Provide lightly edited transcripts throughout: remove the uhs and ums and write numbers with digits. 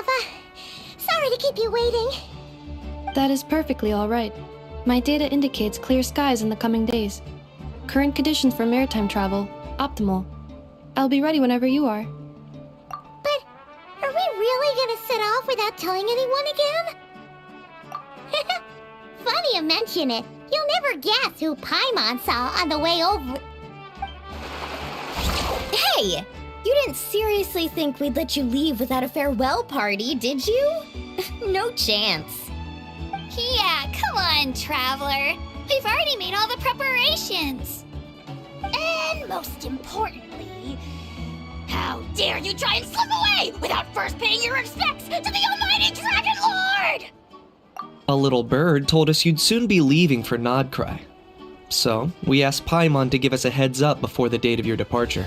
Nefa. Sorry to keep you waiting. That is perfectly alright. My data indicates clear skies in the coming days. Current conditions for maritime travel, optimal. I'll be ready whenever you are. But are we really gonna set off without telling anyone again? Funny you mention it. You'll never guess who Paimon saw on the way over. Hey! You didn't seriously think we'd let you leave without a farewell party, did you? No chance. Yeah, come on, Traveler. We've already made all the preparations. And most importantly, how dare you try and slip away without first paying your respects to the almighty Dragon Lord! A little bird told us you'd soon be leaving for Nod-krai. So, we asked Paimon to give us a heads up before the date of your departure.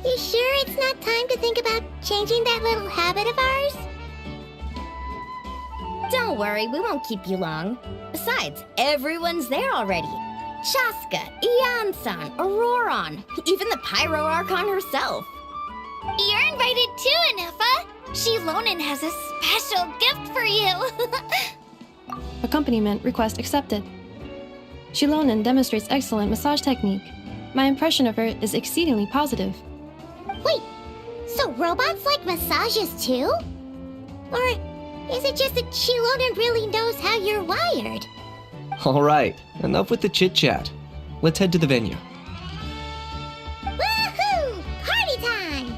You sure it's not time to think about changing that little habit of ours? Don't worry, we won't keep you long. Besides, everyone's there already. Shaska, Ian-san, Auroron, even the Pyro Archon herself. You're invited too, Anefa. Shilonen has a special gift for you. Accompaniment request accepted. Shilonen demonstrates excellent massage technique. My impression of her is exceedingly positive. Wait, so robots like massages too? Or is it just that Shilonen really knows how you're wired? Alright, enough with the chit-chat. Let's head to the venue. Woohoo! Party time!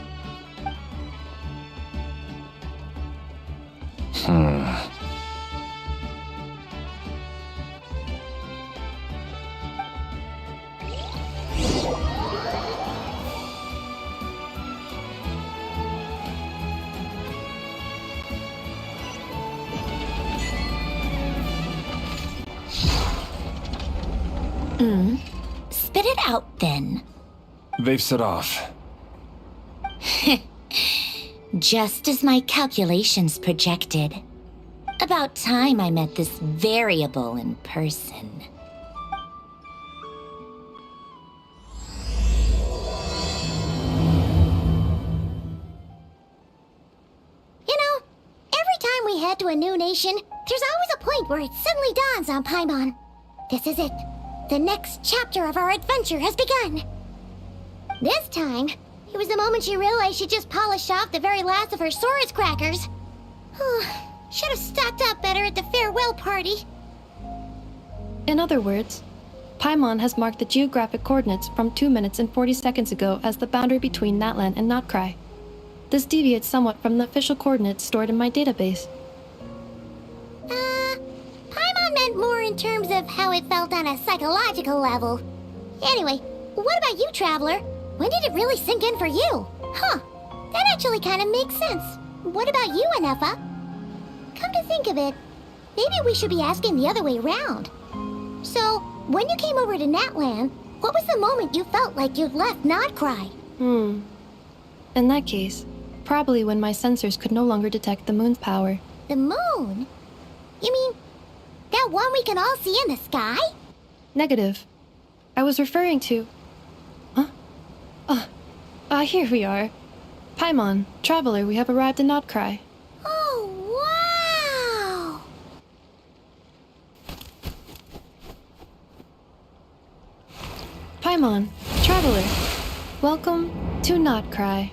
Spit it out, then. They've set off. Just as my calculations projected. About time I met this variable in person. You know, every time we head to a new nation, there's always a point where it suddenly dawns on Paimon. This is it. The next chapter of our adventure has begun. This time, it was the moment she realized she just polished off the very last of her Saurus crackers. Should have stocked up better at the farewell party. In other words, Paimon has marked the geographic coordinates from 2 minutes and 40 seconds ago as the boundary between Natlan and nod-krai. This deviates somewhat from the official coordinates stored in my database. Paimon meant more in terms of how it felt on a psychological level. Anyway, what about you, Traveler? When did it really sink in for you? Huh, that actually kind of makes sense. What about you, Anefa? Come to think of it, maybe we should be asking the other way around. So, when you came over to Natlan, what was the moment you felt like you'd left nod-krai? In that case, probably when my sensors could no longer detect the moon's power. The moon? You mean, that one we can all see in the sky? Negative. I was referring to... Here we are. Paimon, Traveler, we have arrived in nod-krai. Oh, wow! Paimon, Traveler, welcome to nod-krai.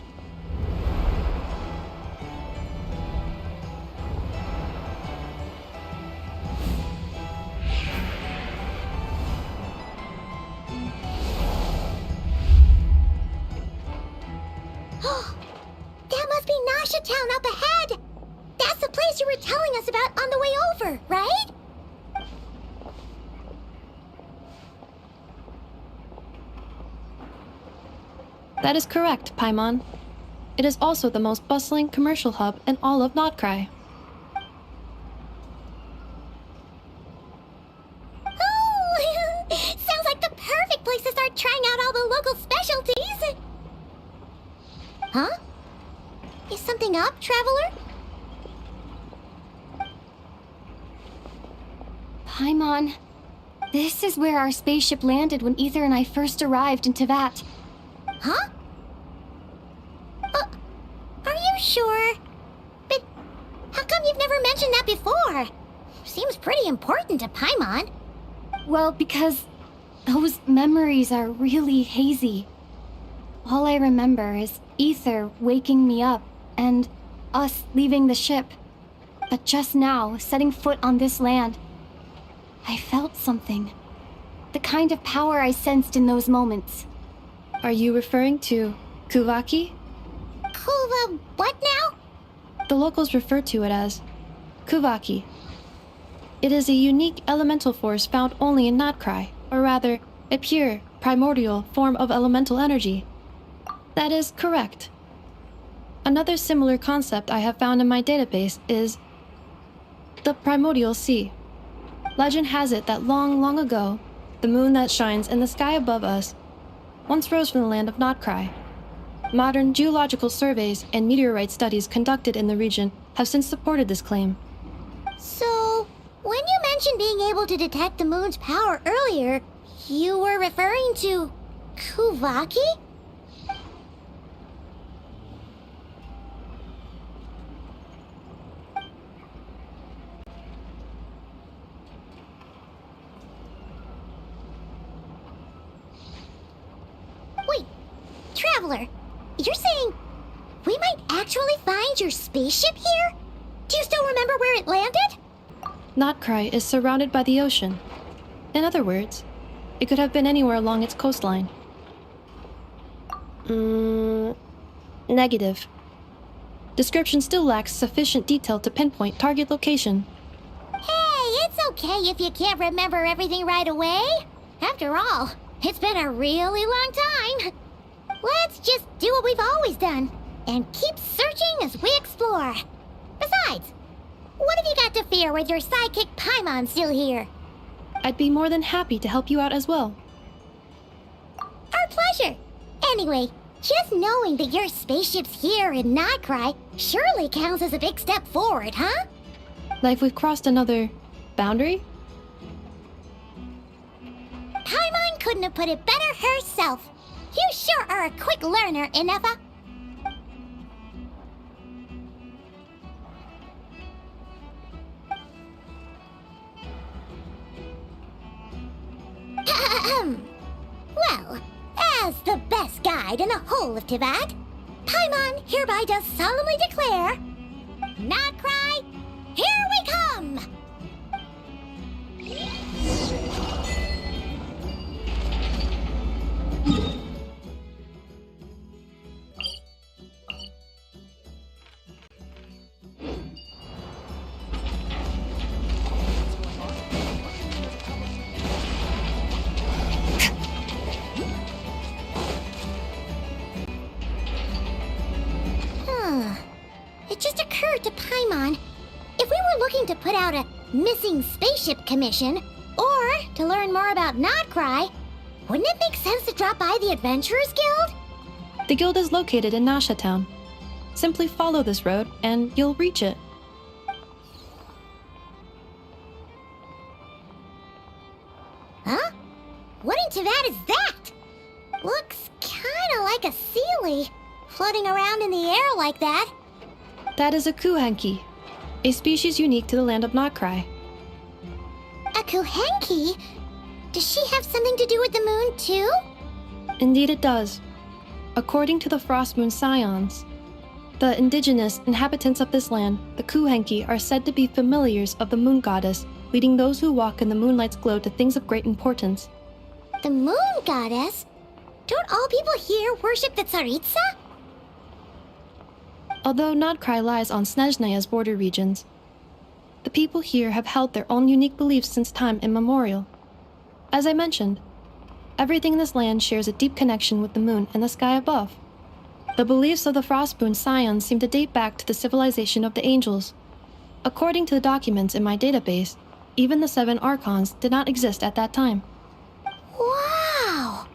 That must be Nasha Town up ahead! That's the place you were telling us about on the way over, right? That is correct, Paimon. It is also the most bustling commercial hub in all of nod-krai. Oh! Sounds like the perfect place to start trying out all the local specialties! Huh? Is something up, Traveler? Paimon, this is where our spaceship landed when Ether and I first arrived in Teyvat. Huh? Are you sure. But how come you've never mentioned that before? Seems pretty important to Paimon. Well, because those memories are really hazy. All I remember is Ether waking me up and us leaving the ship. But just now, setting foot on this land, I felt something. The kind of power I sensed in those moments. Are you referring to Kuvaki? Kuva, what now? The locals refer to it as Kuvaki. It is a unique elemental force found only in nod-krai, or rather, a pure, primordial form of elemental energy. That is correct. Another similar concept I have found in my database is the primordial sea. Legend has it that long, long ago, the moon that shines in the sky above us once rose from the land of nod-krai. Modern geological surveys and meteorite studies conducted in the region have since supported this claim. So, when you mentioned being able to detect the moon's power earlier, you were referring to Kuvaki? Wait, Traveler, you're saying we might actually find your spaceship here? Do you still remember where it landed? Nod-krai is surrounded by the ocean. In other words, it could have been anywhere along its coastline. Negative. Description still lacks sufficient detail to pinpoint target location. Hey, it's okay if you can't remember everything right away. After all, it's been a really long time. Let's just do what we've always done and keep searching as we explore. Besides, what have you got to fear with your sidekick Paimon still here? I'd be more than happy to help you out as well. Our pleasure. Anyway, just knowing that your spaceship's here in nod-krai surely counts as a big step forward, huh? Like we've crossed another boundary? Paimon couldn't have put it better herself. You sure are a quick learner, Inefa. Well, as the best guide in the whole of Teyvat, Paimon hereby does solemnly declare, nod-krai, here we come! It just occurred to Paimon, if we were looking to put out a missing spaceship commission, or to learn more about nod-krai, wouldn't it make sense to drop by the Adventurers Guild? The guild is located in Nasha Town. Simply follow this road and you'll reach it. Huh? What in Teyvat is that? Looks kinda like a Sealy, floating around in the air like that. That is a kuhenki, a species unique to the land of nod-krai. A Kuhenki? Does she have something to do with the moon, too? Indeed it does. According to the Frost Moon Scions, the indigenous inhabitants of this land, the kuhenki, are said to be familiars of the moon goddess, leading those who walk in the moonlight's glow to things of great importance. The moon goddess? Don't all people here worship the Tsaritsa? Although nod-krai lies on Snezhneya's border regions, the people here have held their own unique beliefs since time immemorial. As I mentioned, everything in this land shares a deep connection with the moon and the sky above. The beliefs of the Frostmoon Scions seem to date back to the civilization of the angels. According to the documents in my database, even the 7 Archons did not exist at that time. Wow!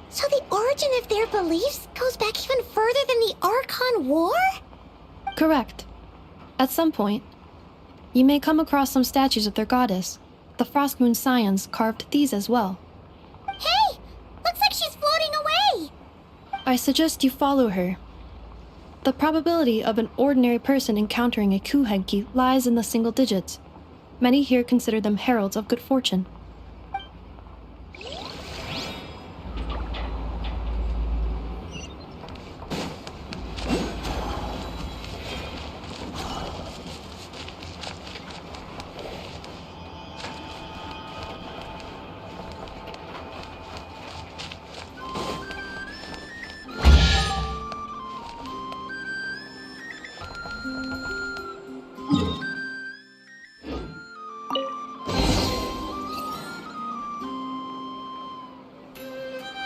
So the origin of their beliefs goes back even further than the Archon War? Correct. At some point, you may come across some statues of their goddess. The Frostmoon Scions carved these as well. Hey! Looks like she's floating away! I suggest you follow her. The probability of an ordinary person encountering a kuhenki lies in the single digits. Many here consider them heralds of good fortune.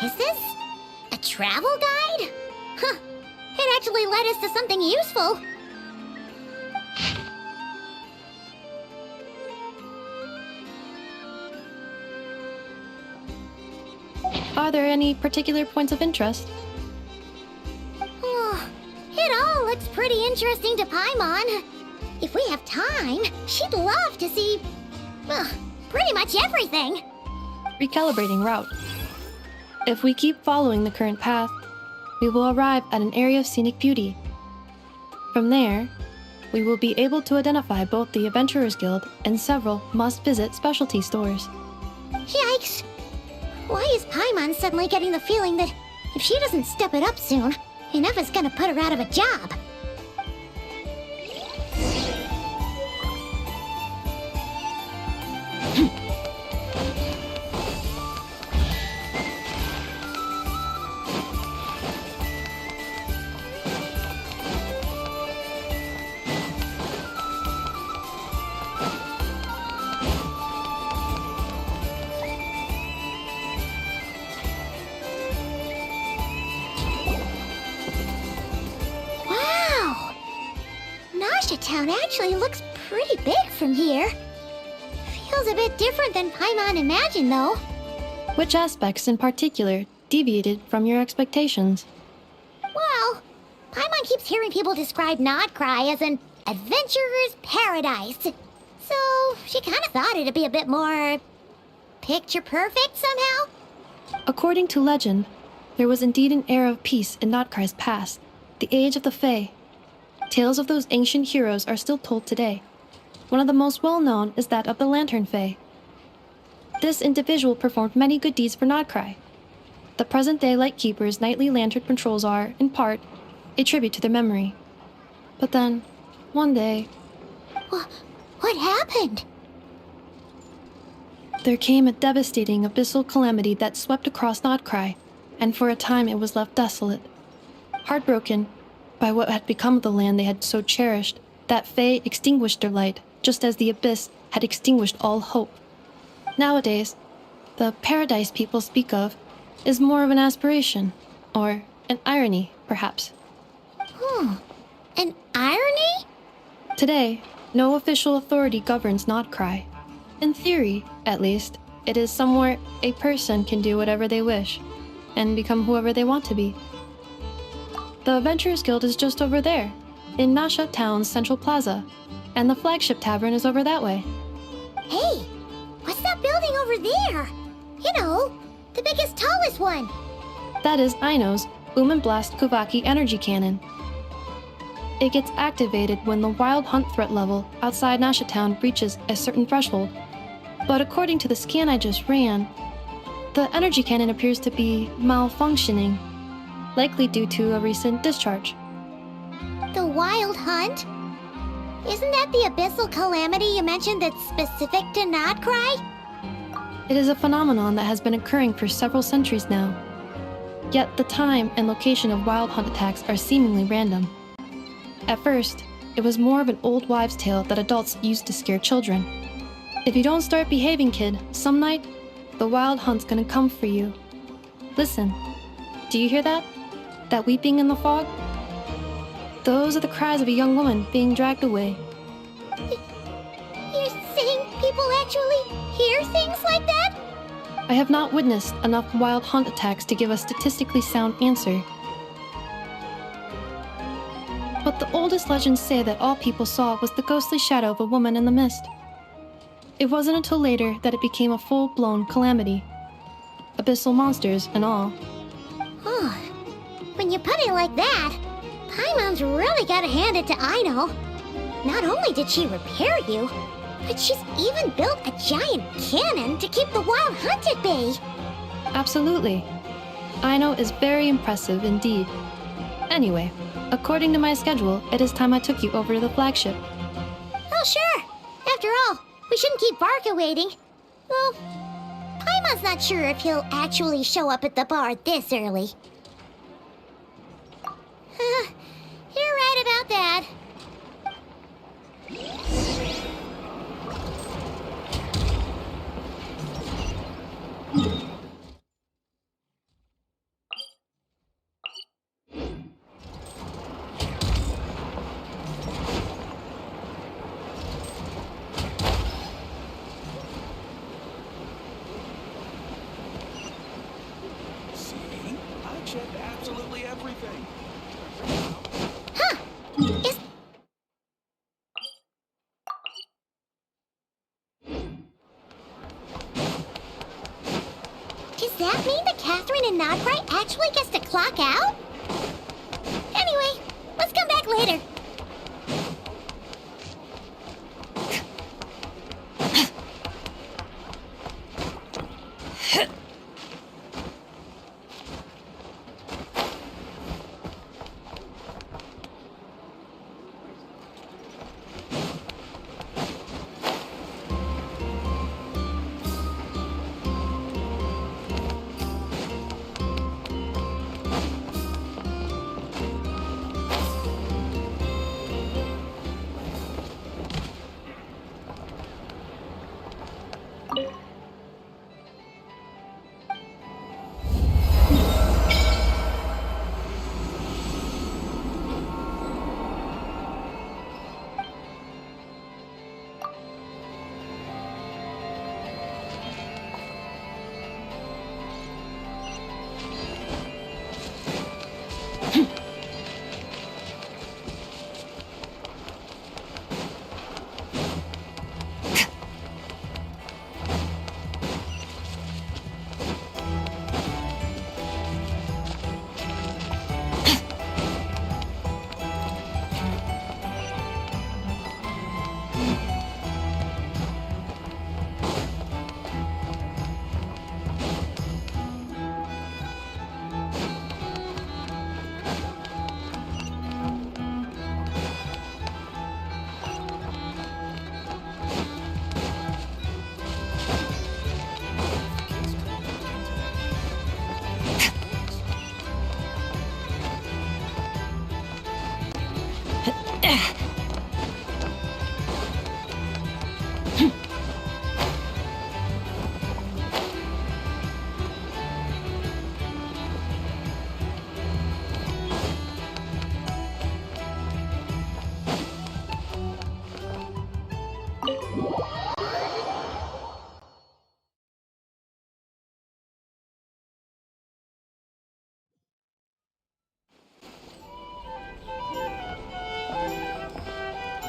Is this a travel guide? Huh. It actually led us to something useful. Are there any particular points of interest? Oh, it all looks pretty interesting to Paimon. If we have time, she'd love to see, pretty much everything. Recalibrating route. If we keep following the current path, we will arrive at an area of scenic beauty. From there, we will be able to identify both the Adventurers Guild and several must-visit specialty stores. Yikes! Why is Paimon suddenly getting the feeling that if she doesn't step it up soon, enough is gonna put her out of a job? Town actually looks pretty big from here. Feels a bit different than Paimon imagined, though. Which aspects in particular deviated from your expectations? Well, Paimon keeps hearing people describe nod-krai as an adventurer's paradise. So she kind of thought it'd be a bit more picture-perfect somehow. According to legend, there was indeed an era of peace in nod-krai's past, the age of the Fae. Tales of those ancient heroes are still told today. One of the most well-known is that of the Lantern Fae. This individual performed many good deeds for nod-krai. The present-day Lightkeeper's nightly lantern patrols are, in part, a tribute to their memory. But then, one day... What happened? There came a devastating abyssal calamity that swept across nod-krai, and for a time it was left desolate. Heartbroken by what had become of the land they had so cherished, that Fae extinguished their light, just as the abyss had extinguished all hope. Nowadays, the paradise people speak of is more of an aspiration, or an irony, perhaps. An irony? Today, no official authority governs nod-krai. In theory, at least, it is somewhere a person can do whatever they wish, and become whoever they want to be. The Adventurers Guild is just over there, in Nasha Town's central plaza, and the flagship tavern is over that way. Hey, what's that building over there? You know, the biggest, tallest one. That is Aino's Boom and Blast Kuvaki energy cannon. It gets activated when the wild hunt threat level outside Nasha Town reaches a certain threshold. But according to the scan I just ran, the energy cannon appears to be malfunctioning, likely due to a recent discharge. The wild hunt? Isn't that the abyssal calamity you mentioned that's specific to nod-krai? It is a phenomenon that has been occurring for several centuries now. Yet the time and location of wild hunt attacks are seemingly random. At first, it was more of an old wives' tale that adults used to scare children. If you don't start behaving, kid, some night, the wild hunt's gonna come for you. Listen, do you hear that? That weeping in the fog? Those are the cries of a young woman being dragged away. You're saying people actually hear things like that? I have not witnessed enough wild hunt attacks to give a statistically sound answer. But the oldest legends say that all people saw was the ghostly shadow of a woman in the mist. It wasn't until later that it became a full-blown calamity. Abyssal monsters and all. When you put it like that, Paimon's really gotta hand it to Aino. Not only did she repair you, but she's even built a giant cannon to keep the wild hunt at bay. Absolutely. Aino is very impressive indeed. Anyway, according to my schedule, it is time I took you over to the flagship. Oh, sure. After all, we shouldn't keep Barca waiting. Well, Paimon's not sure if he'll actually show up at the bar this early. You're right about that. I checked absolutely everything. Is... Does that mean that Catherine and nod-krai actually gets to clock out? Anyway, let's come back later.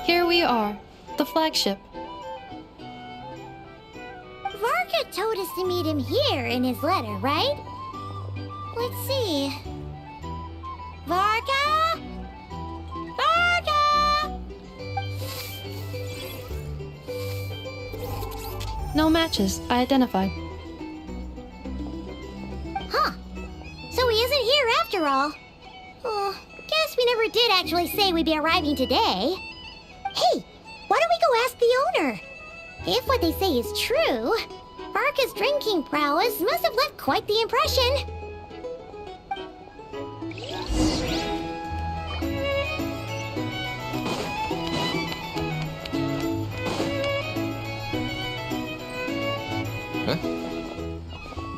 Here we are, the flagship. Varka told us to meet him here in his letter, right? Let's see. Varka? Varka! No matches, I identified. Huh. So he isn't here after all. Oh, guess we never did actually say we'd be arriving today. Hey, why don't we go ask the owner? If what they say is true, Varka's drinking prowess must have left quite the impression.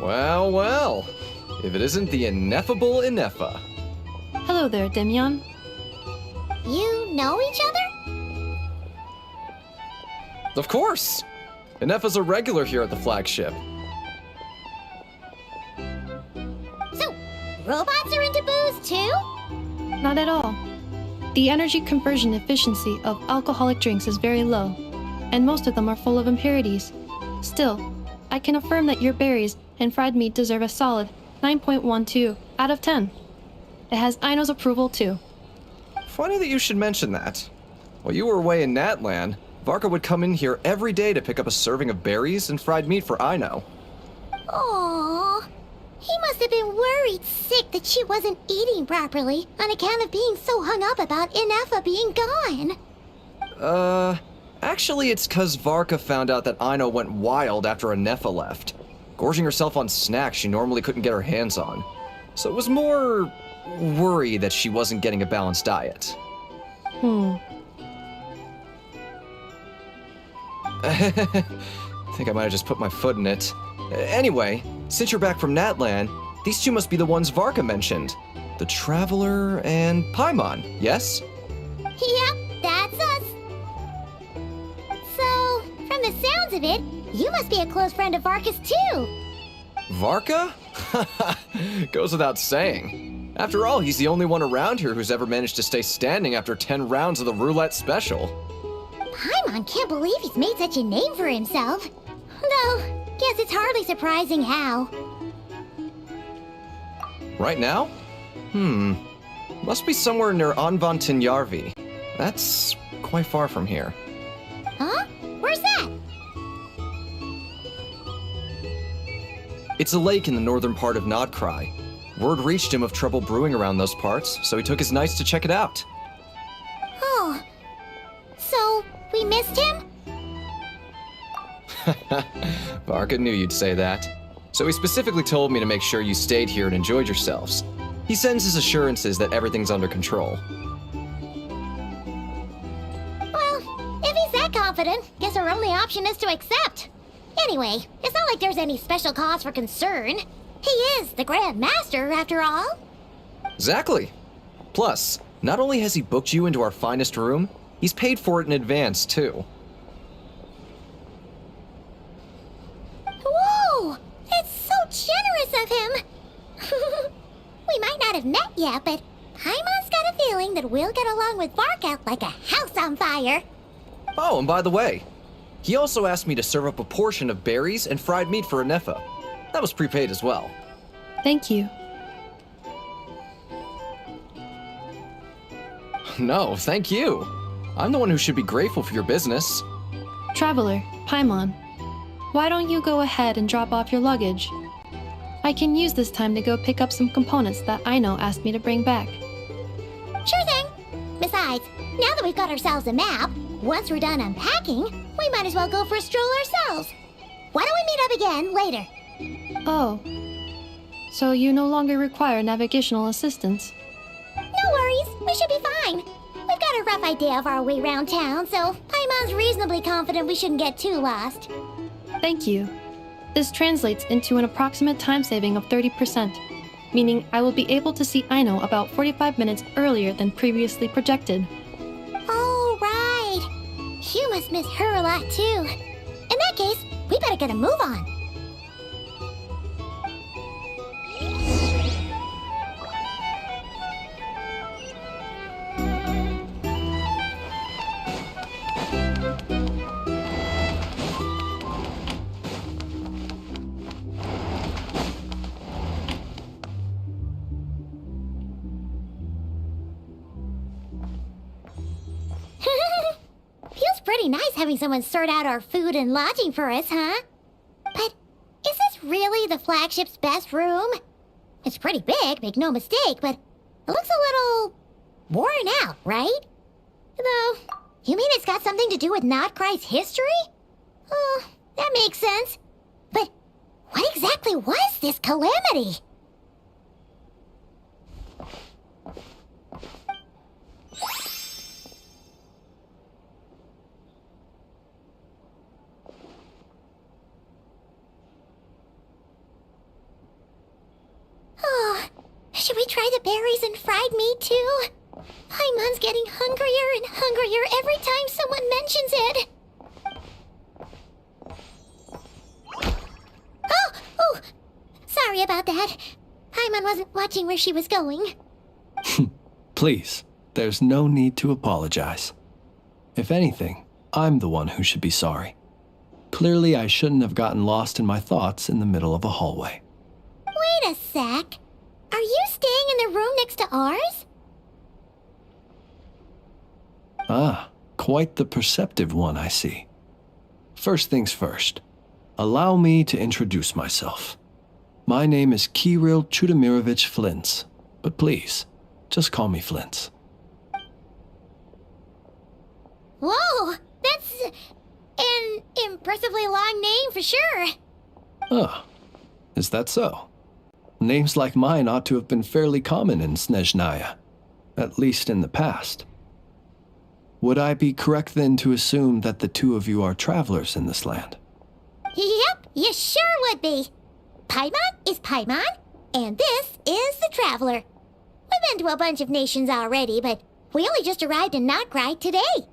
Well, well. If it isn't the ineffable Inefa. Hello there, Demian. You know each other? Of course! Inefa's a regular here at the flagship. So, robots are into booze too? Not at all. The energy conversion efficiency of alcoholic drinks is very low, and most of them are full of impurities. Still, I can affirm that your berries and fried meat deserve a solid 9.12 out of 10. It has Aino's approval too. Funny that you should mention that. While you were away in Natlan, Varka would come in here every day to pick up a serving of berries and fried meat for Aino. Aww. He must have been worried sick that she wasn't eating properly on account of being so hung up about Ineffa being gone. Actually it's 'cause Varka found out that Aino went wild after Ineffa left, gorging herself on snacks she normally couldn't get her hands on. So it was more worry that she wasn't getting a balanced diet. I think I might have just put my foot in it. Anyway, since you're back from Natlan, these two must be the ones Varka mentioned. The Traveler and Paimon, yes? Yep, that's us. So, from the sounds of it, you must be a close friend of Varka's too. Varka? Goes without saying. After all, he's the only one around here who's ever managed to stay standing after 10 rounds of the roulette special. Paimon can't believe he's made such a name for himself. Though, guess it's hardly surprising how. Right now? Must be somewhere near Anvantinjarvi. That's quite far from here. Huh? Where's that? It's a lake in the northern part of Nod-krai. Word reached him of trouble brewing around those parts, so he took his knights to check it out. Oh. So, we missed him? Varka knew you'd say that. So he specifically told me to make sure you stayed here and enjoyed yourselves. He sends his assurances that everything's under control. Well, if he's that confident, guess our only option is to accept. Anyway, it's not like there's any special cause for concern. He is the Grand Master, after all. Exactly. Plus, not only has he booked you into our finest room, he's paid for it in advance, too. Whoa! It's so generous of him! We might not have met yet, but Paimon's got a feeling that we'll get along with Varka like a house on fire. Oh, and by the way, he also asked me to serve up a portion of berries and fried meat for Ineffa. That was prepaid as well. Thank you. No, thank you. I'm the one who should be grateful for your business. Traveler, Paimon, why don't you go ahead and drop off your luggage? I can use this time to go pick up some components that Aino asked me to bring back. Sure thing. Besides, now that we've got ourselves a map, once we're done unpacking, we might as well go for a stroll ourselves. Why don't we meet up again later? Oh. So you no longer require navigational assistance? No worries, we should be fine. We've got a rough idea of our way around town, so Paimon's reasonably confident we shouldn't get too lost. Thank you. This translates into an approximate time saving of 30%, meaning I will be able to see Aino about 45 minutes earlier than previously projected. Oh, right. You must miss her a lot, too. In that case, we better get a move on. Feels pretty nice having someone sort out our food and lodging for us, huh? But is this really the flagship's best room? It's pretty big, make no mistake, but it looks a little worn out, right? Though, you mean it's got something to do with nod-krai's history? Oh, that makes sense. But what exactly was this calamity? Oh, should we try the berries and fried meat too? Paimon's getting hungrier and hungrier every time someone mentions it. Oh, sorry about that. Paimon wasn't watching where she was going. Please, there's no need to apologize. If anything, I'm the one who should be sorry. Clearly, I shouldn't have gotten lost in my thoughts in the middle of a hallway. Wait a sec. Are you staying in the room next to ours? Ah, quite the perceptive one, I see. First things first, allow me to introduce myself. My name is Kirill Chudamirovich Flintz, but please, just call me Flintz. Whoa, that's an impressively long name for sure. Oh, is that so? Names like mine ought to have been fairly common in Snezhnaya, at least in the past. Would I be correct then to assume that the two of you are travelers in this land? Yep, you sure would be. Paimon is Paimon, and this is the Traveler. We've been to a bunch of nations already, but we only just arrived in nod-krai today.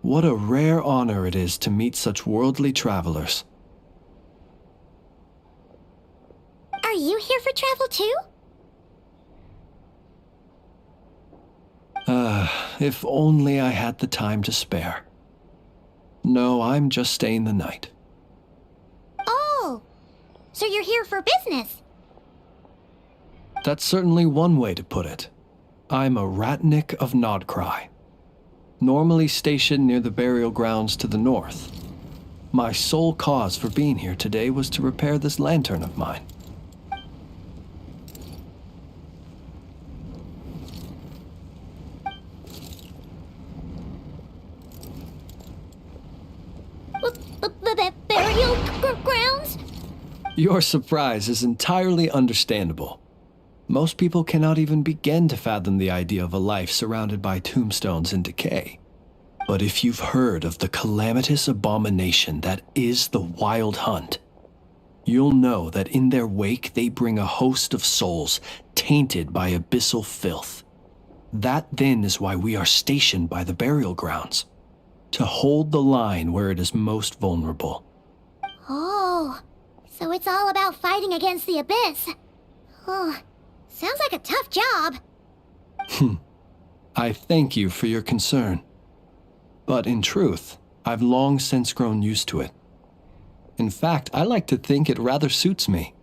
What a rare honor it is to meet such worldly travelers. Are you here for travel too? If only I had the time to spare. No, I'm just staying the night. Oh, so you're here for business? That's certainly one way to put it. I'm a ratnik of nod-krai, normally stationed near the burial grounds to the north. My sole cause for being here today was to repair this lantern of mine. Burial grounds? Your surprise is entirely understandable. Most people cannot even begin to fathom the idea of a life surrounded by tombstones and decay. But if you've heard of the calamitous abomination that is the Wild Hunt, you'll know that in their wake they bring a host of souls tainted by abyssal filth. That then is why we are stationed by the burial grounds, to hold the line where it is most vulnerable. Oh, so it's all about fighting against the abyss. Oh, sounds like a tough job. I thank you for your concern. But in truth, I've long since grown used to it. In fact, I like to think it rather suits me.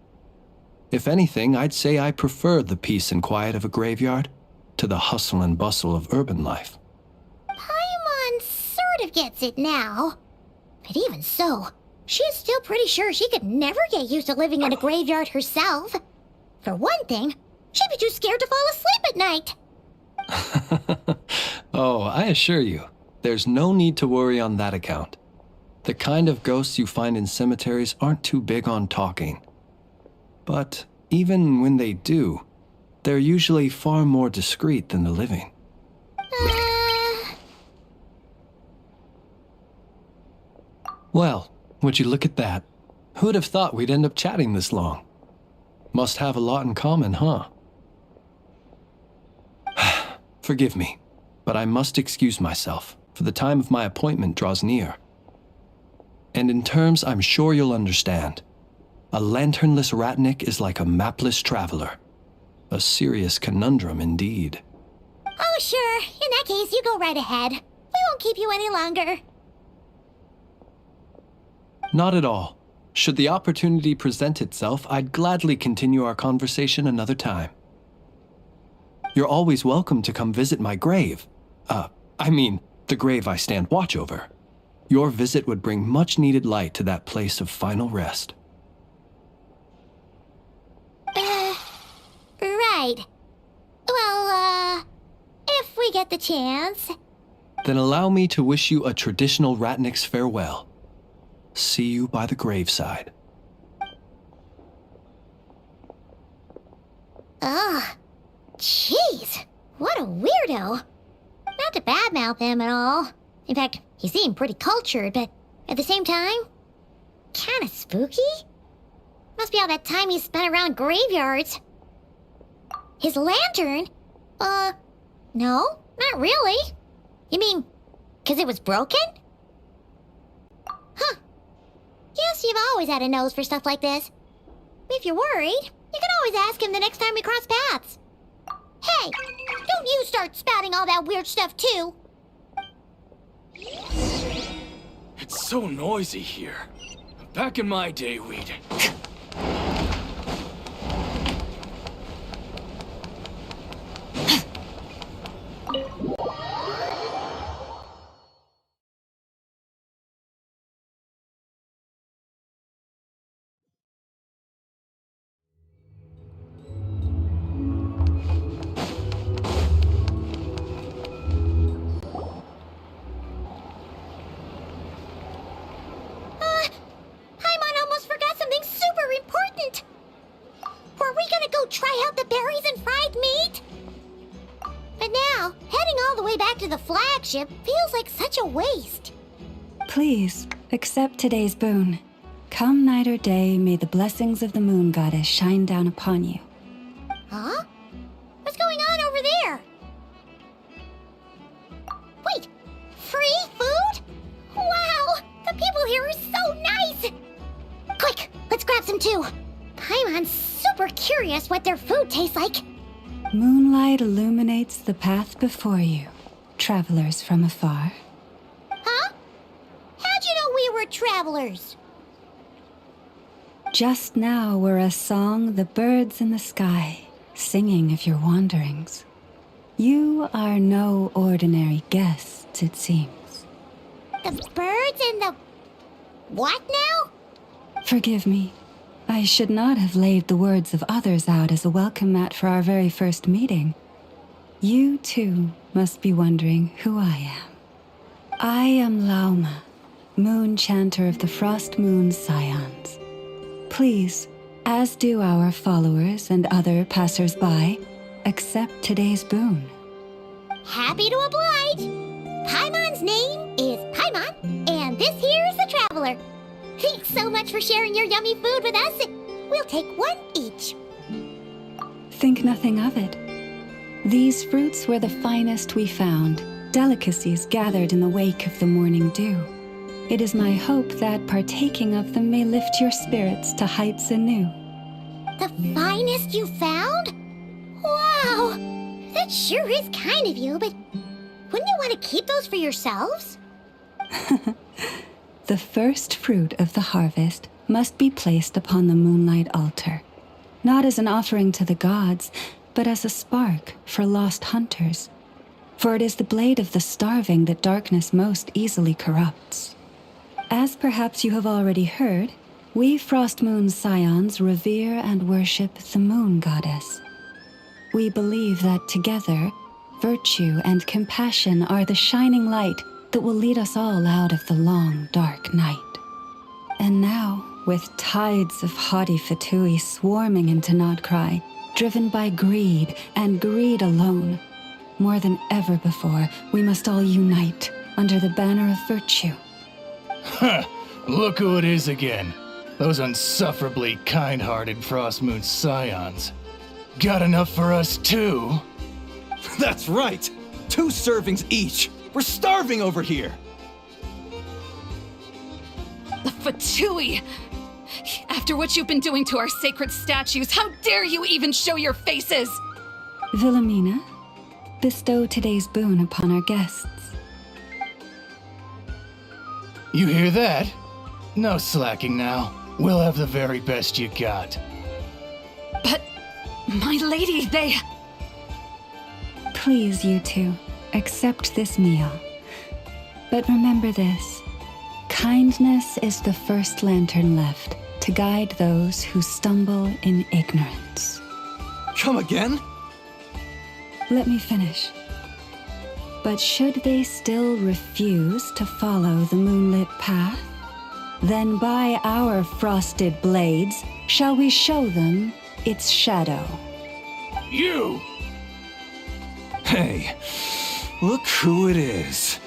If anything, I'd say I prefer the peace and quiet of a graveyard to the hustle and bustle of urban life. Paimon sort of gets it now. But even so, she's still pretty sure she could never get used to living in a graveyard herself. For one thing, she'd be too scared to fall asleep at night. Oh, I assure you, there's no need to worry on that account. The kind of ghosts you find in cemeteries aren't too big on talking. But even when they do, they're usually far more discreet than the living. Well, would you look at that? Who'd have thought we'd end up chatting this long? Must have a lot in common, huh? Forgive me, but I must excuse myself, for the time of my appointment draws near. And in terms I'm sure you'll understand, a lanternless ratnik is like a mapless traveler. A serious conundrum indeed. Oh, sure. In that case, you go right ahead. We won't keep you any longer. Not at all. Should the opportunity present itself, I'd gladly continue our conversation another time. You're always welcome to come visit my grave. The grave I stand watch over. Your visit would bring much needed light to that place of final rest. Right. Well, if we get the chance. Then allow me to wish you a traditional ratnik's farewell. See you by the graveside. Ugh. Jeez. What a weirdo. Not to badmouth him at all. In fact, he seemed pretty cultured, but at the same time, kinda spooky? Must be all that time he spent around graveyards. His lantern? No, not really. You mean, 'cause it was broken? Huh. Guess you've always had a nose for stuff like this. If you're worried, you can always ask him the next time we cross paths. Hey, don't you start spouting all that weird stuff too. It's so noisy here. Back in my day, we'd... back to the flagship feels like such a waste. Please, accept today's boon. Come night or day, may the blessings of the moon goddess shine down upon you. Huh? What's going on over there? Wait, free food? Wow, the people here are so nice! Quick, let's grab some too. Paimon's super curious what their food tastes like. Moonlight illuminates the path before you, travelers from afar. Huh? How'd you know we were travelers? Just now were a song the birds in the sky, singing of your wanderings. You are no ordinary guests, it seems. The birds and the... what now? Forgive me. I should not have laid the words of others out as a welcome mat for our very first meeting. You, too, must be wondering who I am. I am Lauma, moon chanter of the Frost Moon Scions. Please, as do our followers and other passers-by, accept today's boon. Happy to oblige. Paimon's name is Paimon, and this here is the traveler. Thanks so much for sharing your yummy food with us. We'll take one each. Think nothing of it. These fruits were the finest we found, delicacies gathered in the wake of the morning dew. It is my hope that partaking of them may lift your spirits to heights anew. The finest you found? Wow! That sure is kind of you, but wouldn't you want to keep those for yourselves? The first fruit of the harvest must be placed upon the Moonlight altar, not as an offering to the gods, but as a spark for lost hunters. For it is the blade of the starving that darkness most easily corrupts. As perhaps you have already heard, we Frost Moon Scions revere and worship the moon goddess. We believe that together, virtue and compassion are the shining light that will lead us all out of the long, dark night. And now, with tides of haughty Fatui swarming into nod-krai, driven by greed and greed alone, more than ever before, we must all unite under the banner of virtue. Huh, look who it is again. Those insufferably kind-hearted Frost Moon Scions. Got enough for us too? That's right! 2 servings each! We're starving over here! The Fatui! After what you've been doing to our sacred statues, how dare you even show your faces? Wilhelmina, bestow today's boon upon our guests. You hear that? No slacking now. We'll have the very best you got. But, my lady, they... Please, you two, accept this meal. But remember this. Kindness is the first lantern left to guide those who stumble in ignorance. Come again? Let me finish. But should they still refuse to follow the moonlit path, then by our frosted blades shall we show them its shadow. You! Hey, look who it is.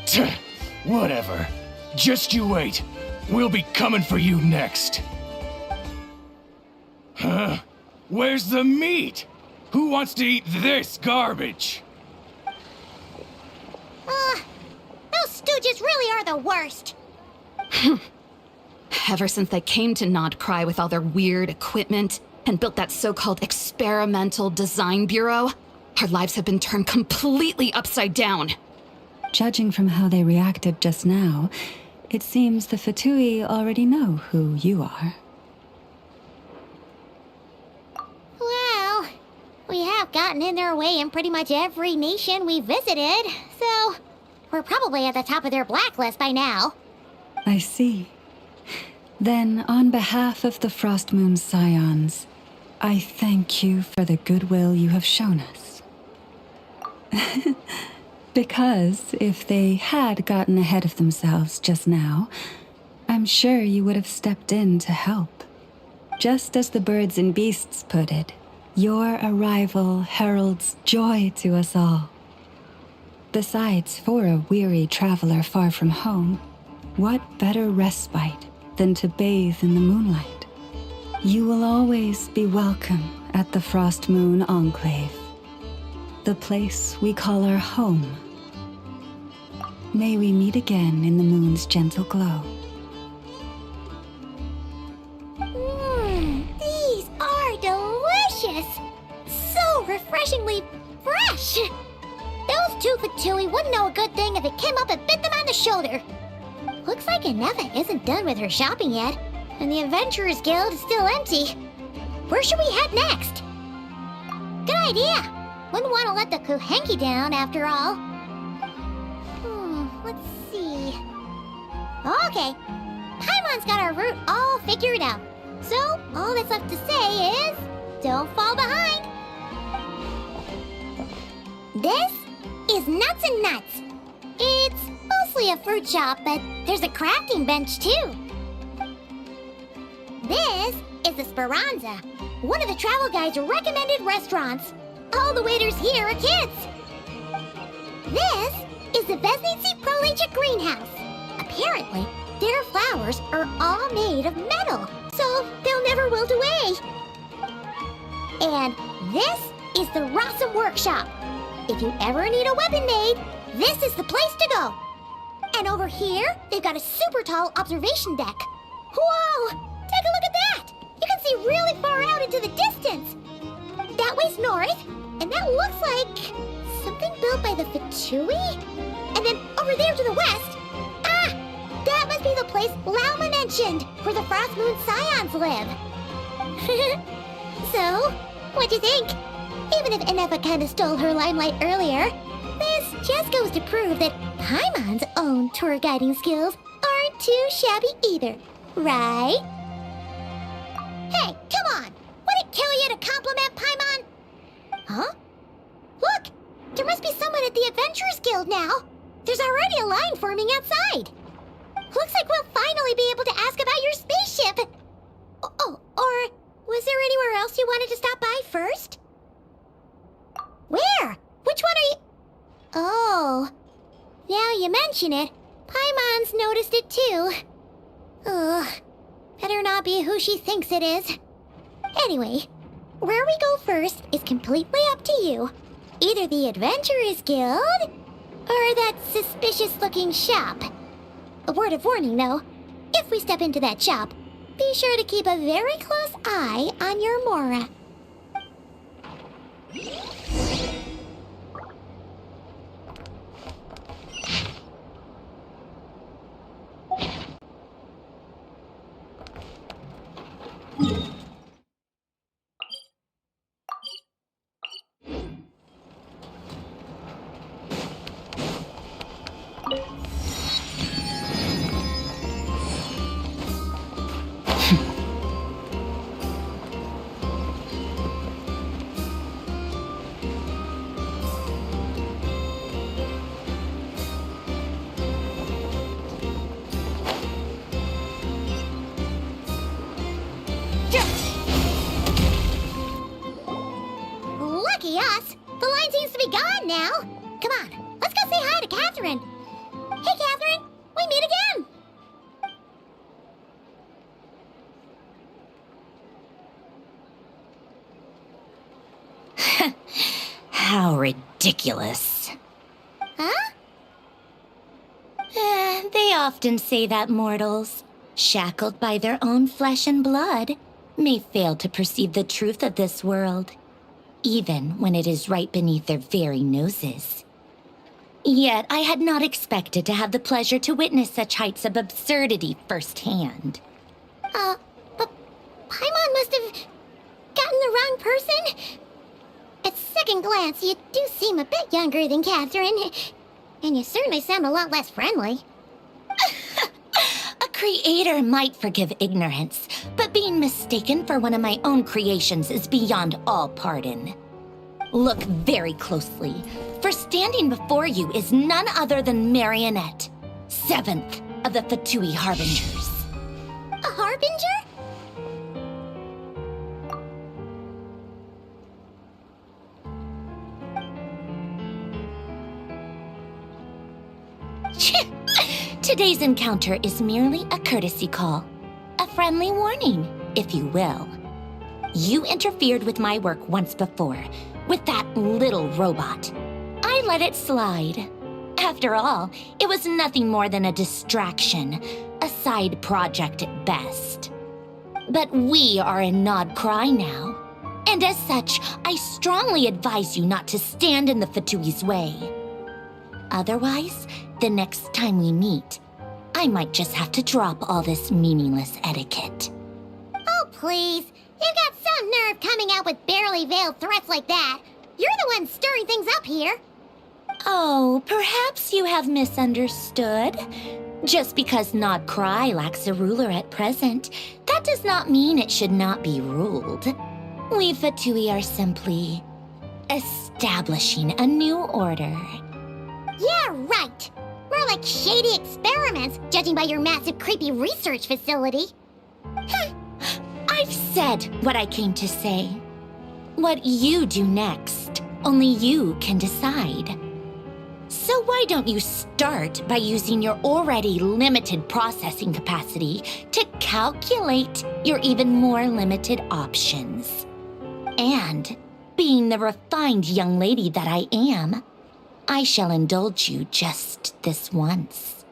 Tch, whatever. Just you wait. We'll be coming for you next. Huh? Where's the meat? Who wants to eat this garbage? Those stooges really are the worst. Ever since they came to nod-krai with all their weird equipment and built that so-called experimental design bureau, our lives have been turned completely upside down. Judging from how they reacted just now, it seems the Fatui already know who you are. Well, we have gotten in their way in pretty much every nation we visited, so we're probably at the top of their blacklist by now. I see. Then, on behalf of the Frost Moon Scions, I thank you for the goodwill you have shown us. Because if they had gotten ahead of themselves just now, I'm sure you would have stepped in to help. Just as the birds and beasts put it, your arrival heralds joy to us all. Besides, for a weary traveler far from home, what better respite than to bathe in the moonlight? You will always be welcome at the Frost Moon Enclave, the place we call our home. May we meet again in the moon's gentle glow. These are delicious! So refreshingly fresh! Those two Fatui wouldn't know a good thing if it came up and bit them on the shoulder. Looks like Anefa isn't done with her shopping yet, and the Adventurers Guild is still empty. Where should we head next? Good idea! Wouldn't want to let the Kuhenki down, after all. Let's see... Okay, Paimon's got our route all figured out. So, all that's left to say is... don't fall behind! This is Nuts and Nuts. It's mostly a fruit shop, but there's a crafting bench too. This is the Speranza, one of the travel guide's recommended restaurants. All the waiters here are kids. This is the Vesnici Prolegia greenhouse. Apparently, their flowers are all made of metal, so they'll never wilt away. And this is the Rossum workshop. If you ever need a weapon made, this is the place to go. And over here, they've got a super tall observation deck. Whoa! Take a look at that! You can see really far out into the distance. That way's north, and that looks like something built by the Fatui? And then over there to the west, that must be the place Lauma mentioned, where the Frost Moon Scions live. So, what'd you think? Even if Anefa kinda stole her limelight earlier, this just goes to prove that Paimon's own tour guiding skills aren't too shabby either, right? Hey, come on! Would it kill you to compliment Paimon? Huh? Look! There must be someone at the Adventurers Guild now! There's already a line forming outside! Looks like we'll finally be able to ask about your spaceship! Oh, or was there anywhere else you wanted to stop by first? Where? Which one are you... Oh, now you mention it, Paimon's noticed it too. Ugh, better not be who she thinks it is. Anyway, where we go first is completely up to you. Either the Adventurers Guild, or that suspicious-looking shop. A word of warning, though. If we step into that shop, be sure to keep a very close eye on your Mora. Lucky us! The line seems to be gone now. Come on, let's go say hi to Catherine. Hey, Catherine, we meet again. How ridiculous. Huh? They often say that mortals, shackled by their own flesh and blood, may fail to perceive the truth of this world, even when it is right beneath their very noses. Yet I had not expected to have the pleasure to witness such heights of absurdity firsthand. But Paimon must have gotten the wrong person. At second glance, you do seem a bit younger than Catherine, and you certainly sound a lot less friendly. A creator might forgive ignorance, but being mistaken for one of my own creations is beyond all pardon. Look very closely, for standing before you is none other than Marionette, 7th of the Fatui Harbingers. A harbinger? Today's encounter is merely a courtesy call. A friendly warning, if you will. You interfered with my work once before, with that little robot. I let it slide. After all, it was nothing more than a distraction, a side project at best. But we are in nod-krai now, and as such, I strongly advise you not to stand in the Fatui's way. Otherwise, the next time we meet, I might just have to drop all this meaningless etiquette. Oh, please. You've got some nerve coming out with barely veiled threats like that. You're the one stirring things up here. Oh, perhaps you have misunderstood. Just because nod-krai lacks a ruler at present, that does not mean it should not be ruled. We Fatui are simply establishing a new order. Yeah, right. More like shady experiments, judging by your massive creepy research facility. I've said what I came to say. What you do next, only you can decide. So why don't you start by using your already limited processing capacity to calculate your even more limited options? And, being the refined young lady that I am, I shall indulge you just this once.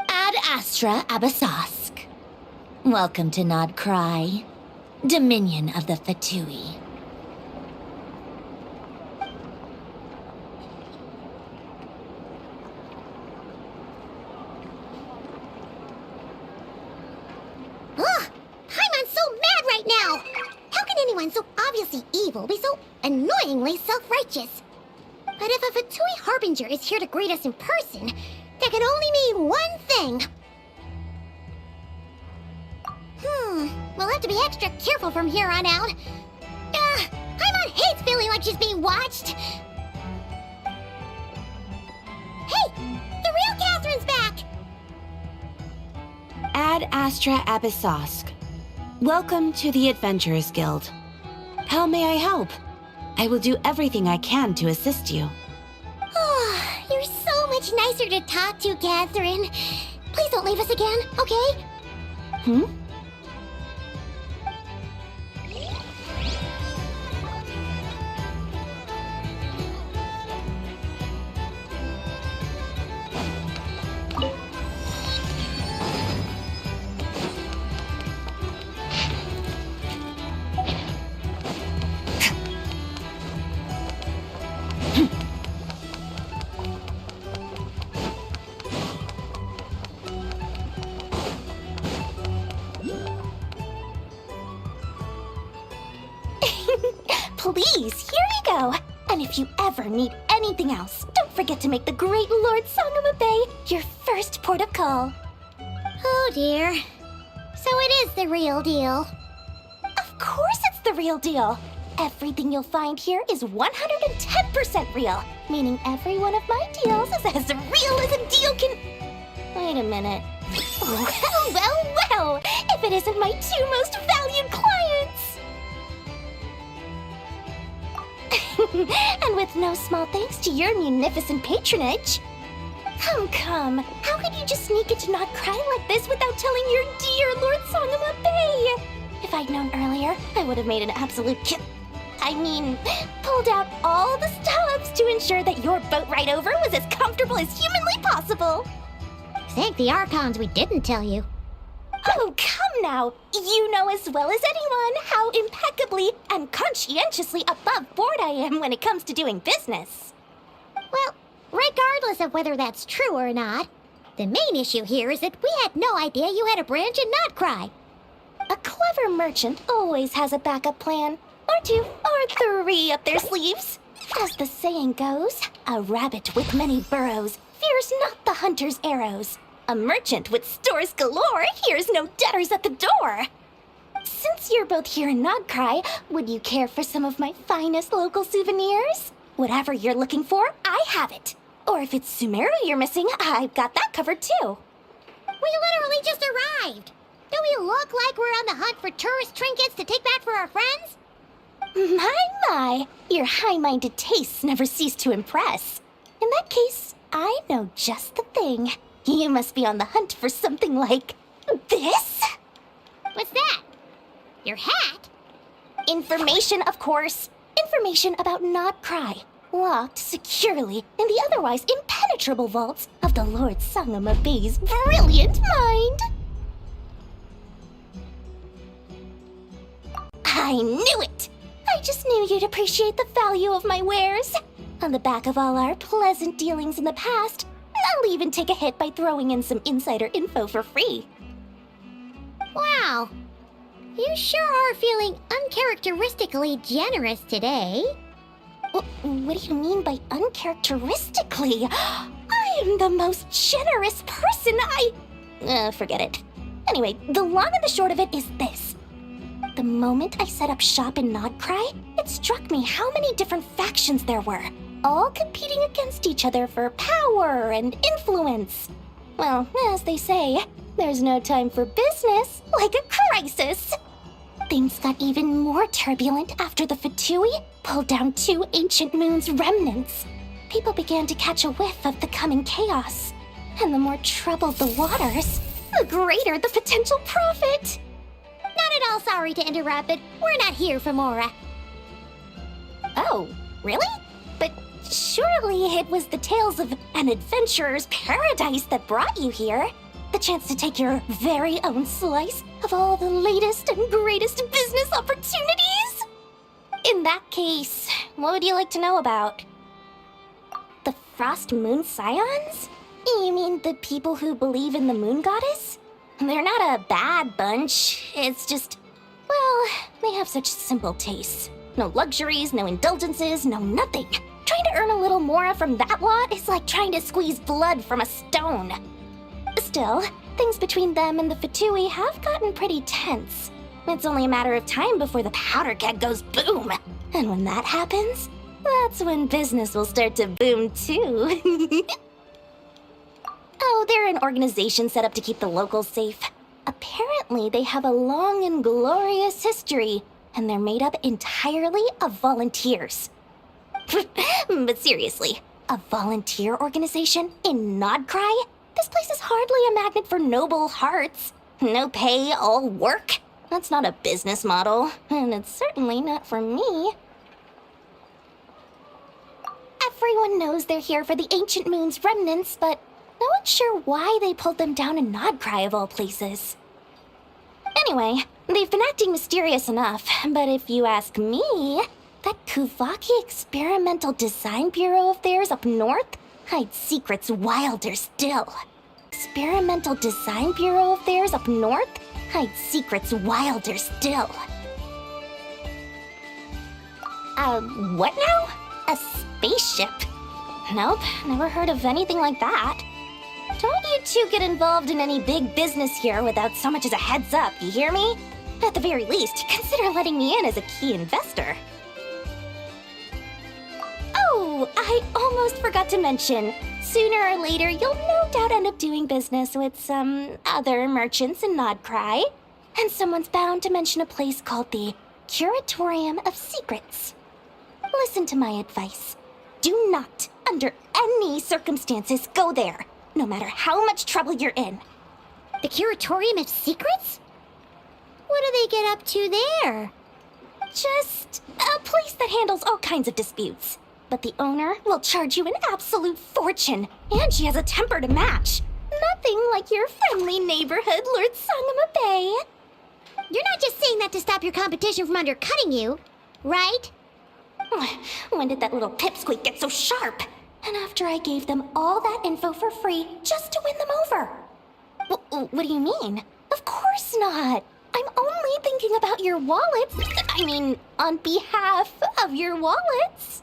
Ad Astra Abyssosque. Welcome to nod-krai, Dominion of the Fatui. Ugh! Paimon's so mad right now! How can anyone so obviously evil be so annoyingly self-righteous? But if a Fatui Harbinger is here to greet us in person, that can only mean one thing. We'll have to be extra careful from here on out. Paimon hates feeling like she's being watched. Hey! The real Catherine's back! Ad Astra Abyssosque. Welcome to the Adventurers Guild. How may I help? I will do everything I can to assist you. Oh, you're so much nicer to talk to, Catherine. Please don't leave us again, okay? Please, here we go. And if you ever need anything else, don't forget to make the great Lord Sangama Bay your first port of call. Oh dear. So it is the real deal. Of course it's the real deal. Everything you'll find here is 110% real, meaning every one of my deals is as real as a deal can... Wait a minute. Well, if it isn't my two most valued clients! And with no small thanks to your munificent patronage. Come. How could you just sneak into nod-krai like this without telling your dear Lord Sangama Bay? If I'd known earlier, I would have made an absolute pulled out all the stops to ensure that your boat ride over was as comfortable as humanly possible. Thank the Archons we didn't tell you. Oh, come now. You know as well as anyone how impeccably and conscientiously above board I am when it comes to doing business. Well, regardless of whether that's true or not, the main issue here is that we had no idea you had a branch in nod-krai. A clever merchant always has a backup plan, or two, or three up their sleeves. As the saying goes, a rabbit with many burrows fears not the hunter's arrows. A merchant with stores galore hears no debtors at the door. Since you're both here in nod-krai, would you care for some of my finest local souvenirs? Whatever you're looking for, I have it. Or if it's Sumeru you're missing, I've got that covered too. We literally just arrived. Do we look like we're on the hunt for tourist trinkets to take back for our friends? My, your high-minded tastes never cease to impress. In that case, I know just the thing. You must be on the hunt for something like this? What's that? Your hat? Information, of course. Information about nod-krai, locked securely in the otherwise impenetrable vaults of the Lord Sangama Bey's brilliant mind. I knew it! I just knew you'd appreciate the value of my wares. On the back of all our pleasant dealings in the past, I'll even take a hit by throwing in some insider info for free. Wow. You sure are feeling uncharacteristically generous today. What do you mean by uncharacteristically? I am the most generous person forget it. Anyway, the long and the short of it is this. The moment I set up shop in nod-krai, it struck me how many different factions there were, all competing against each other for power and influence. Well, as they say, there's no time for business like a crisis. Things got even more turbulent after the Fatui pulled down 2 ancient moon's remnants. People began to catch a whiff of the coming chaos. And the more troubled the waters, the greater the potential profit. Not at all sorry to interrupt, but we're not here for Mora. Oh, really? But surely it was the tales of an adventurer's paradise that brought you here. The chance to take your very own slice of all the latest and greatest business opportunities? In that case, what would you like to know about? The Frost Moon Scions? You mean the people who believe in the moon goddess? They're not a bad bunch. It's just, well, they have such simple tastes. No luxuries, no indulgences, no nothing. Trying to earn a little more from that lot is like trying to squeeze blood from a stone. Still, things between them and the Fatui have gotten pretty tense. It's only a matter of time before the powder keg goes boom. And when that happens, that's when business will start to boom too. Oh, they're an organization set up to keep the locals safe. Apparently, they have a long and glorious history, and they're made up entirely of volunteers. But seriously, a volunteer organization in nod-krai? This place is hardly a magnet for noble hearts. No pay, all work. That's not a business model, and it's certainly not for me. Everyone knows they're here for the Ancient Moon's remnants, but no one's sure why they pulled them down in nod-krai of all places. Anyway, they've been acting mysterious enough, but if you ask me, that Kuvaki Experimental Design Bureau of theirs up north hides secrets wilder still. Experimental Design Bureau of theirs up north hides secrets wilder still. What now? A spaceship? Nope, never heard of anything like that. Don't you two get involved in any big business here without so much as a heads up, you hear me? At the very least, consider letting me in as a key investor. Oh, I almost forgot to mention. Sooner or later, you'll no doubt end up doing business with some other merchants in nod-krai. And someone's bound to mention a place called the Curatorium of Secrets. Listen to my advice. Do not, under any circumstances, go there, no matter how much trouble you're in. The Curatorium of Secrets? What do they get up to there? Just a place that handles all kinds of disputes. But the owner will charge you an absolute fortune, and she has a temper to match. Nothing like your friendly neighborhood, Lord Sangama Bey. You're not just saying that to stop your competition from undercutting you, right? When did that little pipsqueak get so sharp? And after I gave them all that info for free just to win them over. What do you mean? Of course not. I'm only thinking about your wallets. I mean, on behalf of your wallets.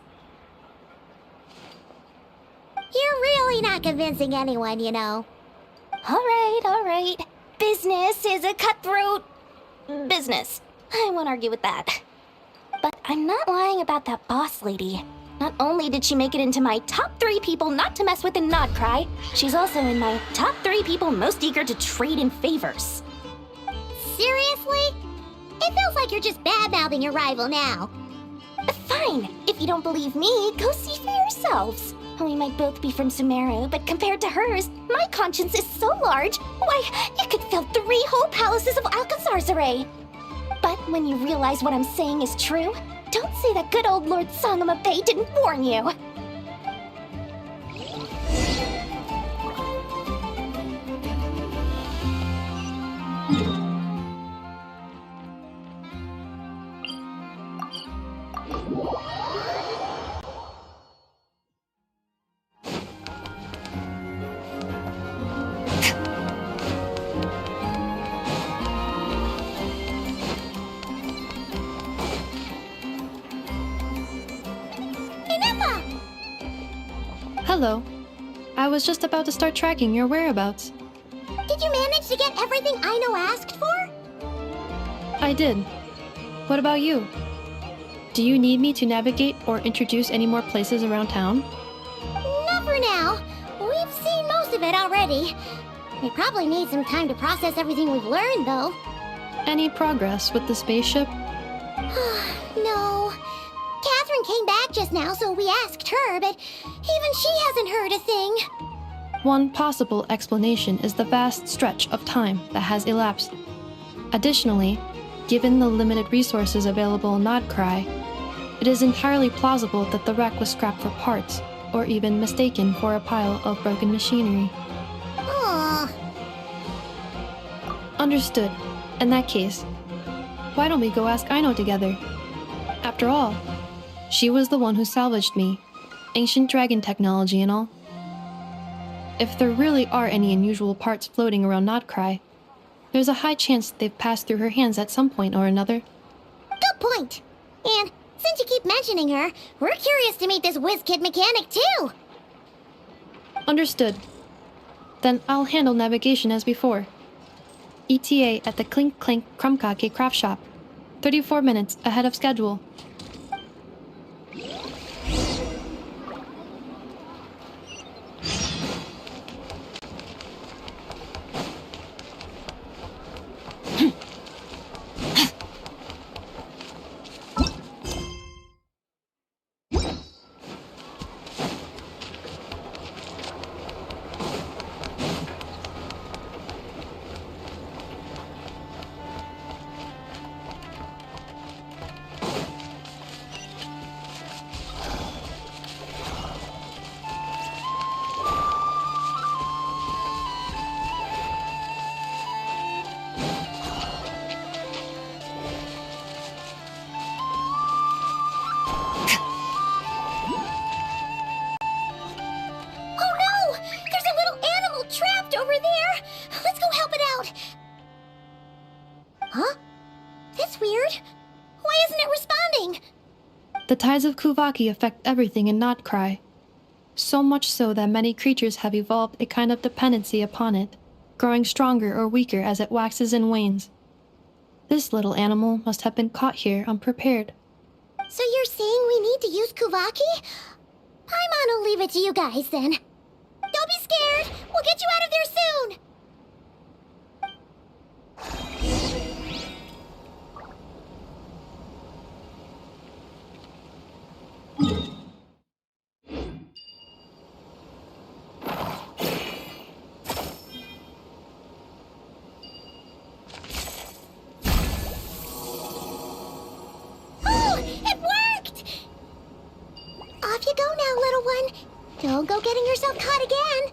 You're really not convincing anyone, you know. All right. Business is a cutthroat business. I won't argue with that. But I'm not lying about that boss lady. Not only did she make it into my top 3 people not to mess with in nod-krai, she's also in my top 3 people most eager to trade in favors. Seriously? It feels like you're just bad-mouthing your rival now. Fine. If you don't believe me, go see for yourselves. We might both be from Sumeru, but compared to hers, my conscience is so large. Why, it could fill 3 whole palaces of Alcazar's array. But when you realize what I'm saying is true, don't say that good old Lord Sangama Bay didn't warn you. Hello. I was just about to start tracking your whereabouts. Did you manage to get everything Aino asked for? I did. What about you? Do you need me to navigate or introduce any more places around town? Not for now. We've seen most of it already. We probably need some time to process everything we've learned, though. Any progress with the spaceship? No. Catherine came back just now, so we asked her, but even she hasn't heard a thing. One possible explanation is the vast stretch of time that has elapsed. Additionally, given the limited resources available in nod-krai, it is entirely plausible that the wreck was scrapped for parts, or even mistaken for a pile of broken machinery. Aw. Understood. In that case, why don't we go ask Aino together? After all, she was the one who salvaged me, ancient dragon technology and all. If there really are any unusual parts floating around nod-krai, there's a high chance they've passed through her hands at some point or another. Good point. And since you keep mentioning her, we're curious to meet this whiz-kid mechanic too. Understood. Then I'll handle navigation as before. ETA at the Clink Clink Krumkake craft shop. 34 minutes ahead of schedule. The tides of Kuvaki affect everything in nod-krai, so much so that many creatures have evolved a kind of dependency upon it, growing stronger or weaker as it waxes and wanes. This little animal must have been caught here unprepared. So you're saying we need to use Kuvaki? Paimon will leave it to you guys then. Don't be scared! We'll get you out of there soon! Off you go now, little one. Don't go getting yourself caught again.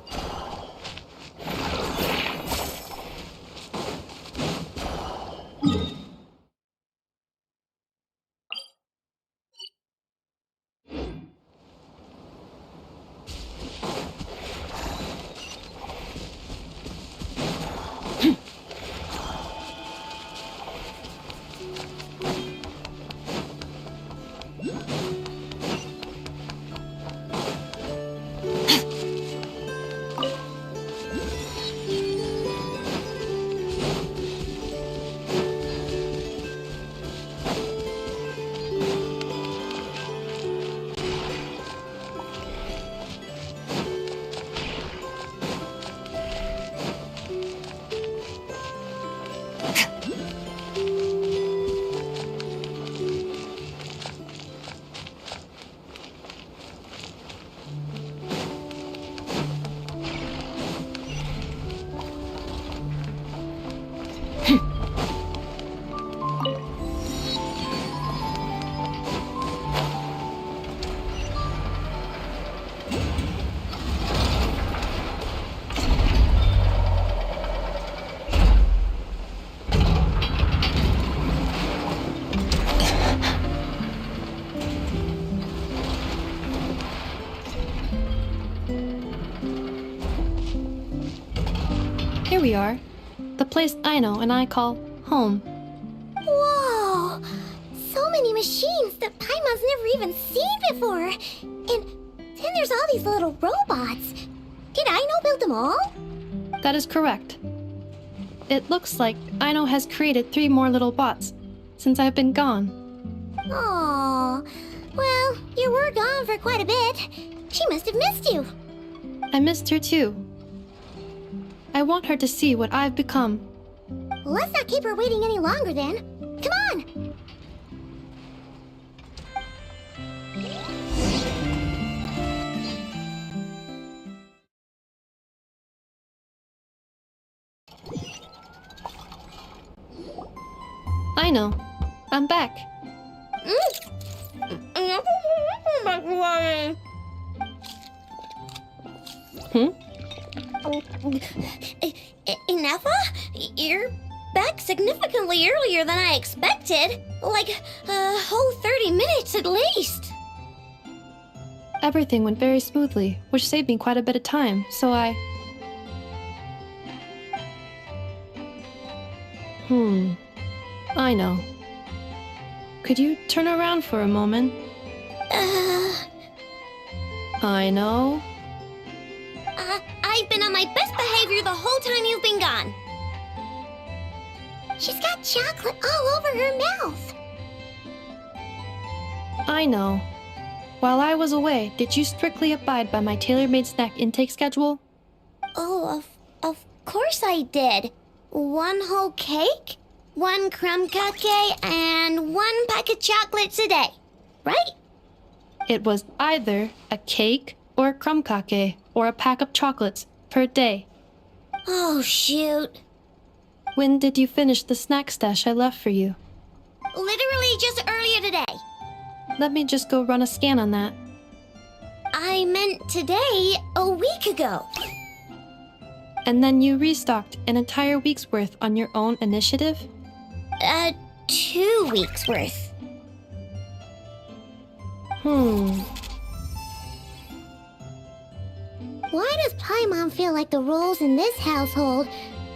here we are. The place Aino and I call home. Whoa! So many machines that Paimon's never even seen before. And then there's all these little robots. Did Aino build them all? That is correct. It looks like Aino has created 3 more little bots since I've been gone. Aww. Well, you were gone for quite a bit. She must have missed you. I missed her too. I want her to see what I've become. Well, let's not keep her waiting any longer then. Come on! Aino, I'm back. Ineffa? You're back significantly earlier than I expected. Like a whole 30 minutes at least. Everything went very smoothly, which saved me quite a bit of time, so I... Aino. Could you turn around for a moment? Aino? I've been on my best behavior the whole time you've been gone. She's got chocolate all over her mouth. Aino. While I was away, did you strictly abide by my tailor-made snack intake schedule? Oh, of course I did. 1 whole cake, 1 crumb cupcake, and 1 pack of chocolates a day, right? It was either a cake or a crumb cake or a pack of chocolates per day. Oh, shoot. When did you finish the snack stash I left for you? Literally just earlier today. Let me just go run a scan on that. I meant today, a week ago. And then you restocked an entire week's worth on your own initiative? 2 weeks worth. Why does Paimon feel like the rules in this household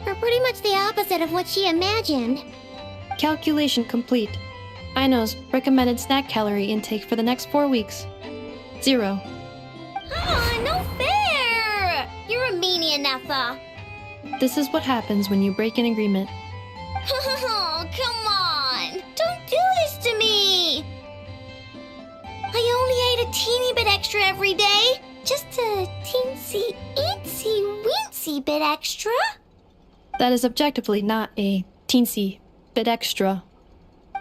are pretty much the opposite of what she imagined? Calculation complete. Aino's recommended snack calorie intake for the next 4 weeks. 0. Oh, no fair! You're a meanie, Ineffa. This is what happens when you break an agreement. Oh, come on! Don't do this to me! I only ate a teeny bit extra every day. Just a teensy, eensy, bit extra. That is objectively not a teensy bit extra.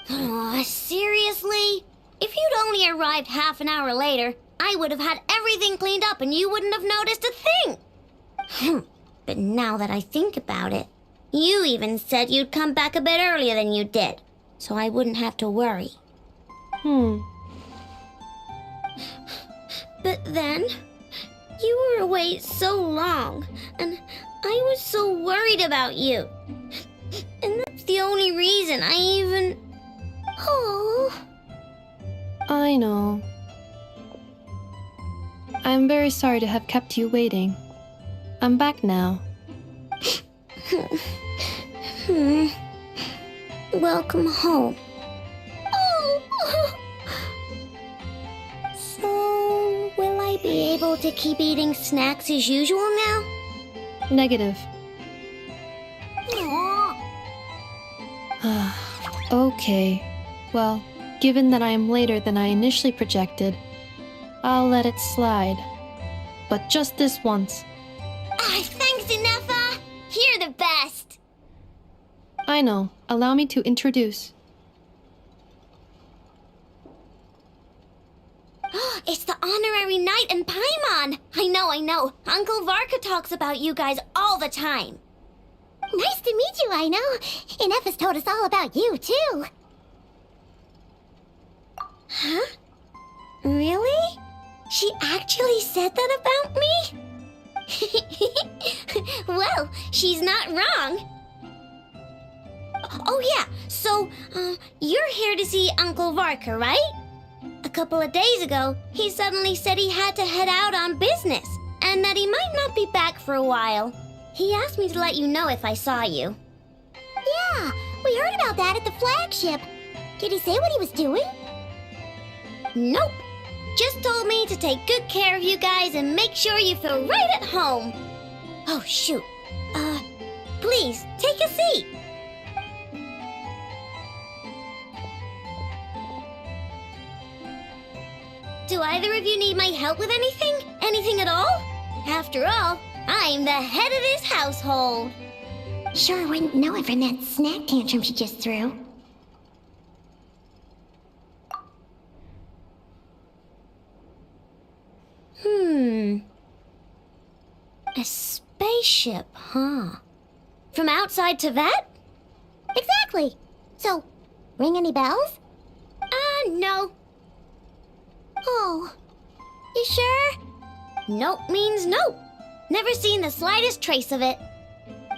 Oh, seriously? If you'd only arrived half an hour later, I would have had everything cleaned up and you wouldn't have noticed a thing. But now that I think about it, you even said you'd come back a bit earlier than you did, so I wouldn't have to worry. But then, you were away so long, and I was so worried about you. And that's the only reason I even... Oh. I know. I'm very sorry to have kept you waiting. I'm back now. Welcome home. Oh. So, will I be able to keep eating snacks as usual now? Negative. Aww. Okay. Well, given that I am later than I initially projected, I'll let it slide. But just this once. Thanks, Ineffa! You're the best! Aino, allow me to introduce. It's the honorary knight and Paimon! I know. Uncle Varka talks about you guys all the time. Nice to meet you, Aino. Ineffa's told us all about you, too. Huh? Really? She actually said that about me? Well, she's not wrong. Oh yeah, so, you're here to see Uncle Varka, right? A couple of days ago, he suddenly said he had to head out on business, and that he might not be back for a while. He asked me to let you know if I saw you. Yeah, we heard about that at the flagship. Did he say what he was doing? Nope. Just told me to take good care of you guys and make sure you feel right at home. Oh, shoot. Please, take a seat. Do either of you need my help with anything? Anything at all? After all, I'm the head of this household. Sure wouldn't know it from that snack tantrum she just threw. A spaceship, huh? From outside to that? Exactly. So, ring any bells? No. Oh. You sure? Nope means nope. Never seen the slightest trace of it.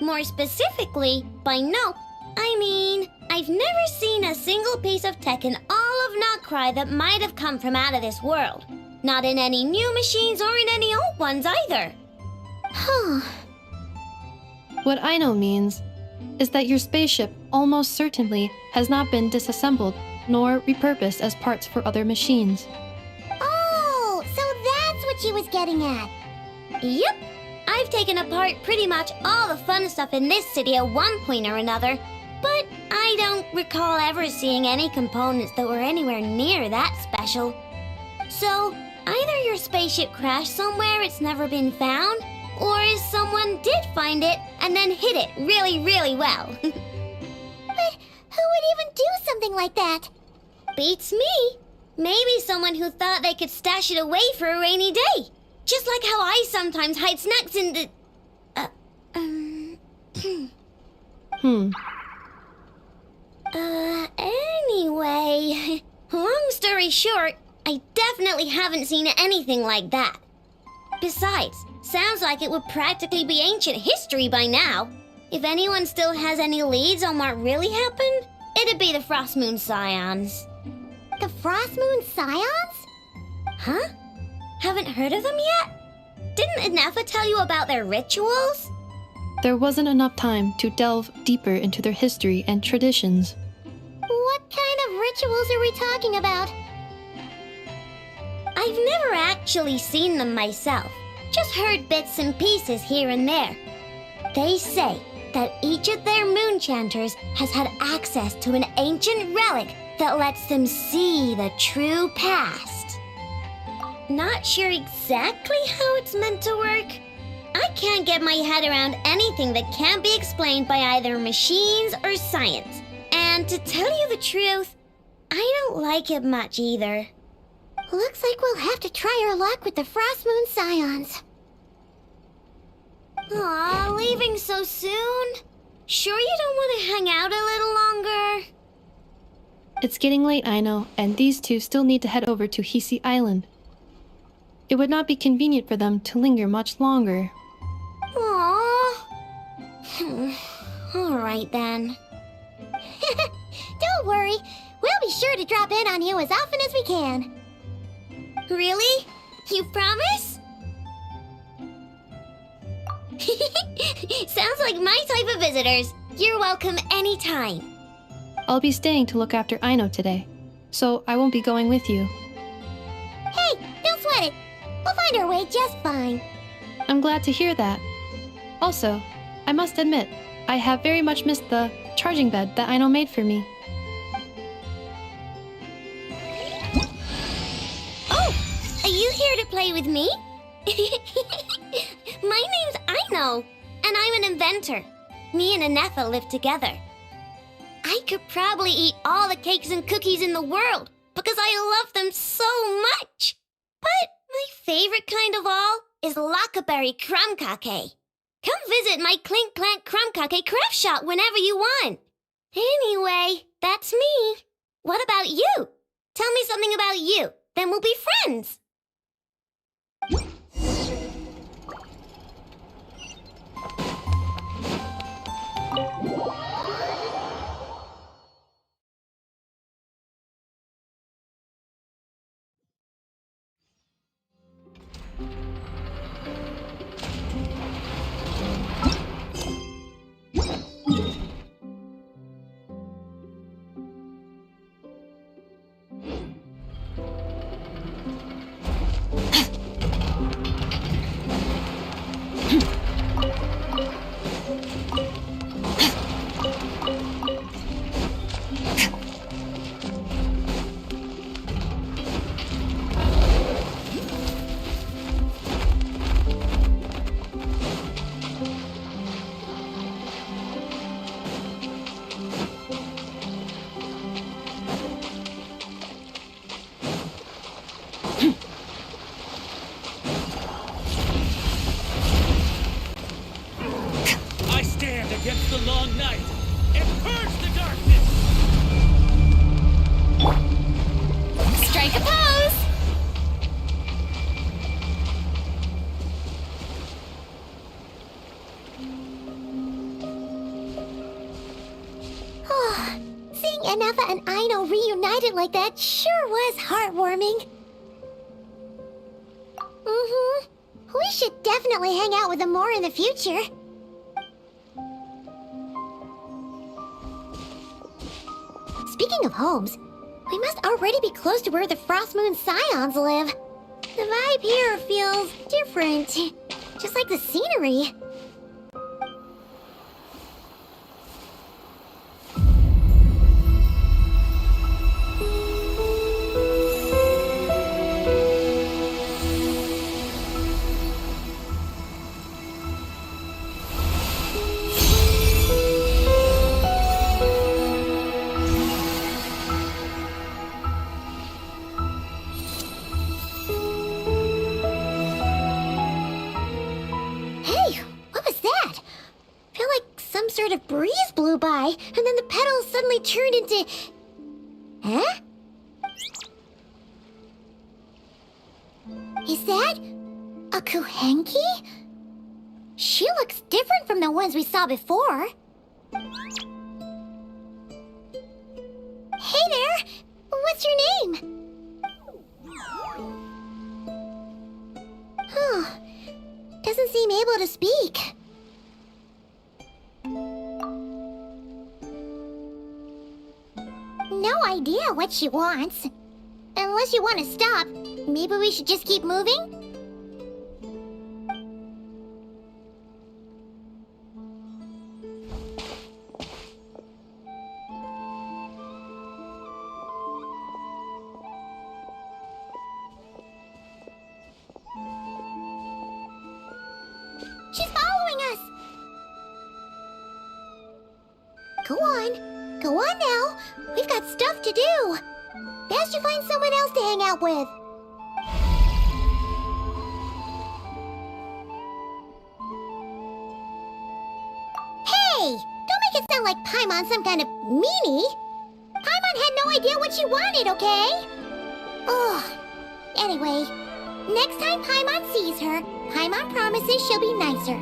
More specifically, by nope, I mean, I've never seen a single piece of tech in all of nod-krai that might have come from out of this world. Not in any new machines or in any old ones either. Huh. What I know means is that your spaceship almost certainly has not been disassembled nor repurposed as parts for other machines. Oh, so that's what she was getting at. Yep. I've taken apart pretty much all the fun stuff in this city at one point or another, but I don't recall ever seeing any components that were anywhere near that special. So, either your spaceship crashed somewhere it's never been found, or someone did find it and then hid it really, really well. But who would even do something like that? Beats me. Maybe someone who thought they could stash it away for a rainy day. Just like how I sometimes hide snacks in the... Anyway... Long story short, I definitely haven't seen anything like that. Besides, sounds like it would practically be ancient history by now. If anyone still has any leads on what really happened, it'd be the Frost Moon Scions. The Frost Moon Scions? Huh? Haven't heard of them yet? Didn't Inefa tell you about their rituals? There wasn't enough time to delve deeper into their history and traditions. What kind of rituals are we talking about? I've never actually seen them myself, just heard bits and pieces here and there. They say that each of their moon chanters has had access to an ancient relic that lets them see the true past. Not sure exactly how it's meant to work. I can't get my head around anything that can't be explained by either machines or science. And to tell you the truth, I don't like it much either. Looks like we'll have to try our luck with the Frost Moon Scions. Aw, leaving so soon? Sure you don't want to hang out a little longer? It's getting late, I know, and these two still need to head over to Hisi Island. It would not be convenient for them to linger much longer. Aww. Alright then. Don't worry, we'll be sure to drop in on you as often as we can. Really? You promise? Sounds like my type of visitors. You're welcome anytime. I'll be staying to look after Aino today, so I won't be going with you. Hey, don't sweat it. We'll find our way just fine. I'm glad to hear that. Also, I must admit, I have very much missed the charging bed that Aino made for me. Oh, are you here to play with me? My name's Aino, and I'm an inventor. Me and Inefa live together. I could probably eat all the cakes and cookies in the world because I love them so much. But my favorite kind of all is lacquerberry crumb cake. Come visit my Clink Clank crumb cake craft shop whenever you want. Anyway, that's me. What about you? Tell me something about you, then we'll be friends. stand against the long night and purge the darkness! Strike a pose! Seeing Anafa and Aino reunited like that sure was heartwarming. Mm-hmm. We should definitely hang out with them more in the future. Speaking of homes, we must already be close to where the Frost Moon Scions live. The vibe here feels different, just like the scenery. Sort of breeze blew by, and then the petals suddenly turned into... Huh? Is that... a Kuhenki? She looks different from the ones we saw before. Hey there! What's your name? Huh. Doesn't seem able to speak. No idea what she wants. Unless you want to stop, maybe we should just keep moving? She's following us! Go on. Go on now. We've got stuff to do. Best you find someone else to hang out with. Hey! Don't make it sound like Paimon some kind of meanie. Paimon had no idea what she wanted, okay? Ugh. Anyway, next time Paimon sees her, Paimon promises she'll be nicer.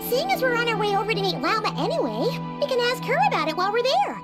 Seeing as we're on our way over to meet Lauma anyway, we can ask her about it while we're there.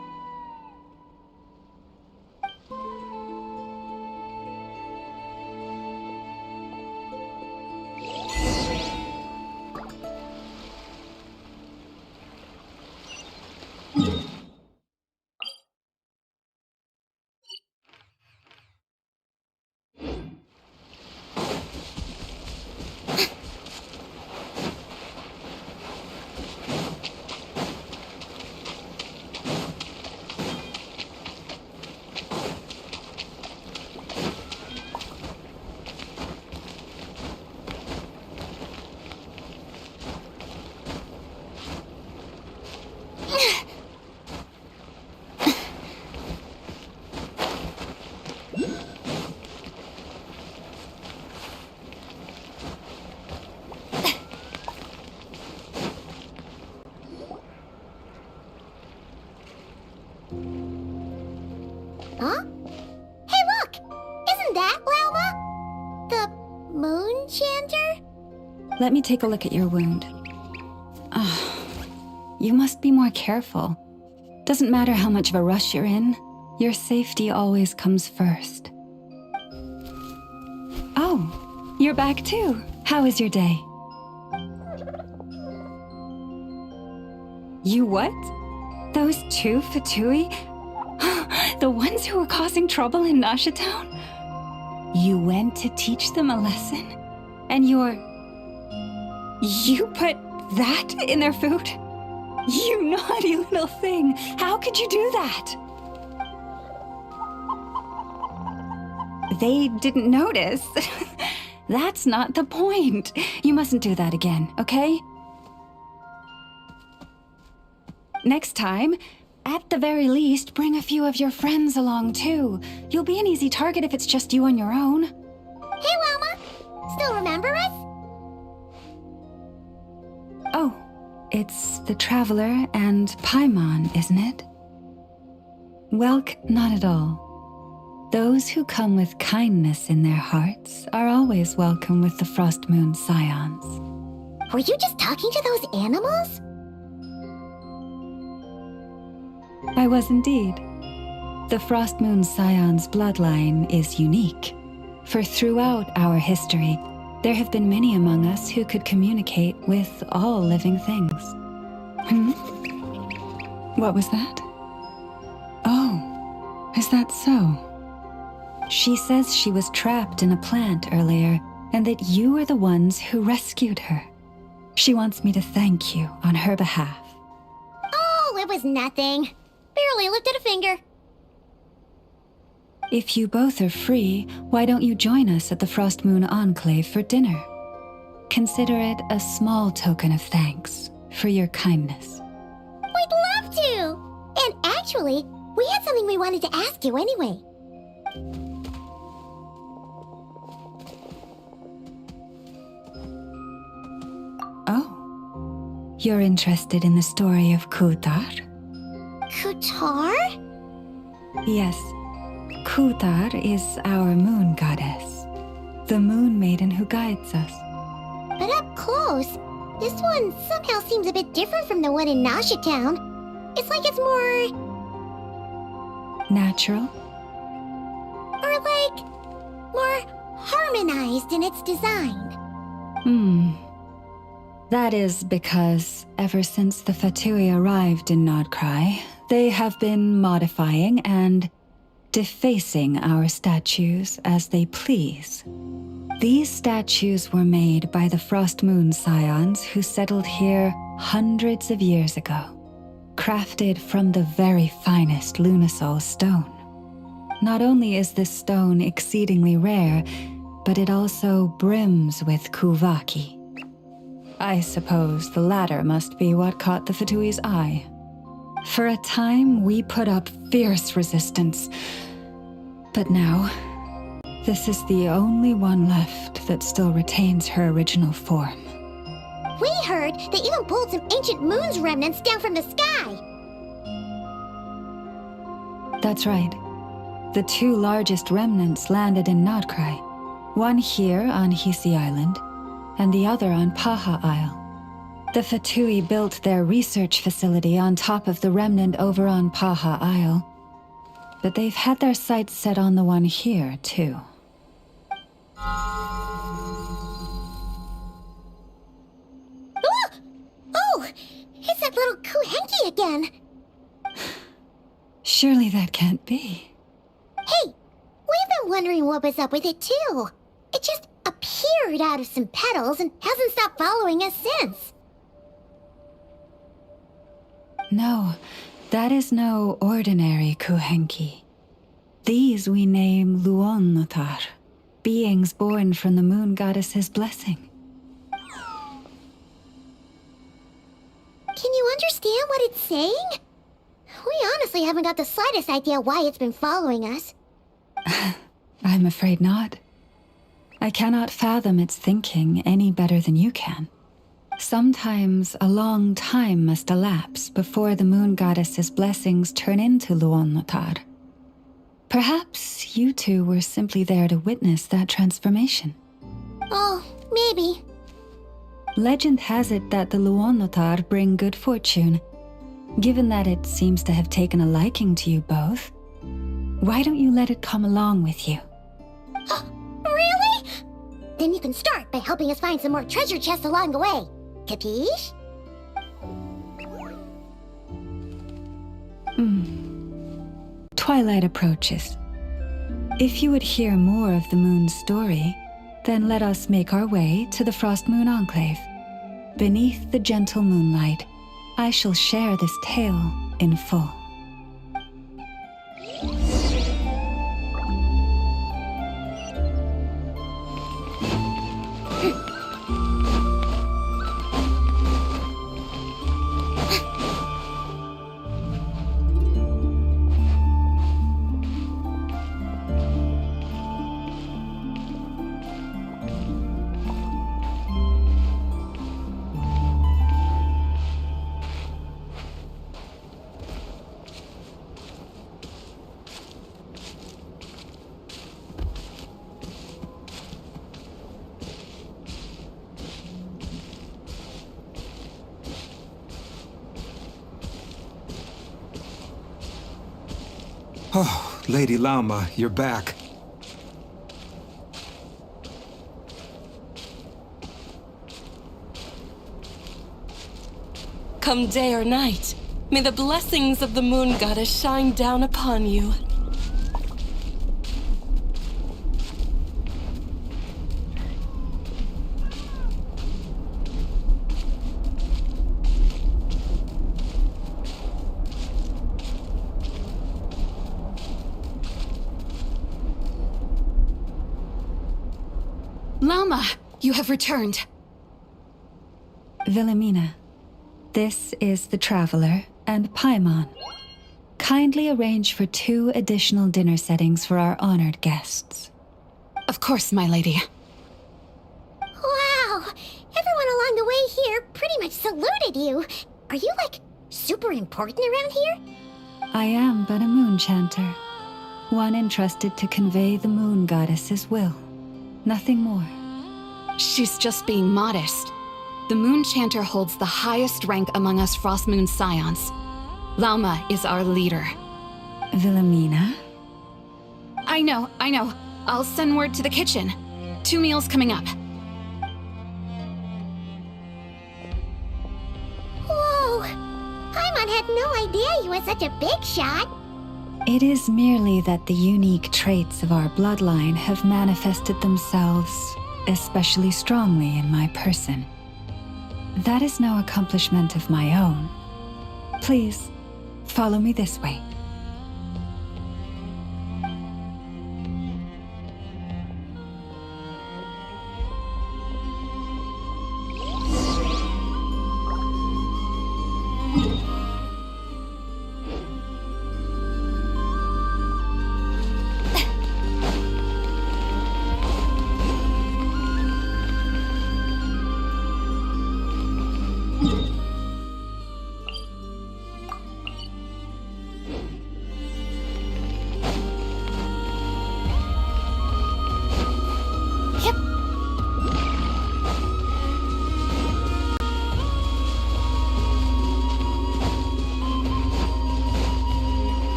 Huh? Hey, look! Isn't that Lauma? The moon chanter? Let me take a look at your wound. You must be more careful. Doesn't matter how much of a rush you're in, your safety always comes first. Oh, you're back too. How was your day? You what? Those two Fatui? The ones who were causing trouble in Nasha Town? You went to teach them a lesson? And you put that in their food? You naughty little thing! How could you do that? They didn't notice. That's not the point. You mustn't do that again, okay? Next time, at the very least, bring a few of your friends along too. You'll be an easy target if it's just you on your own. Hey, Lauma! Still remember us? Oh, it's It's the Traveler and Paimon, isn't it? Not at all. Those who come with kindness in their hearts are always welcome with the Frost Moon Scions. Were you just talking to those animals? I was indeed. The Frost Moon Scion's bloodline is unique, for throughout our history, there have been many among us who could communicate with all living things. What was that? Oh, is that so? She says she was trapped in a plant earlier, and that you were the ones who rescued her. She wants me to thank you on her behalf. Oh, it was nothing. Barely lifted a finger. If you both are free, why don't you join us at the Frost Moon Enclave for dinner? Consider it a small token of thanks for your kindness. We'd love to! And actually, we had something we wanted to ask you anyway. Oh, you're interested in the story of Kutar? Kutar? Yes. Kutar is our moon goddess, the moon maiden who guides us. But up close, this one somehow seems a bit different from the one in Nasha Town. It's like it's more... natural? Or like... more harmonized in its design. That is because ever since the Fatui arrived in nod-krai, they have been modifying and defacing our statues as they please. These statues were made by the Frost Moon Scions who settled here hundreds of years ago, crafted from the very finest Lunasol stone. Not only is this stone exceedingly rare, but it also brims with kuvaki. I suppose the latter must be what caught the Fatui's eye. For a time, we put up fierce resistance. But now, this is the only one left that still retains her original form. We heard they even pulled some ancient moon's remnants down from the sky. That's right. The two largest remnants landed in nod-krai. One here on Hisi Island, and the other on Paha Isle. The Fatui built their research facility on top of the remnant over on Paha Isle, but they've had their sights set on the one here, too. Oh! It's that little Kuhenki again! Surely that can't be. Hey! We've been wondering what was up with it, too. It just appeared out of some petals and hasn't stopped following us since. No, that is no ordinary Kuhenki. These we name Luonnotar, beings born from the moon goddess's blessing. Can you understand what it's saying? We honestly haven't got the slightest idea why it's been following us. I'm afraid not. I cannot fathom its thinking any better than you can. Sometimes a long time must elapse before the moon goddess's blessings turn into Luonnotar. Perhaps you two were simply there to witness that transformation. Oh, maybe. Legend has it that the Luonnotar bring good fortune. Given that it seems to have taken a liking to you both, why don't you let it come along with you? Really? Then you can start by helping us find some more treasure chests along the way. Capiche? Twilight approaches. If you would hear more of the moon's story, then let us make our way to the Frost Moon Enclave. Beneath the gentle moonlight, I shall share this tale in full. Oh, Lady Lauma, you're back. Come day or night, may the blessings of the moon goddess shine down upon you. Lauma, you have returned. Wilhelmina, this is the Traveler and Paimon. Kindly arrange for 2 additional dinner settings for our honored guests. Of course, my lady. Wow! Everyone along the way here pretty much saluted you. Are you, like, super important around here? I am but a moon chanter, one entrusted to convey the moon goddess's will. Nothing more. She's just being modest. The Moon Chanter holds the highest rank among us Frost Moon Scions. Lauma is our leader. Wilhelmina? I know. I'll send word to the kitchen. 2 meals coming up. Whoa! Paimon had no idea you were such a big shot. It is merely that the unique traits of our bloodline have manifested themselves especially strongly in my person. That is no accomplishment of my own. Please, follow me this way.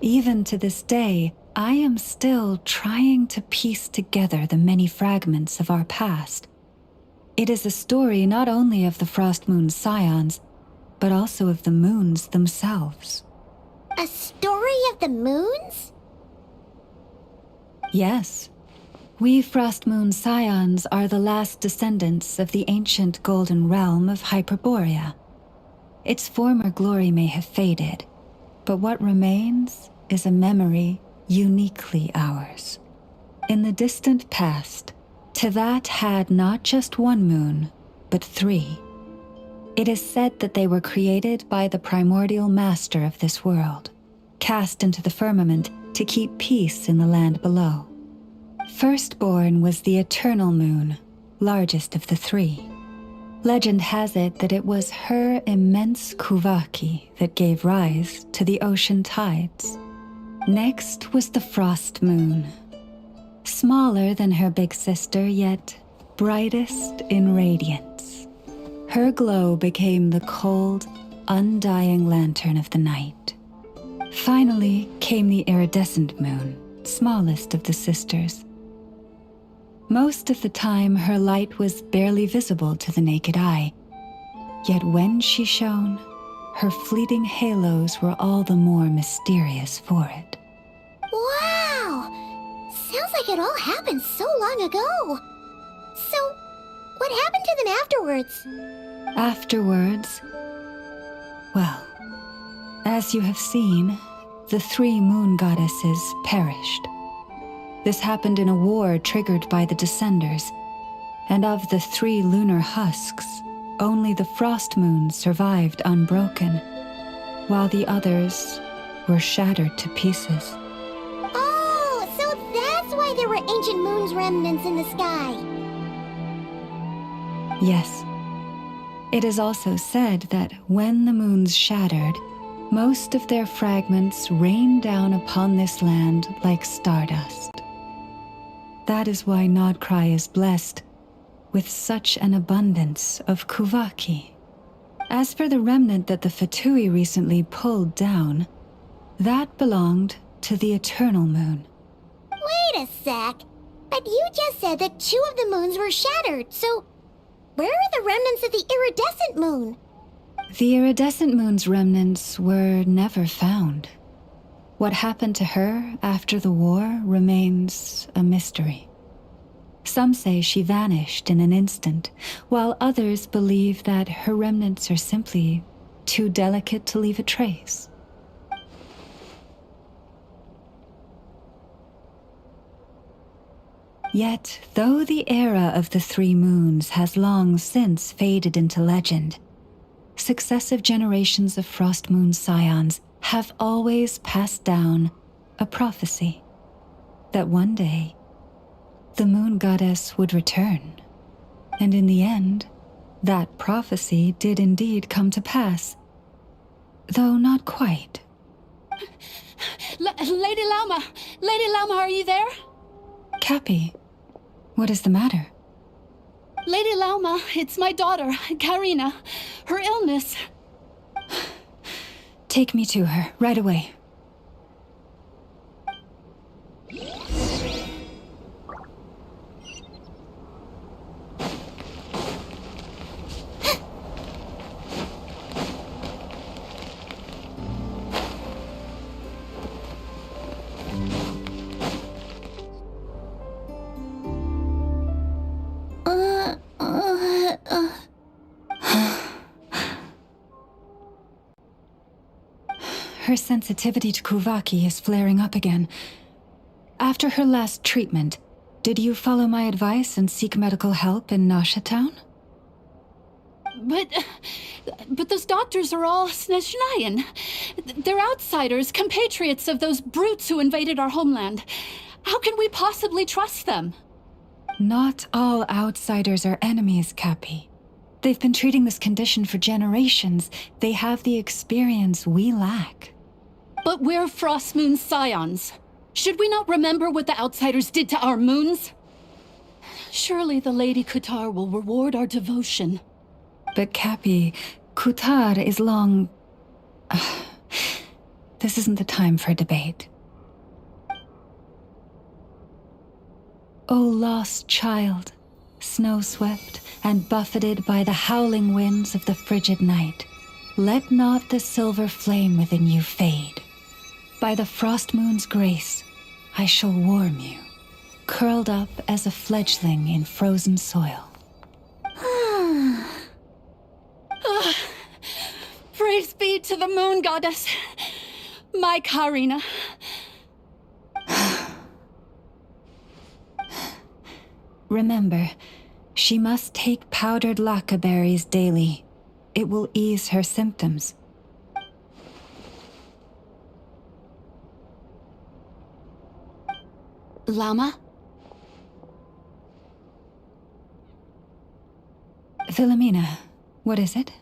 Even to this day, I am still trying to piece together the many fragments of our past. It is a story not only of the Frost Moon Scions, but also of the moons themselves. A story of the moons? Yes. We Frost Moon Scions are the last descendants of the ancient golden realm of Hyperborea. Its former glory may have faded, but what remains is a memory uniquely ours. In the distant past, Tevat had not just one moon, but 3. It is said that they were created by the primordial master of this world, cast into the firmament to keep peace in the land below. Firstborn was the eternal moon, largest of the 3. Legend has it that it was her immense kuvaki that gave rise to the ocean tides. Next was the frost moon, Smaller than her big sister, yet brightest in radiance. Her glow became the cold, undying lantern of the night. Finally came the iridescent moon, smallest of the sisters. Most of the time, her light was barely visible to the naked eye. Yet when she shone, her fleeting halos were all the more mysterious for it. Wow! Sounds like it all happened so long ago. So, what happened to them afterwards? Afterwards, well, as you have seen, the 3 moon goddesses perished. This happened in a war triggered by the Descenders, and of the 3 lunar husks, only the frost moons survived unbroken, while the others were shattered to pieces. Oh, so that's why there were ancient moon's remnants in the sky. Yes. It is also said that when the moons shattered, most of their fragments rained down upon this land like stardust. That is why nod-krai is blessed with such an abundance of kuvaki. As for the remnant that the Fatui recently pulled down, that belonged to the eternal moon. Wait a sec. But you just said that 2 of the moons were shattered, so where are the remnants of the iridescent moon? The iridescent moon's remnants were never found. What happened to her after the war remains a mystery. Some say she vanished in an instant, while others believe that her remnants are simply too delicate to leave a trace. Yet, though the era of the 3 moons has long since faded into legend, successive generations of Frost Moon scions have always passed down a prophecy that one day the moon goddess would return. And in the end, that prophecy did indeed come to pass, though not quite. Lady Lauma! Lady Lauma, are you there? Cappy, what is the matter? Lady Lauma, it's my daughter, Karina. Her illness. Take me to her, right away. Her sensitivity to kuvaki is flaring up again. After her last treatment, did you follow my advice and seek medical help in Nasha Town? But those doctors are all Snezhnayan. They're outsiders, compatriots of those brutes who invaded our homeland. How can we possibly trust them? Not all outsiders are enemies, Cappy. They've been treating this condition for generations. They have the experience we lack. But we're Frost Moon scions. Should we not remember what the outsiders did to our moons? Surely the Lady Kutar will reward our devotion. But Cappy, Kutar is long... This isn't the time for debate. O lost child, snow-swept and buffeted by the howling winds of the frigid night, let not the silver flame within you fade. By the frost moon's grace, I shall warm you, curled up as a fledgling in frozen soil. Praise be to the moon goddess, my Karina. Remember, she must take powdered laka berries daily. It will ease her symptoms. Lauma? Philomena, what is it?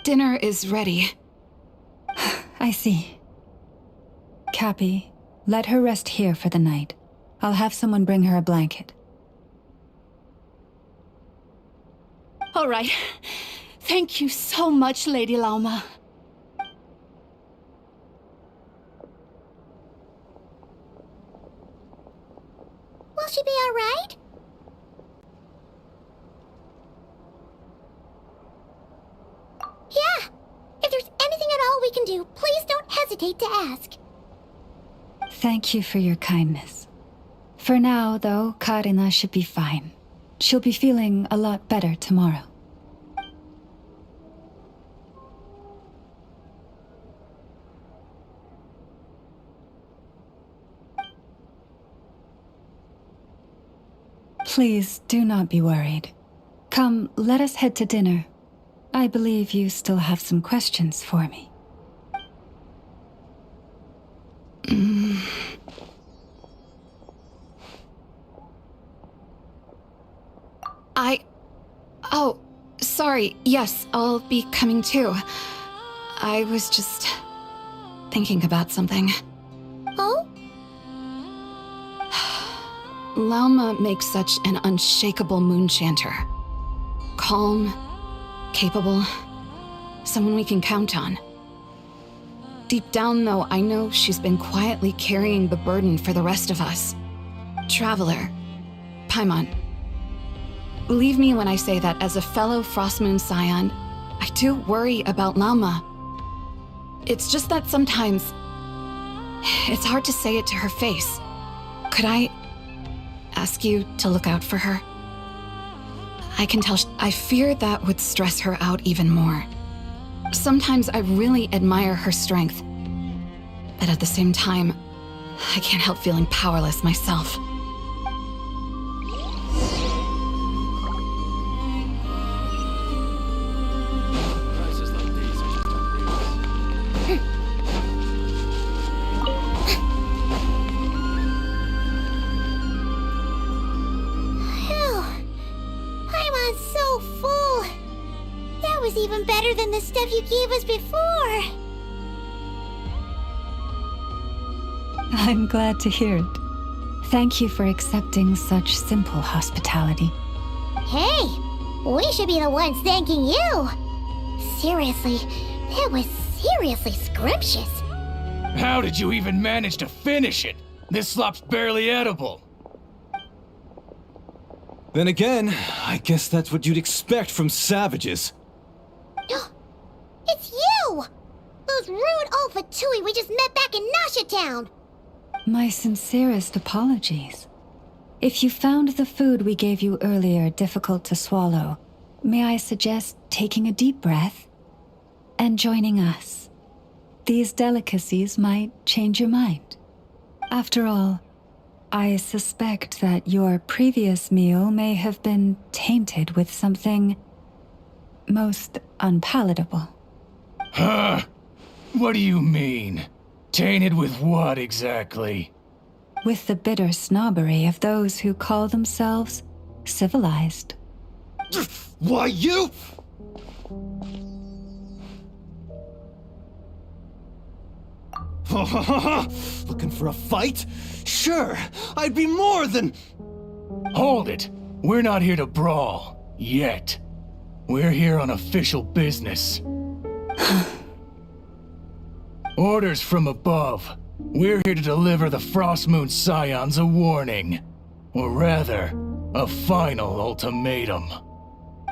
Dinner is ready. I see. Cappy, Let her rest here for the night. I'll have someone bring her a blanket. All right. Thank you so much, Lady Lauma. Will she be all right? Yeah. If there's anything at all we can do, please don't hesitate to ask. Thank you for your kindness. For now, though, Karina should be fine. She'll be feeling a lot better tomorrow. Please do not be worried. Come, let us head to dinner. I believe you still have some questions for me. Oh, sorry. Yes, I'll be coming too. I was just thinking about something. Oh? Lauma makes such an unshakable moon chanter. Calm, capable, someone we can count on. Deep down, though, I know she's been quietly carrying the burden for the rest of us. Traveler, Paimon, believe me when I say that as a fellow Frostmoon Scion, I do worry about Lauma. It's just that sometimes it's hard to say it to her face. Could I ask you to look out for her? I can tell I fear that would stress her out even more. Sometimes I really admire her strength, but at the same time, I can't help feeling powerless myself. Even better than the stuff you gave us before. I'm glad to hear it. Thank you for accepting such simple hospitality. Hey, we should be the ones thanking you. Seriously, that was seriously scrumptious. How did you even manage to finish it? This slop's barely edible. Then again, I guess that's what you'd expect from savages. It's you! Those rude old Fatui we just met back in Nasha Town! My sincerest apologies. If you found the food we gave you earlier difficult to swallow, may I suggest taking a deep breath and joining us? These delicacies might change your mind. After all, I suspect that your previous meal may have been tainted with something most unpalatable. Huh? What do you mean? Tainted with what exactly? With the bitter snobbery of those who call themselves civilized. Why, you... Looking for a fight? Sure, I'd be more than... Hold it! We're not here to brawl. Yet. We're here on official business. Orders from above. We're here to deliver the Frostmoon Scions a warning. Or rather, a final ultimatum.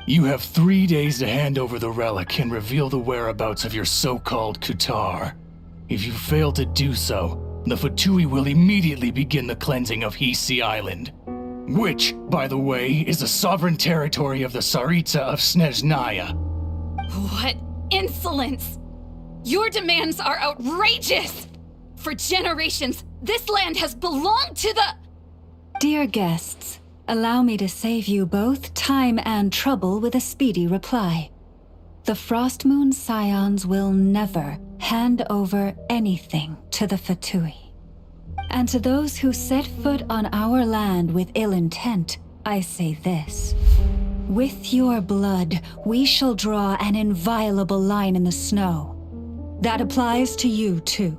You have 3 days to hand over the relic and reveal the whereabouts of your so-called Kutar. If you fail to do so, the Fatui will immediately begin the cleansing of Hisi Island. Which, by the way, is the sovereign territory of the Tsaritsa of Snezhnaya. What insolence! Your demands are outrageous! For generations, this land has belonged to the... Dear guests, allow me to save you both time and trouble with a speedy reply. The Frostmoon Scions will never hand over anything to the Fatui. And to those who set foot on our land with ill intent, I say this. With your blood, we shall draw an inviolable line in the snow. That applies to you, too.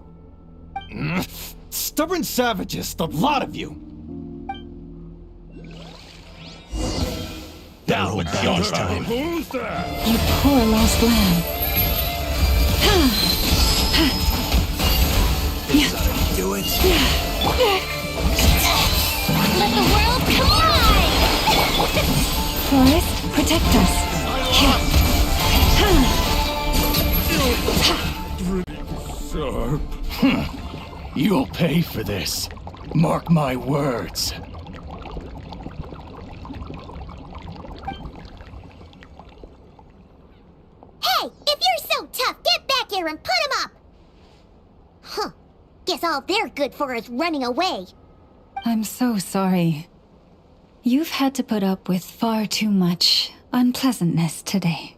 Stubborn savages, the lot of you! Now it's your time. You poor lost lamb. Do it. Let the world collide! Forest, protect us. Sharp. You'll pay for this. Mark my words. Hey, if you're so tough, get back here and put him up! Huh. Guess all they're good for is running away. I'm so sorry. You've had to put up with far too much unpleasantness today.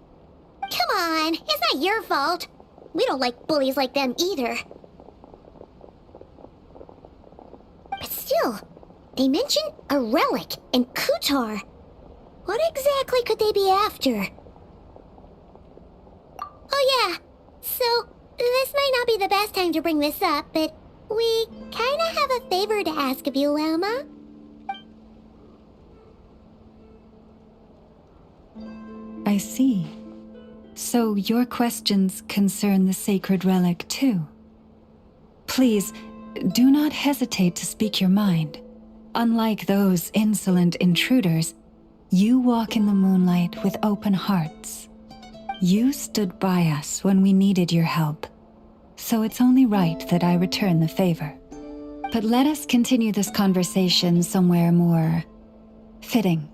Come on, it's not your fault. We don't like bullies like them either. But still, they mentioned a relic and Kutar. What exactly could they be after? Oh yeah, so this might not be the best time to bring this up, but we kinda have a favor to ask of you, Lauma. I see. So your questions concern the sacred relic too. Please, do not hesitate to speak your mind. Unlike those insolent intruders, you walk in the moonlight with open hearts. You stood by us when we needed your help, so it's only right that I return the favor. But let us continue this conversation somewhere more fitting.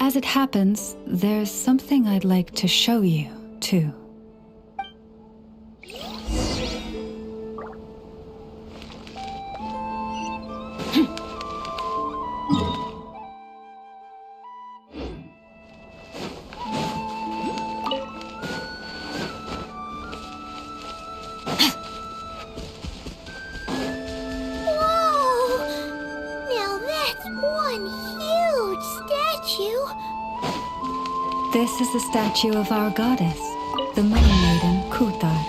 As it happens, there's something I'd like to show you, too. This is a statue of our goddess, the Moon Maiden Kutar.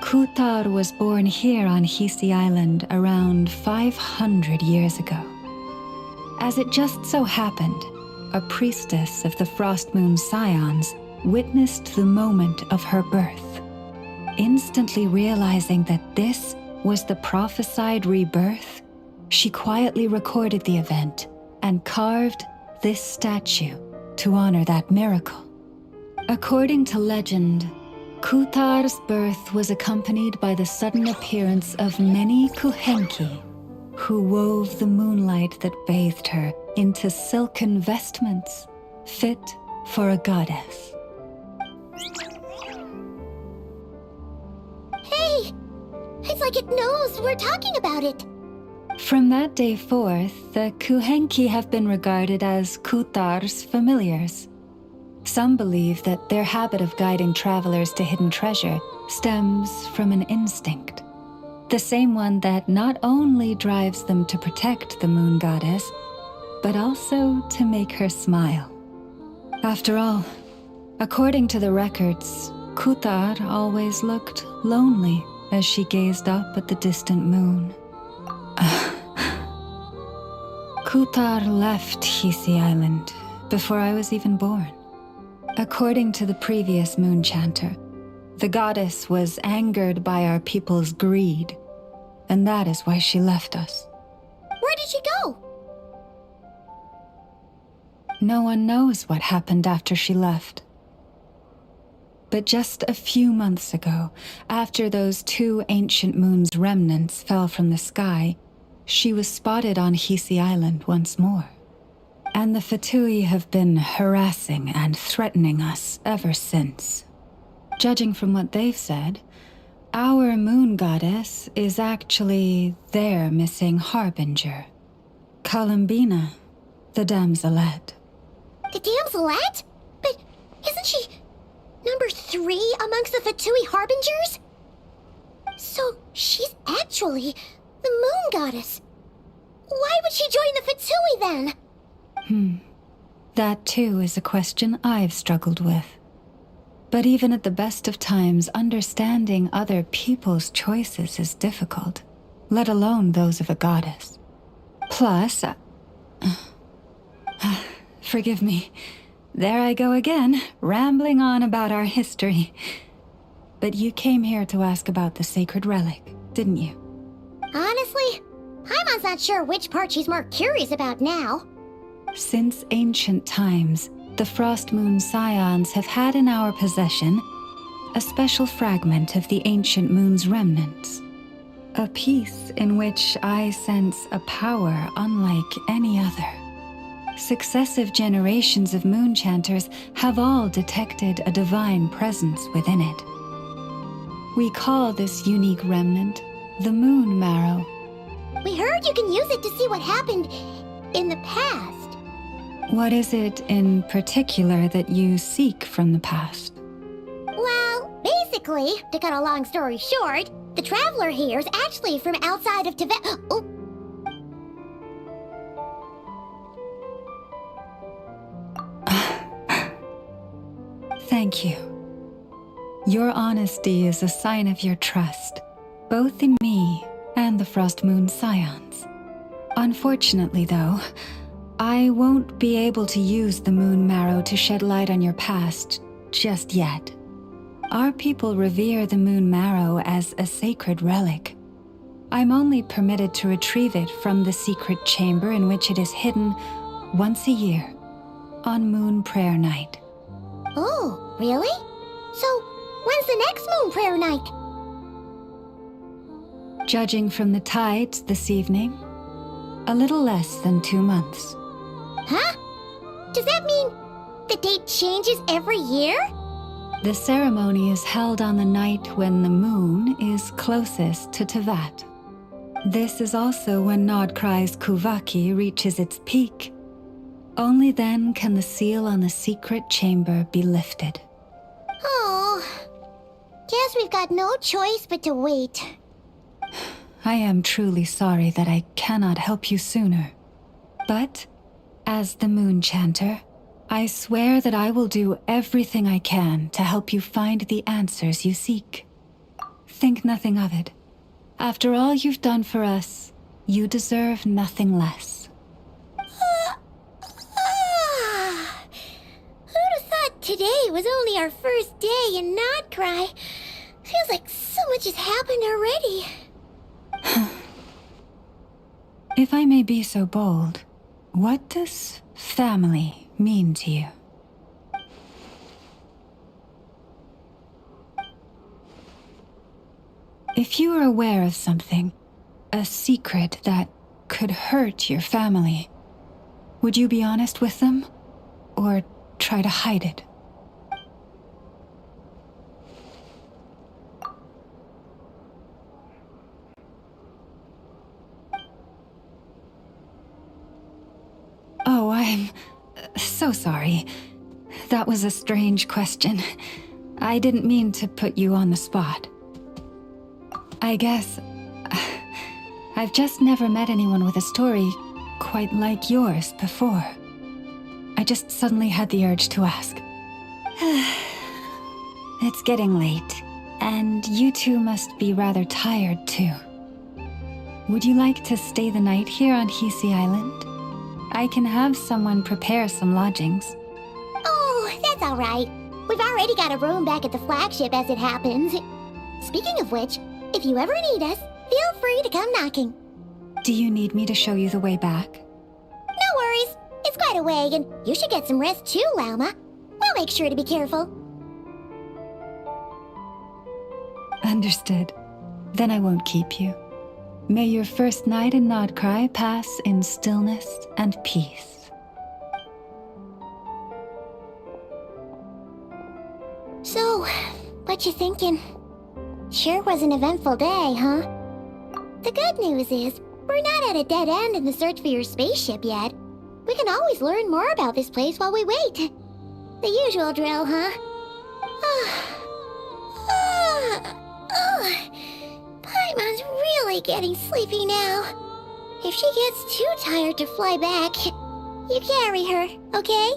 Kutar was born here on Hisi Island around 500 years ago. As it just so happened, a priestess of the Frost Moon Scions witnessed the moment of her birth. Instantly realizing that this was the prophesied rebirth, she quietly recorded the event and carved this statue to honor that miracle. According to legend, Kutar's birth was accompanied by the sudden appearance of many Kuhenki, who wove the moonlight that bathed her into silken vestments fit for a goddess. Hey! It's like it knows we're talking about it. From that day forth, the Kuhenki have been regarded as Kutar's familiars. Some believe that their habit of guiding travelers to hidden treasure stems from an instinct. The same one that not only drives them to protect the moon goddess, but also to make her smile. After all, according to the records, Kutar always looked lonely as she gazed up at the distant moon. Kutar left Hisi Island before I was even born. According to the previous moon chanter, the goddess was angered by our people's greed, and that is why she left us. Where did she go? No one knows what happened after she left. But just a few months ago, after those 2 ancient moon's remnants fell from the sky, she was spotted on Hisi Island once more. And the Fatui have been harassing and threatening us ever since. Judging from what they've said, Our moon goddess is actually their missing harbinger. Columbina, the damselette. The damselette? But isn't she number 3 amongst the Fatui harbingers? So she's actually the moon goddess. Why would she join the Fatui then? That too is a question I've struggled with. But even at the best of times, understanding other people's choices is difficult, let alone those of a goddess. Plus, forgive me, there I go again, rambling on about our history. But you came here to ask about the sacred relic, didn't you? Honestly, Paimon's not sure which part she's more curious about now. Since ancient times, the Frost Moon Scions have had in our possession a special fragment of the ancient moon's remnants. A piece in which I sense a power unlike any other. Successive generations of moon chanters have all detected a divine presence within it. We call this unique remnant the Moon Marrow. We heard you can use it to see what happened in the past. What is it in particular that you seek from the past? Well, basically, to cut a long story short, the traveler here is actually from outside of Tibet. Oh. Thank you. Your honesty is a sign of your trust, both in me and the Frost Moon Scions. Unfortunately, though, I won't be able to use the Moon Marrow to shed light on your past just yet. Our people revere the Moon Marrow as a sacred relic. I'm only permitted to retrieve it from the secret chamber in which it is hidden once a year, on Moon Prayer Night. Oh, really? So, when's the next Moon Prayer Night? Judging from the tides this evening, a little less than 2 months. Huh? Does that mean the date changes every year? The ceremony is held on the night when the moon is closest to Tevat. This is also when nod-krai's Kuvaki reaches its peak. Only then can the seal on the secret chamber be lifted. Oh, guess we've got no choice but to wait. I am truly sorry that I cannot help you sooner. But, as the Moon Chanter, I swear that I will do everything I can to help you find the answers you seek. Think nothing of it. After all you've done for us, you deserve nothing less. Who'd have thought today was only our first day in nod-krai? Feels like so much has happened already. If I may be so bold, what does family mean to you? If you are aware of something, a secret that could hurt your family, would you be honest with them, or try to hide it? Oh, I'm so sorry. That was a strange question. I didn't mean to put you on the spot. I guess I've just never met anyone with a story quite like yours before. I just suddenly had the urge to ask. It's getting late, and you two must be rather tired too. Would you like to stay the night here on Hisi Island? I can have someone prepare some lodgings. Oh, that's all right. We've already got a room back at the flagship as it happens. Speaking of which, if you ever need us, feel free to come knocking. Do you need me to show you the way back? No worries. It's quite a way, and you should get some rest too, Lauma. We'll make sure to be careful. Understood. Then I won't keep you. May your first night in nod-krai pass in stillness and peace. So, what you thinking? Sure was an eventful day, huh? The good news is, we're not at a dead end in the search for your spaceship yet. We can always learn more about this place while we wait. The usual drill, huh? Paimon's really getting sleepy now. If she gets too tired to fly back, you carry her, okay?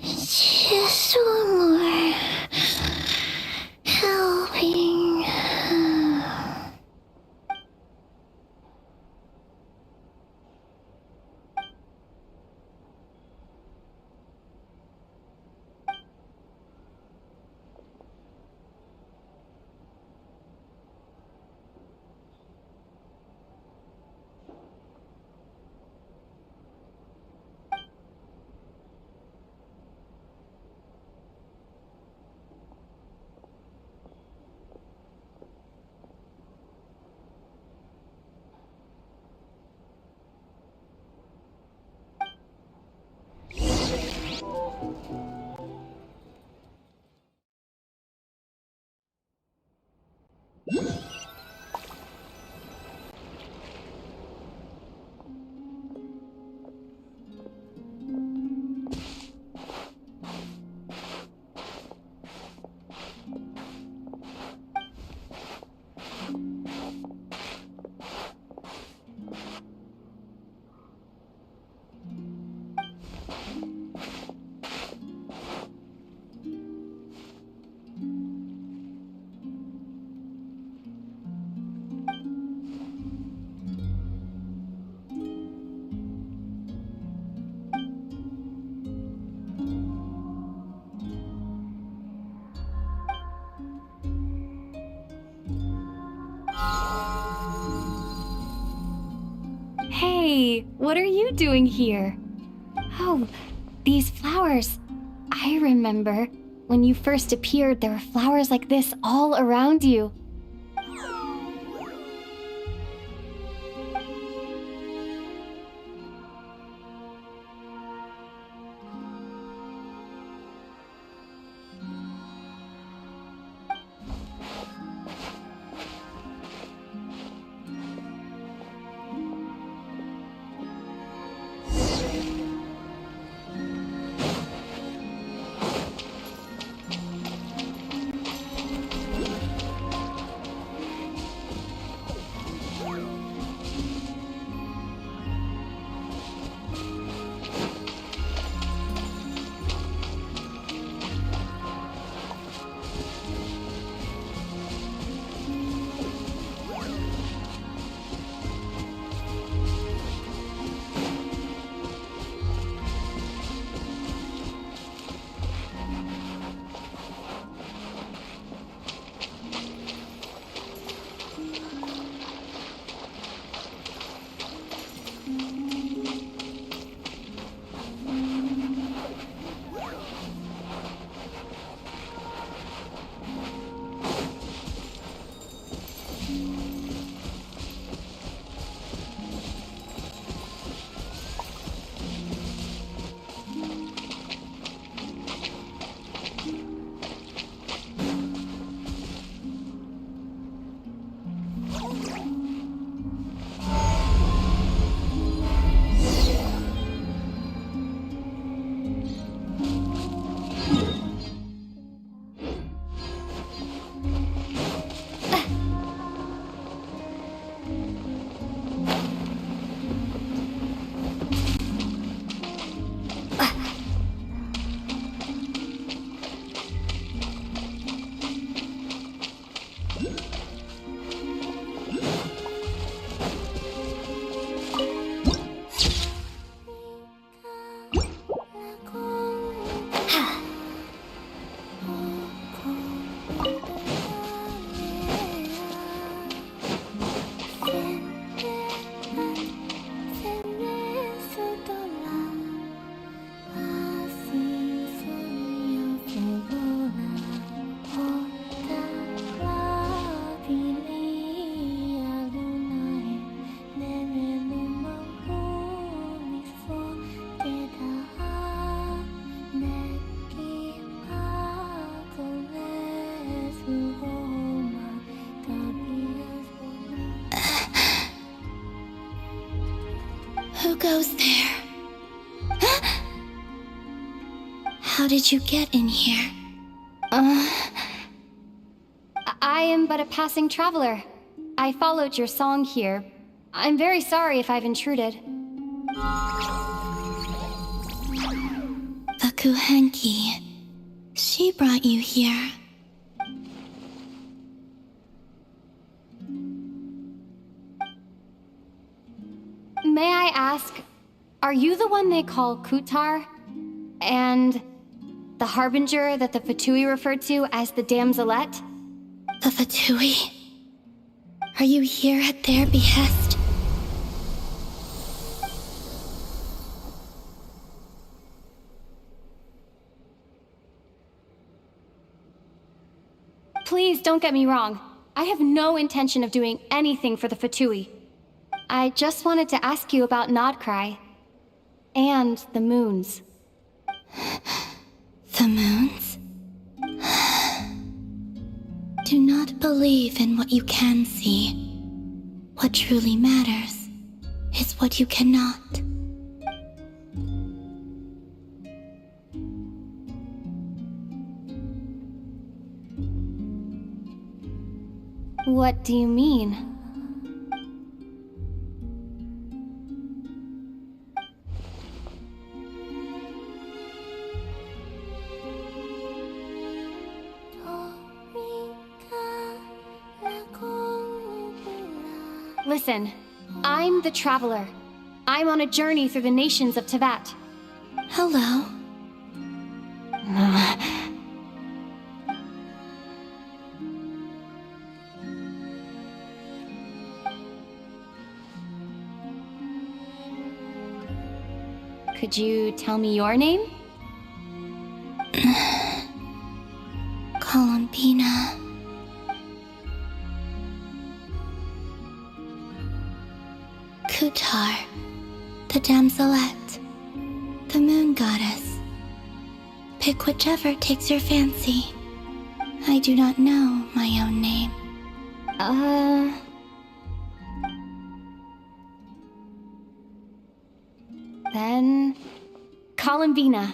Just one more helping. Hey, what are you doing here? Oh, these flowers. I remember. When you first appeared, there were flowers like this all around you. goes there? How did you get in here? I am but a passing traveler. I followed your song here. I'm very sorry if I've intruded. The Kuhenki. She brought you here. May I ask, are you the one they call Kutar? And the harbinger that the Fatui referred to as the Damselette? The Fatui? Are you here at their behest? Please don't get me wrong. I have no intention of doing anything for the Fatui. I just wanted to ask you about nod-krai. And the moons. The moons? Do not believe in what you can see. What truly matters is what you cannot. What do you mean? Listen, I'm the Traveler. I'm on a journey through the nations of Tevat. Hello. Could you tell me your name? Columbina. Kutar, the Damselette, the Moon Goddess. Pick whichever takes your fancy. I do not know my own name. Then... Columbina.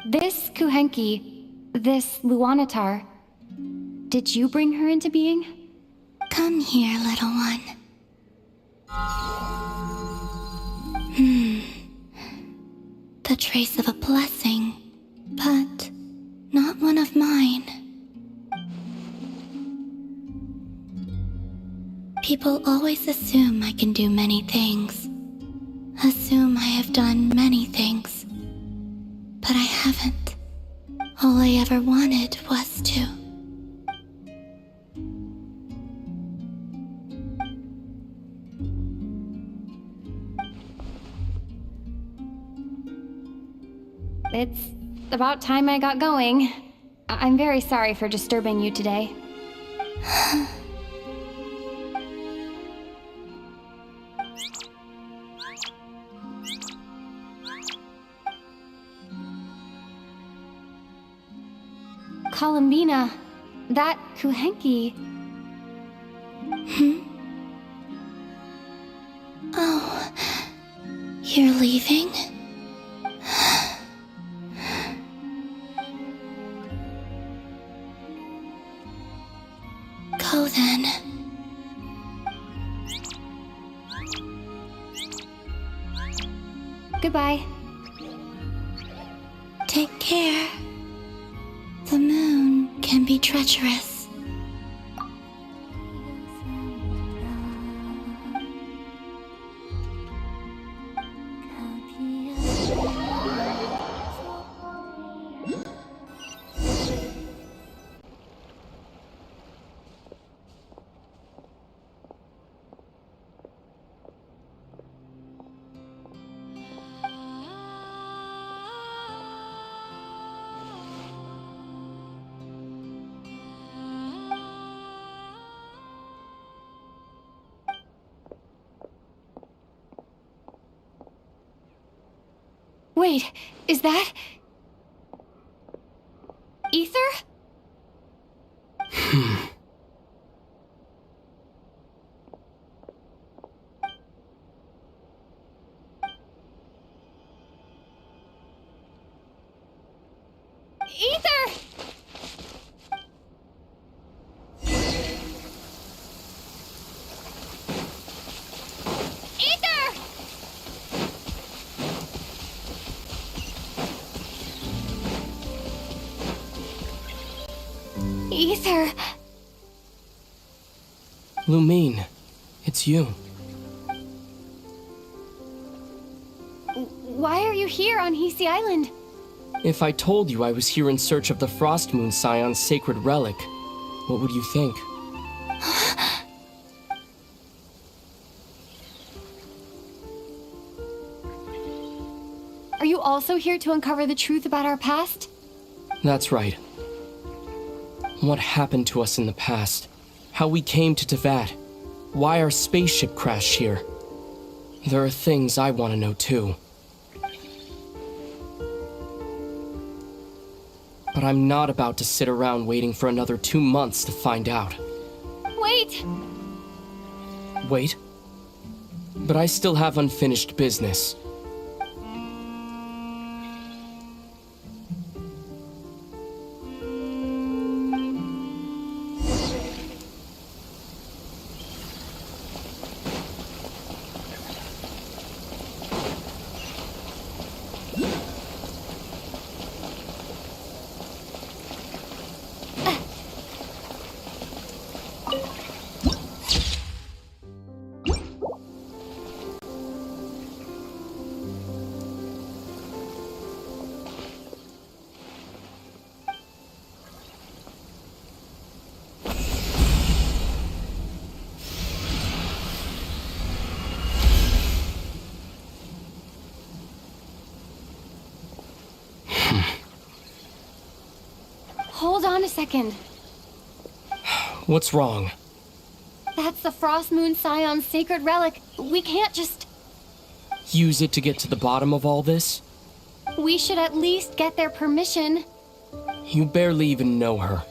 This Kuhenki, this Luanatar, did you bring her into being? Come here, little one. The trace of a blessing, but not one of mine. People always assume I can do many things. Assume I have done many things. But I haven't. All I ever wanted was to. It's about time I got going. I'm very sorry for disturbing you today. Columbina, that Kuhenki... Oh, you're leaving? Go then. Goodbye. Take care. The moon can be treacherous. Wait, is that... Ether? Ether! Ether! Ether! Lumine, it's you. Why are you here on Hisi Island? If I told you I was here in search of the Frost Moon Scion's sacred relic, what would you think? Are you also here to uncover the truth about our past? That's right. What happened to us in the past? How we came to Tevat? Why our spaceship crashed here? There are things I want to know too. But I'm not about to sit around waiting for another 2 months to find out. Wait! Wait? But I still have unfinished business. Hold on a second. What's wrong? That's the Frost Moon Scion's sacred relic. We can't just... Use it to get to the bottom of all this? We should at least get their permission. You barely even know her.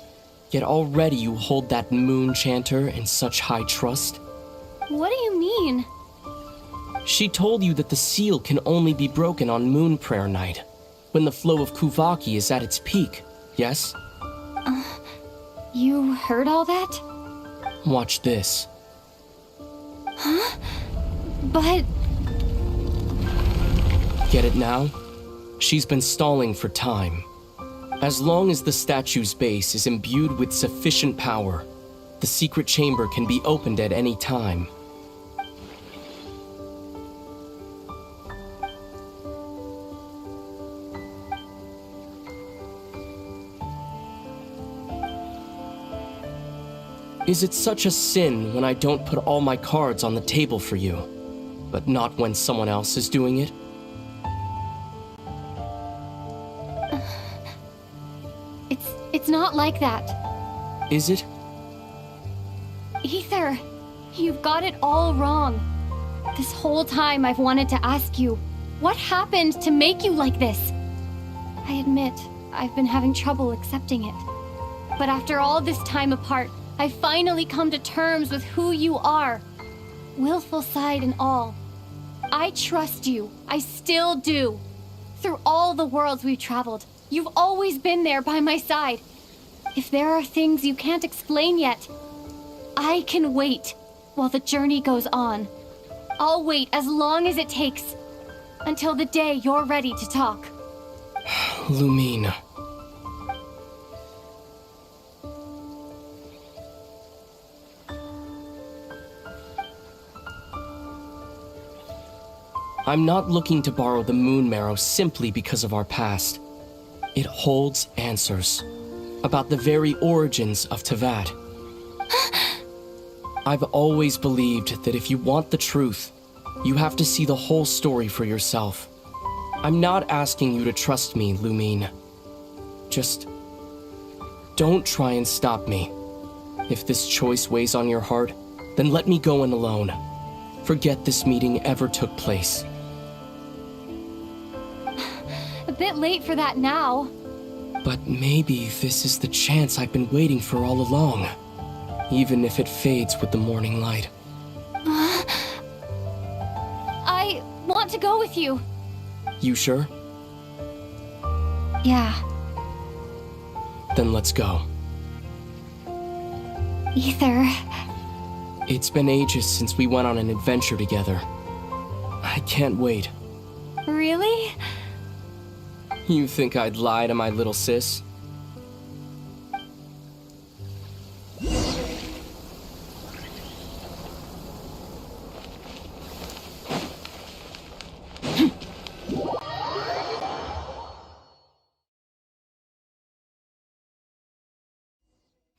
Yet already you hold that moon chanter in such high trust. What do you mean? She told you that the seal can only be broken on Moon Prayer Night, when the flow of Kuvaki is at its peak, yes? You heard all that? Watch this. Huh? But... Get it now? She's been stalling for time. As long as the statue's base is imbued with sufficient power, the secret chamber can be opened at any time. Is it such a sin when I don't put all my cards on the table for you, but not when someone else is doing it? It's not like that. Is it? Ether, you've got it all wrong. This whole time I've wanted to ask you, what happened to make you like this? I admit, I've been having trouble accepting it. But after all this time apart, I've finally come to terms with who you are. Willful side and all. I trust you. I still do. Through all the worlds we've traveled, you've always been there by my side. If there are things you can't explain yet, I can wait while the journey goes on. I'll wait as long as it takes, until the day you're ready to talk. Lumine. I'm not looking to borrow the Moon Marrow simply because of our past. It holds answers about the very origins of Tevat. I've always believed that if you want the truth, you have to see the whole story for yourself. I'm not asking you to trust me, Lumine. Just don't try and stop me. If this choice weighs on your heart, then let me go in alone. Forget this meeting ever took place. A bit late for that now. But maybe this is the chance I've been waiting for all along, even if it fades with the morning light. I want to go with you. You sure? Yeah. Then let's go. Ether. It's been ages since we went on an adventure together. I can't wait. Really? You think I'd lie to my little sis?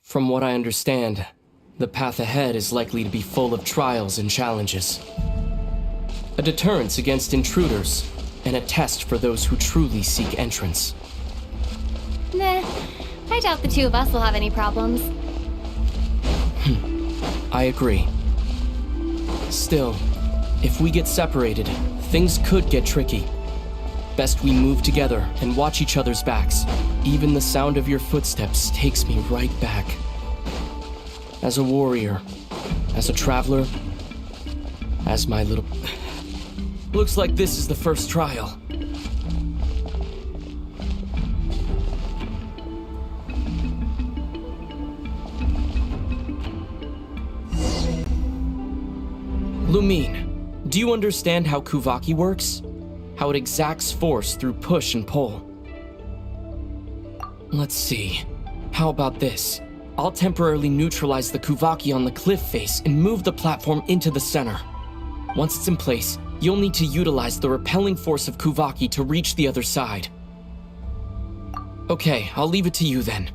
From what I understand, the path ahead is likely to be full of trials and challenges. A deterrence against intruders, and a test for those who truly seek entrance. Nah, I doubt the two of us will have any problems. I agree. Still, if we get separated, things could get tricky. Best we move together and watch each other's backs. Even the sound of your footsteps takes me right back. As a warrior, as a traveler, as my little... Looks like this is the first trial. Lumine, do you understand how Kuvaki works? How it exacts force through push and pull? Let's see. How about this? I'll temporarily neutralize the Kuvaki on the cliff face and move the platform into the center. Once it's in place, you'll need to utilize the repelling force of Kuvaki to reach the other side. Okay, I'll leave it to you then.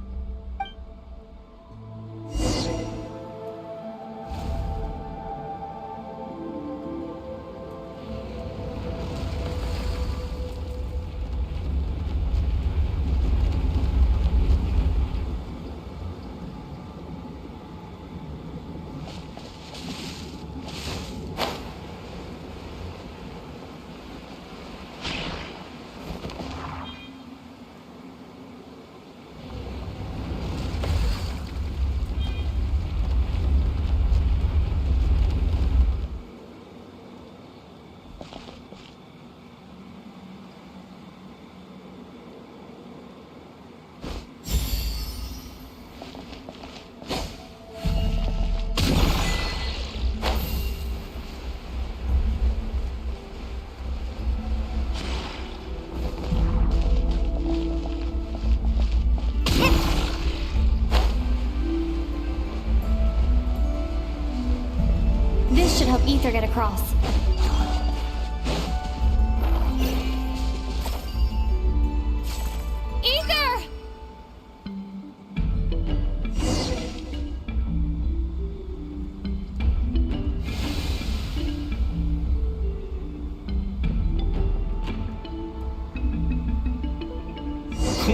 This should help Ether get across. Ether!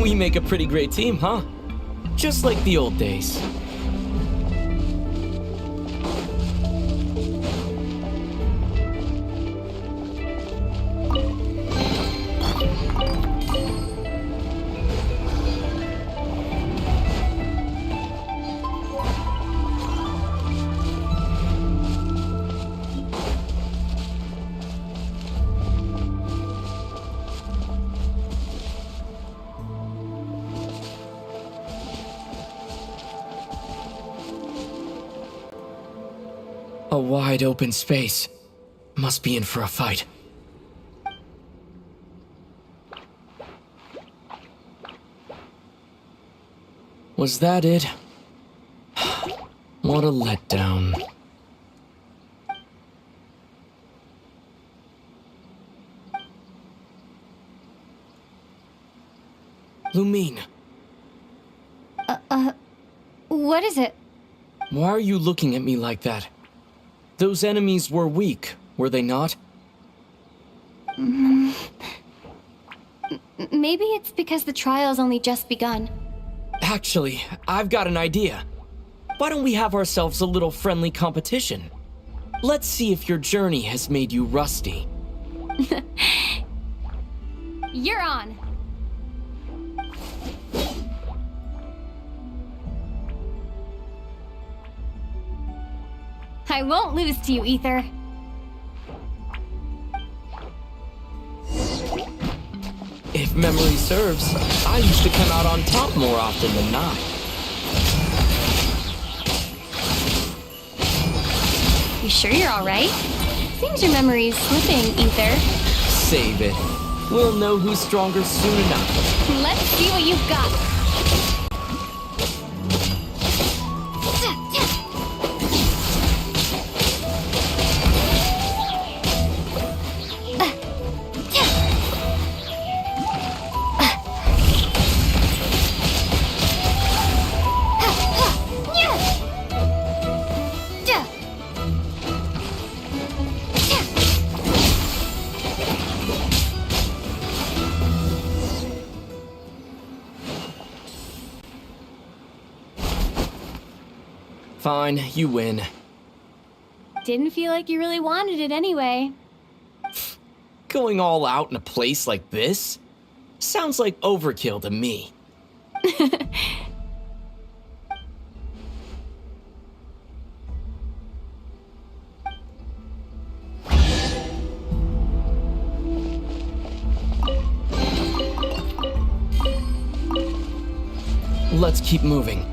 We make a pretty great team, huh? Just like the old days. A wide open space. Must be in for a fight. Was that it? What a letdown. Lumine. What is it? Why are you looking at me like that? Those enemies were weak, were they not? Maybe it's because the trial's only just begun. Actually, I've got an idea. Why don't we have ourselves a little friendly competition? Let's see if your journey has made you rusty. You're on. I won't lose to you, Ether. If memory serves, I used to come out on top more often than not. You sure you're alright? Seems your memory's slipping, Ether. Save it. We'll know who's stronger soon enough. Let's see what you've got. Fine, you win. Didn't feel like you really wanted it anyway. Going all out in a place like this? Sounds like overkill to me. Let's keep moving.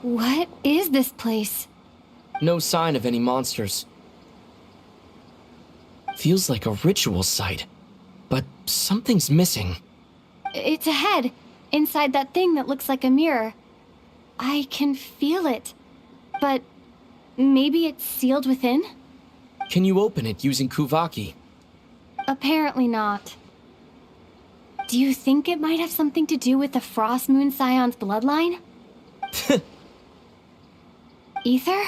What is this place? No sign of any monsters. Feels like a ritual site, but something's missing. It's ahead, inside that thing that looks like a mirror. I can feel it, but maybe it's sealed within? Can you open it using Kuvaki? Apparently not. Do you think it might have something to do with the Frost Moon Scion's bloodline? Ether?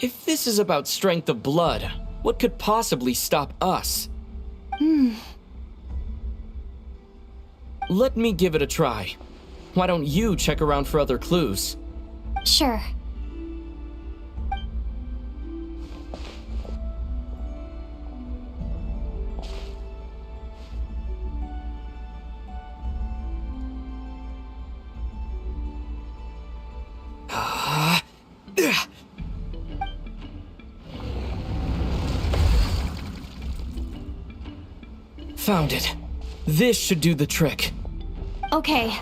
If this is about strength of blood, what could possibly stop us? Let me give it a try. Why don't you check around for other clues? Sure. Found it. This should do the trick. Okay.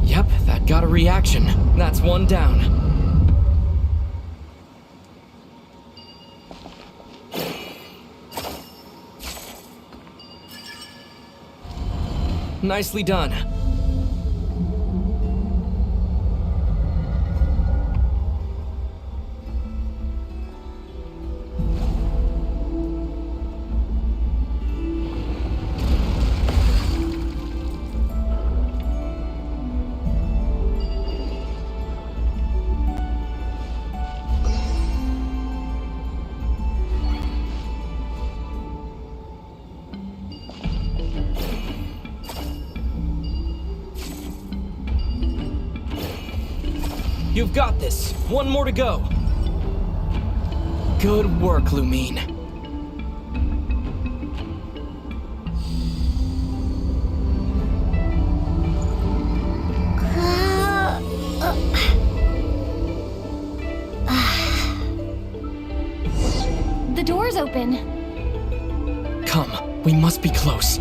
Yep, that got a reaction. That's one down. Nicely done. You've got this. One more to go. Good work, Lumine. The door's open. Come, we must be close.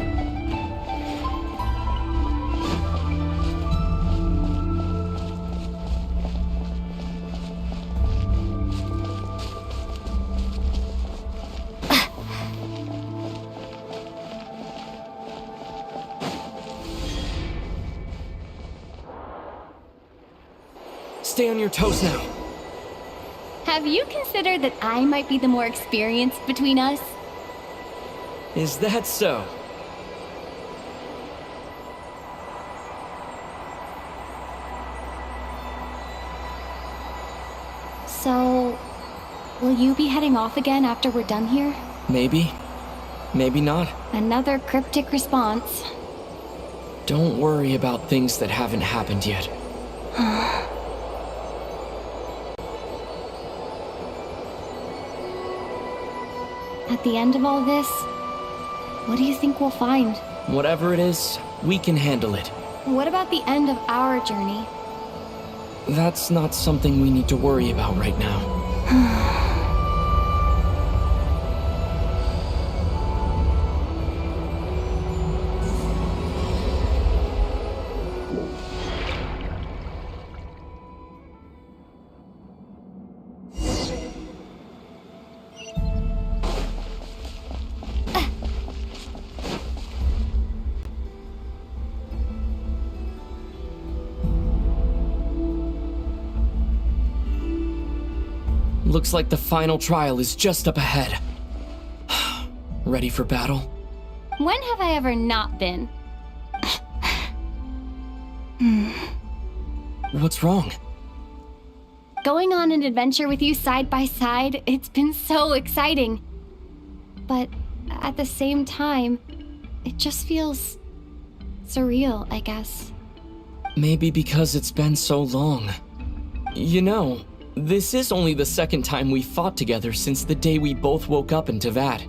Stay on your toes now. Have you considered that I might be the more experienced between us? Is that so? So, will you be heading off again after we're done here? Maybe. Maybe not. Another cryptic response. Don't worry about things that haven't happened yet. At the end of all this, what do you think we'll find? Whatever it is, we can handle it. What about the end of our journey? That's not something we need to worry about right now. Looks like the final trial is just up ahead. Ready for battle? When have I ever not been? What's wrong? Going on an adventure with you side by side, it's been so exciting. But at the same time, it just feels surreal, I guess. Maybe because it's been so long. You know, this is only the second time we fought together since the day we both woke up in Teyvat.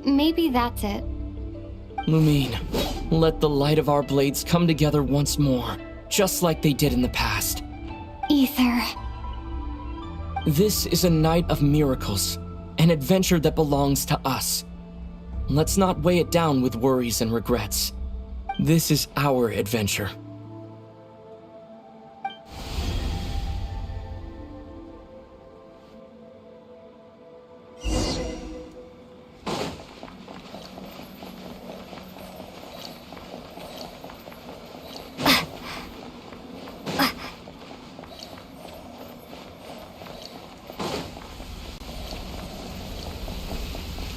Maybe that's it. Lumine, let the light of our blades come together once more, just like they did in the past. Ether. This is a night of miracles, an adventure that belongs to us. Let's not weigh it down with worries and regrets. This is our adventure.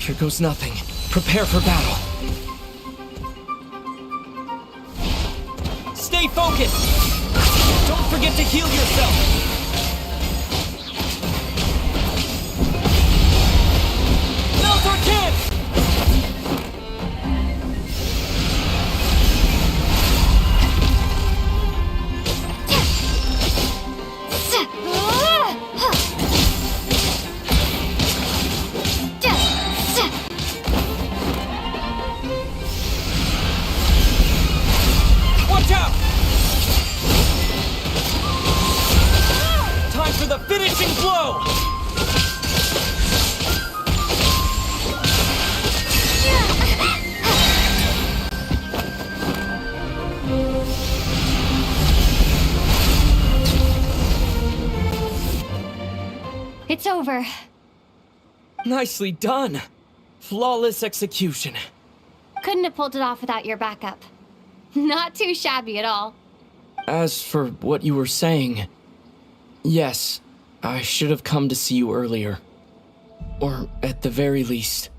Here goes nothing. Prepare for battle. Stay focused! Don't forget to heal yourself! Now's our chance! Watch out! Time for the finishing blow! It's over. Nicely done. Flawless execution. Couldn't have pulled it off without your backup. Not too shabby at all. As for what you were saying, yes, I should have come to see you earlier. Or at the very least.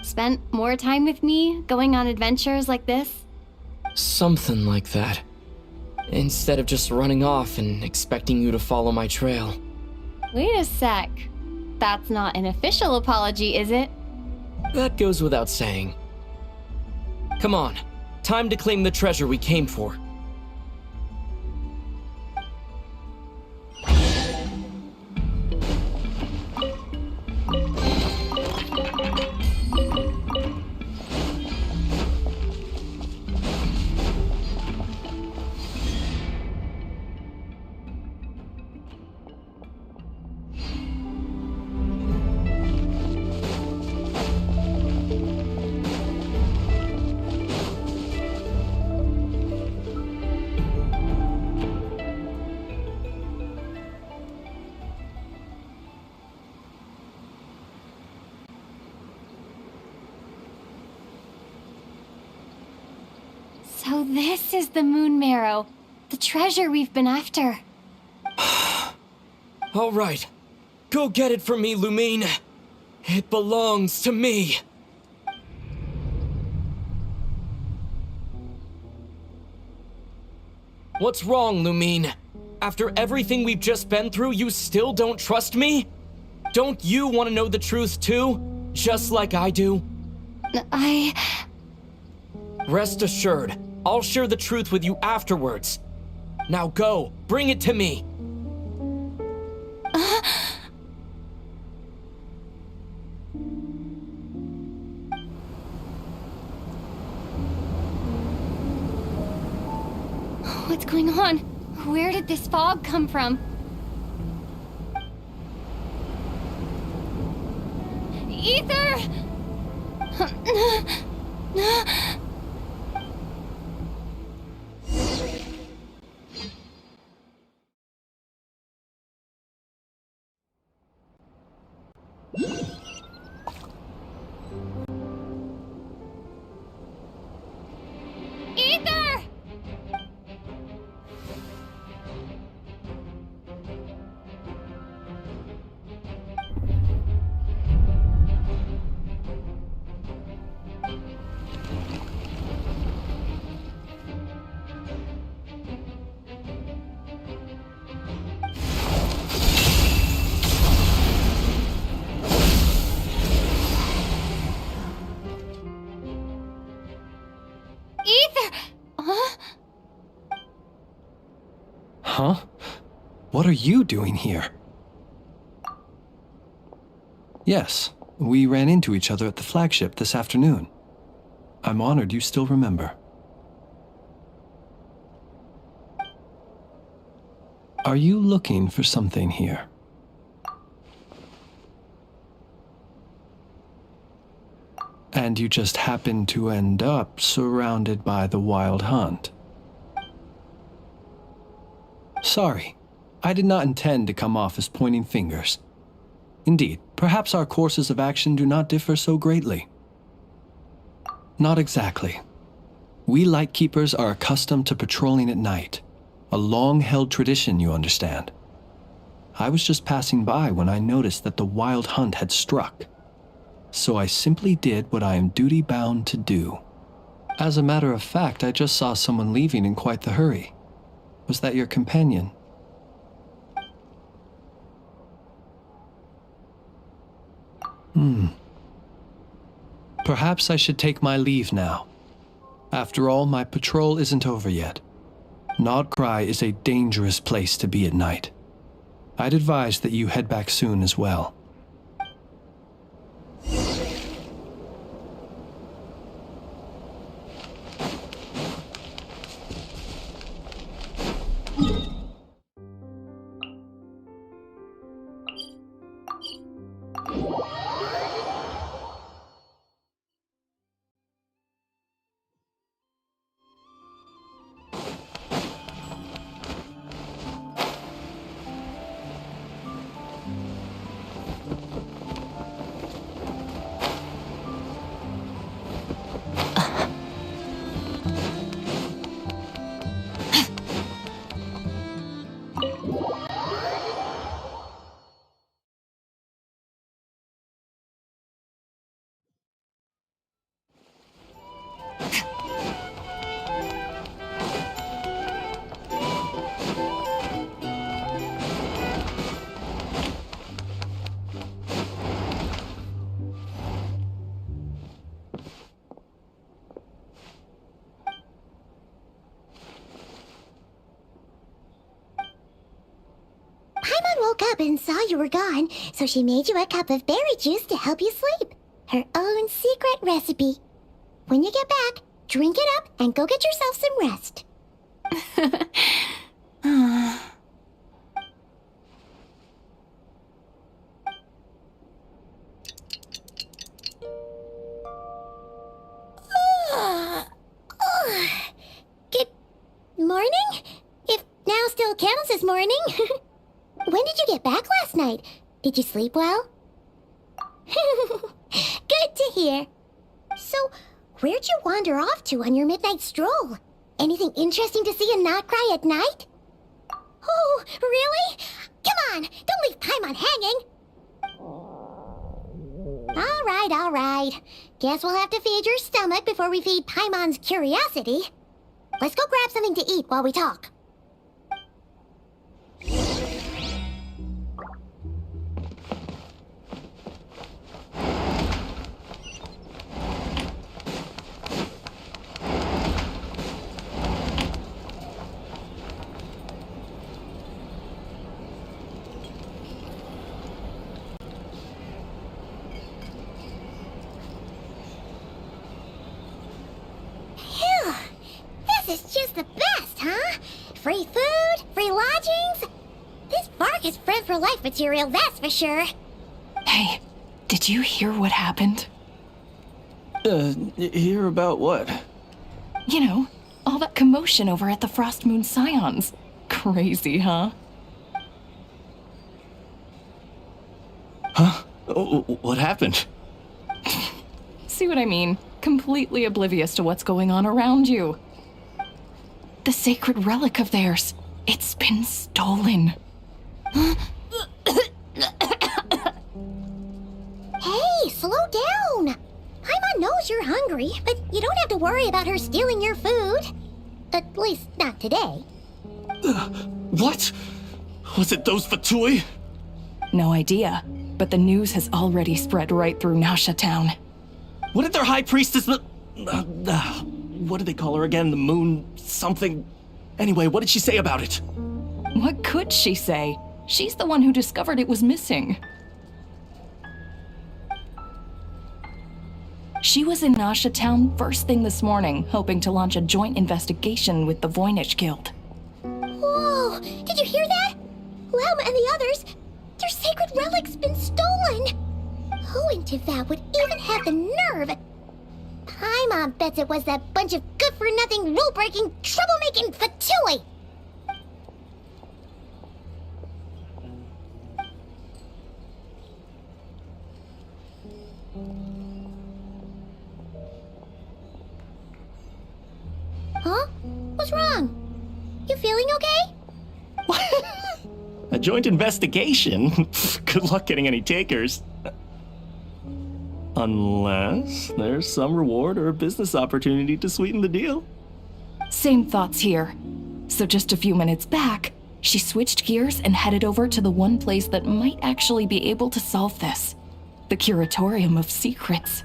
Spent more time with me, going on adventures like this? Something like that. Instead of just running off and expecting you to follow my trail. Wait a sec. That's not an official apology, is it? That goes without saying. Come on, time to claim the treasure we came for. So this is the Moon Marrow, the treasure we've been after. All right, go get it for me, Lumine. It belongs to me. What's wrong, Lumine? After everything we've just been through, you still don't trust me? Don't you want to know the truth too? Just like I do? Rest assured, I'll share the truth with you afterwards. Now go, bring it to me. What's going on? Where did this fog come from? Ether! Ether! Ether! Huh? Huh? What are you doing here? Yes, we ran into each other at the flagship this afternoon. I'm honored you still remember. Are you looking for something here? And you just happened to end up surrounded by the Wild Hunt. Sorry, I did not intend to come off as pointing fingers. Indeed, perhaps our courses of action do not differ so greatly. Not exactly. We Lightkeepers are accustomed to patrolling at night, a long-held tradition, you understand. I was just passing by when I noticed that the Wild Hunt had struck. So I simply did what I am duty-bound to do. As a matter of fact, I just saw someone leaving in quite the hurry. Was that your companion? Perhaps I should take my leave now. After all, my patrol isn't over yet. Nod-krai is a dangerous place to be at night. I'd advise that you head back soon as well. woke up and saw you were gone, so she made you a cup of berry juice to help you sleep. Her own secret recipe. When you get back, drink it up and go get yourself some rest. Good morning? If now still counts as morning. When did you get back last night? Did you sleep well? Good to hear. So, where'd you wander off to on your midnight stroll? Anything interesting to see in nod-krai at night? Oh, really? Come on, don't leave Paimon hanging. All right. Guess we'll have to feed your stomach before we feed Paimon's curiosity. Let's go grab something to eat while we talk. This is just the best, huh? Free food, free lodgings. This bark is bred for life material, that's for sure. Hey, did you hear what happened? Hear about what? You know, all that commotion over at the Frost Moon Scions. Crazy, huh? Huh? What happened? See what I mean? Completely oblivious to what's going on around you. The sacred relic of theirs. It's been stolen. Hey, slow down. Paimon knows you're hungry, but you don't have to worry about her stealing your food. At least, not today. What? Was it those Fatui? No idea, but the news has already spread right through Nausha Town. What did their high priestess what did they call her again? The moon something? Anyway, what did she say about it? What could she say? She's the one who discovered it was missing. She was in Nausha Town first thing this morning, hoping to launch a joint investigation with the Voynich Guild. Whoa! Did you hear that? Lauma and the others, their sacred relic's been stolen! Who in Tiva would even have the nerve? Paimon bets it was that bunch of good-for-nothing, rule-breaking, troublemaking Fatui! Huh? What's wrong? You feeling okay? A joint investigation? Good luck getting any takers. Unless there's some reward or a business opportunity to sweeten the deal. Same thoughts here. So just a few minutes back, she switched gears and headed over to the one place that might actually be able to solve this. The Curatorium of Secrets.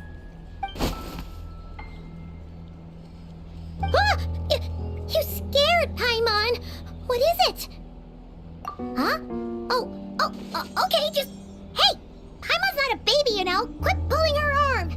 Ah! You scared, Paimon! What is it? Huh? Okay, just... Hey! Paimon's not a baby, you know! Quit pulling her arm!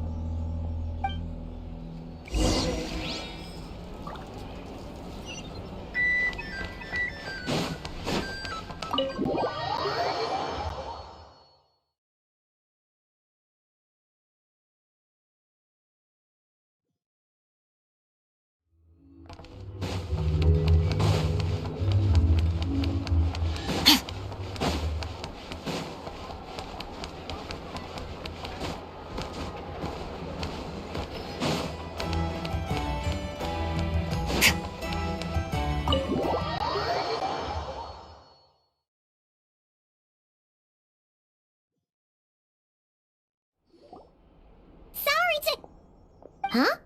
Huh?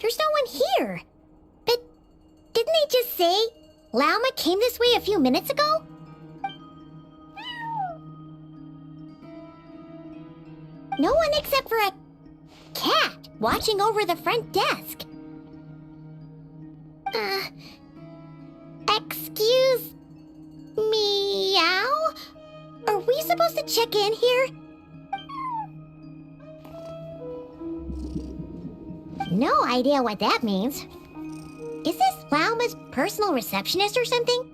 There's no one here. But didn't they just say Lauma came this way a few minutes ago? No one except for a cat watching over the front desk. Excuse meow? supposed to check in here? No idea what that means. Is this Lauma's personal receptionist or something?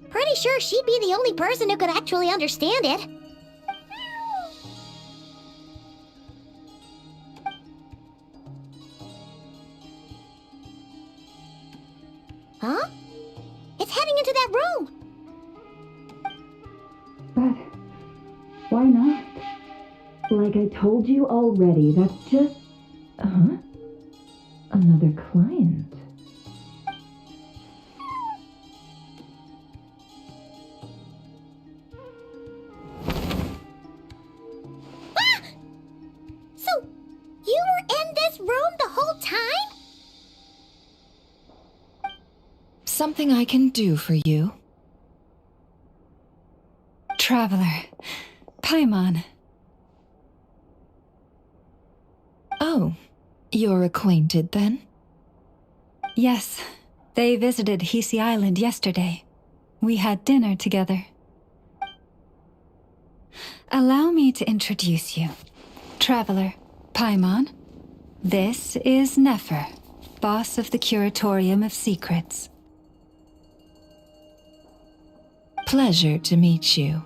Pretty sure she'd be the only person who could actually understand it. Huh? It's heading into that room! But why not? Like I told you already, that's just... Huh? Another client. Ah! So, you were in this room the whole time? Something I can do for you? Traveler. Paimon. Oh, you're acquainted then? Yes, they visited Hisi Island yesterday. We had dinner together. Allow me to introduce you. Traveler, Paimon. This is Nefer, boss of the Curatorium of Secrets. Pleasure to meet you.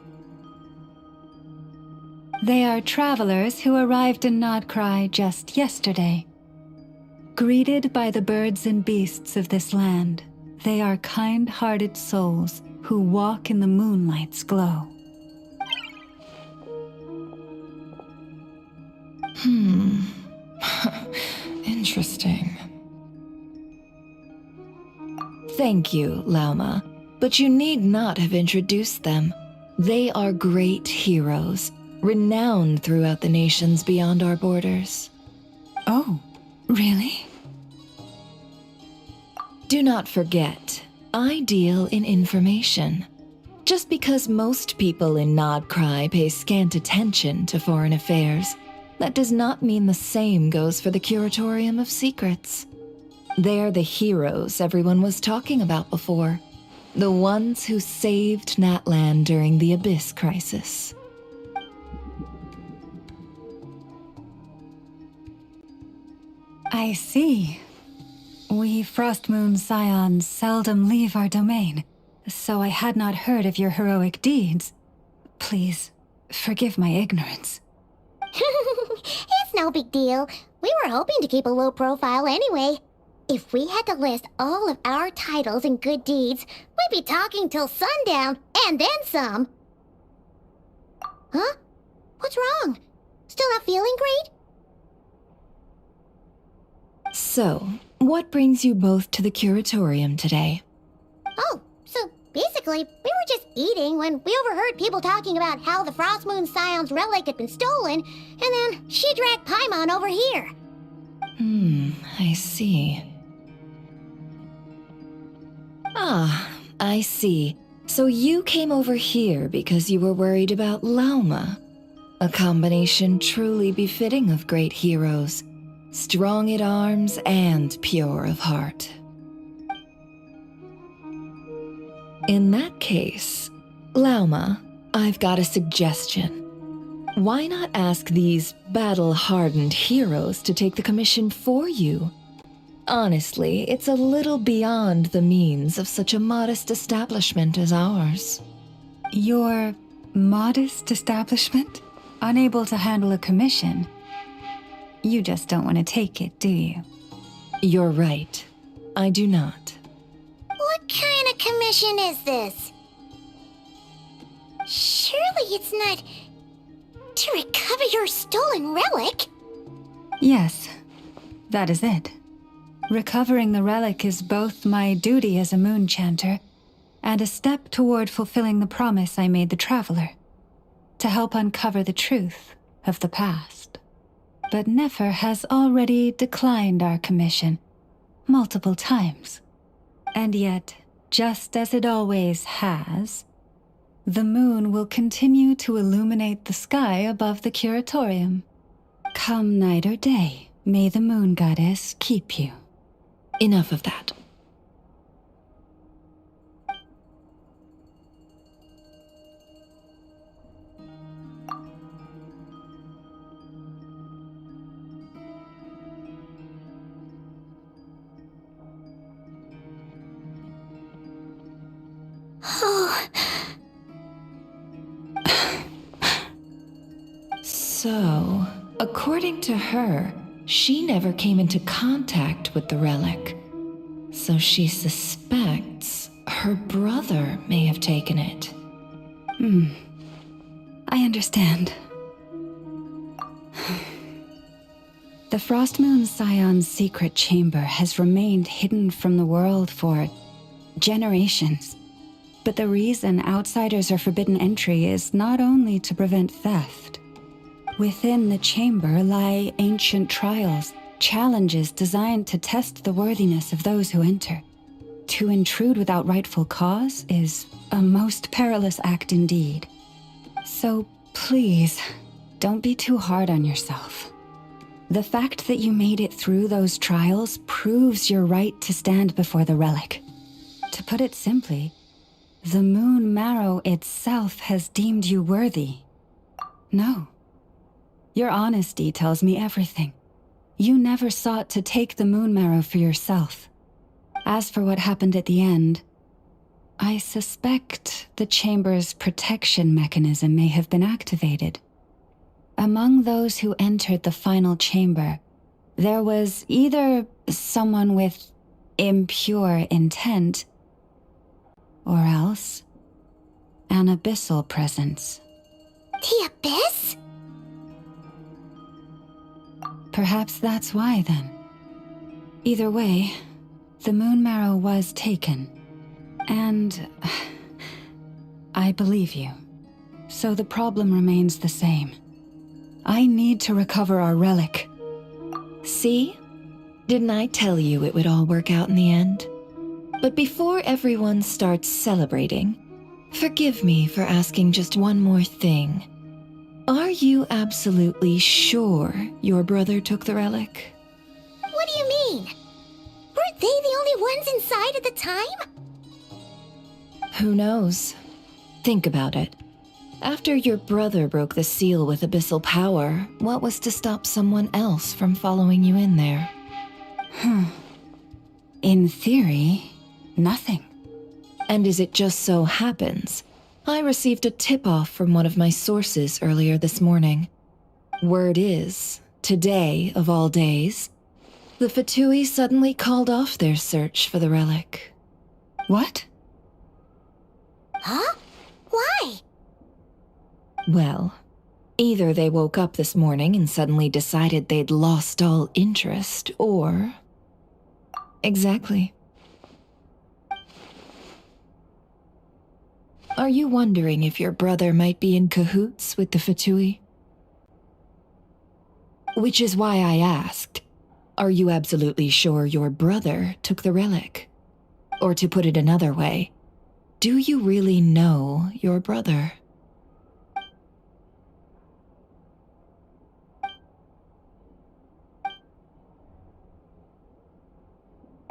They are travelers who arrived in Nod-krai just yesterday. Greeted by the birds and beasts of this land, they are kind-hearted souls who walk in the moonlight's glow. Interesting. Thank you, Lauma, but you need not have introduced them. They are great heroes, renowned throughout the nations beyond our borders. Oh, really? Do not forget, I deal in information. Just because most people in nod-krai pay scant attention to foreign affairs, that does not mean the same goes for the Curatorium of Secrets. They're the heroes everyone was talking about before. The ones who saved Natlan during the Abyss crisis. I see. We Frostmoon Scions seldom leave our domain, so I had not heard of your heroic deeds. Please, forgive my ignorance. It's no big deal. We were hoping to keep a low profile anyway. If we had to list all of our titles and good deeds, we'd be talking till sundown, and then some. Huh? What's wrong? Still not feeling great? So, what brings you both to the Curatorium today? Oh, so basically, we were just eating when we overheard people talking about how the Frostmoon Scion's relic had been stolen, and then she dragged Paimon over here. I see. Ah, I see. So you came over here because you were worried about Lauma. A combination truly befitting of great heroes. Strong at arms and pure of heart. In that case, Lauma, I've got a suggestion. Why not ask these battle-hardened heroes to take the commission for you? Honestly, it's a little beyond the means of such a modest establishment as ours. Your modest establishment? Unable to handle a commission? You just don't want to take it, do you? You're right. I do not. What kind of commission is this? Surely it's not to recover your stolen relic? Yes, that is it. Recovering the relic is both my duty as a moon chanter and a step toward fulfilling the promise I made the traveler, to help uncover the truth of the past. But Nefer has already declined our commission multiple times. And yet, just as it always has, the moon will continue to illuminate the sky above the Curatorium. Come night or day, may the moon goddess keep you. Enough of that. So, according to her, she never came into contact with the relic. So she suspects her brother may have taken it. I understand. The Frostmoon Scion's secret chamber has remained hidden from the world for generations. But the reason outsiders are forbidden entry is not only to prevent theft. Within the chamber lie ancient trials, challenges designed to test the worthiness of those who enter. To intrude without rightful cause is a most perilous act indeed. So please, don't be too hard on yourself. The fact that you made it through those trials proves your right to stand before the relic. To put it simply, the Moon Marrow itself has deemed you worthy. No. Your honesty tells me everything. You never sought to take the Moon Marrow for yourself. As for what happened at the end, I suspect the chamber's protection mechanism may have been activated. Among those who entered the final chamber, there was either someone with impure intent, or else an abyssal presence. The Abyss? Perhaps that's why, then. Either way, the Moon Marrow was taken. And I believe you. So the problem remains the same. I need to recover our relic. See? Didn't I tell you it would all work out in the end? But before everyone starts celebrating, forgive me for asking just one more thing. Are you absolutely sure your brother took the relic? What do you mean? Weren't they the only ones inside at the time? Who knows? Think about it. After your brother broke the seal with abyssal power, what was to stop someone else from following you in there? In theory, nothing. And as it just so happens, I received a tip-off from one of my sources earlier this morning. Word is, today of all days, the Fatui suddenly called off their search for the relic. What? Huh? Why? Well, either they woke up this morning and suddenly decided they'd lost all interest, or... Exactly. Are you wondering if your brother might be in cahoots with the Fatui? Which is why I asked, are you absolutely sure your brother took the relic? Or to put it another way, do you really know your brother?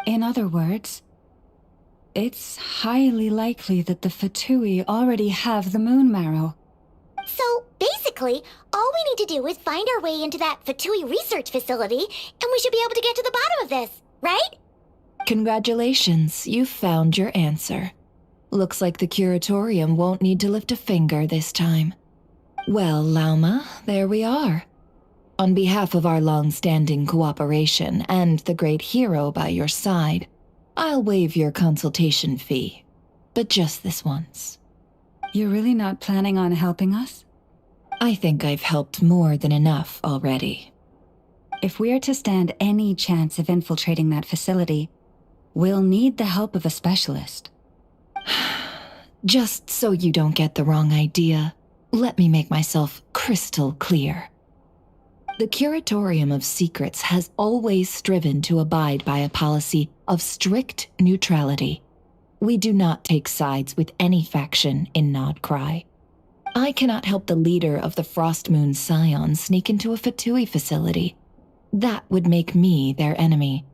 In other words, it's highly likely that the Fatui already have the Moon Marrow. So, basically, all we need to do is find our way into that Fatui research facility, and we should be able to get to the bottom of this, right? Congratulations, you've found your answer. Looks like the curatorium won't need to lift a finger this time. Well, Lauma, there we are. On behalf of our long-standing cooperation and the great hero by your side, I'll waive your consultation fee, but just this once. You're really not planning on helping us? I think I've helped more than enough already. If we're to stand any chance of infiltrating that facility, we'll need the help of a specialist. Just so you don't get the wrong idea, let me make myself crystal clear. The Curatorium of Secrets has always striven to abide by a policy of strict neutrality. We do not take sides with any faction in nod-krai. I cannot help the leader of the Frostmoon Scion sneak into a Fatui facility. That would make me their enemy.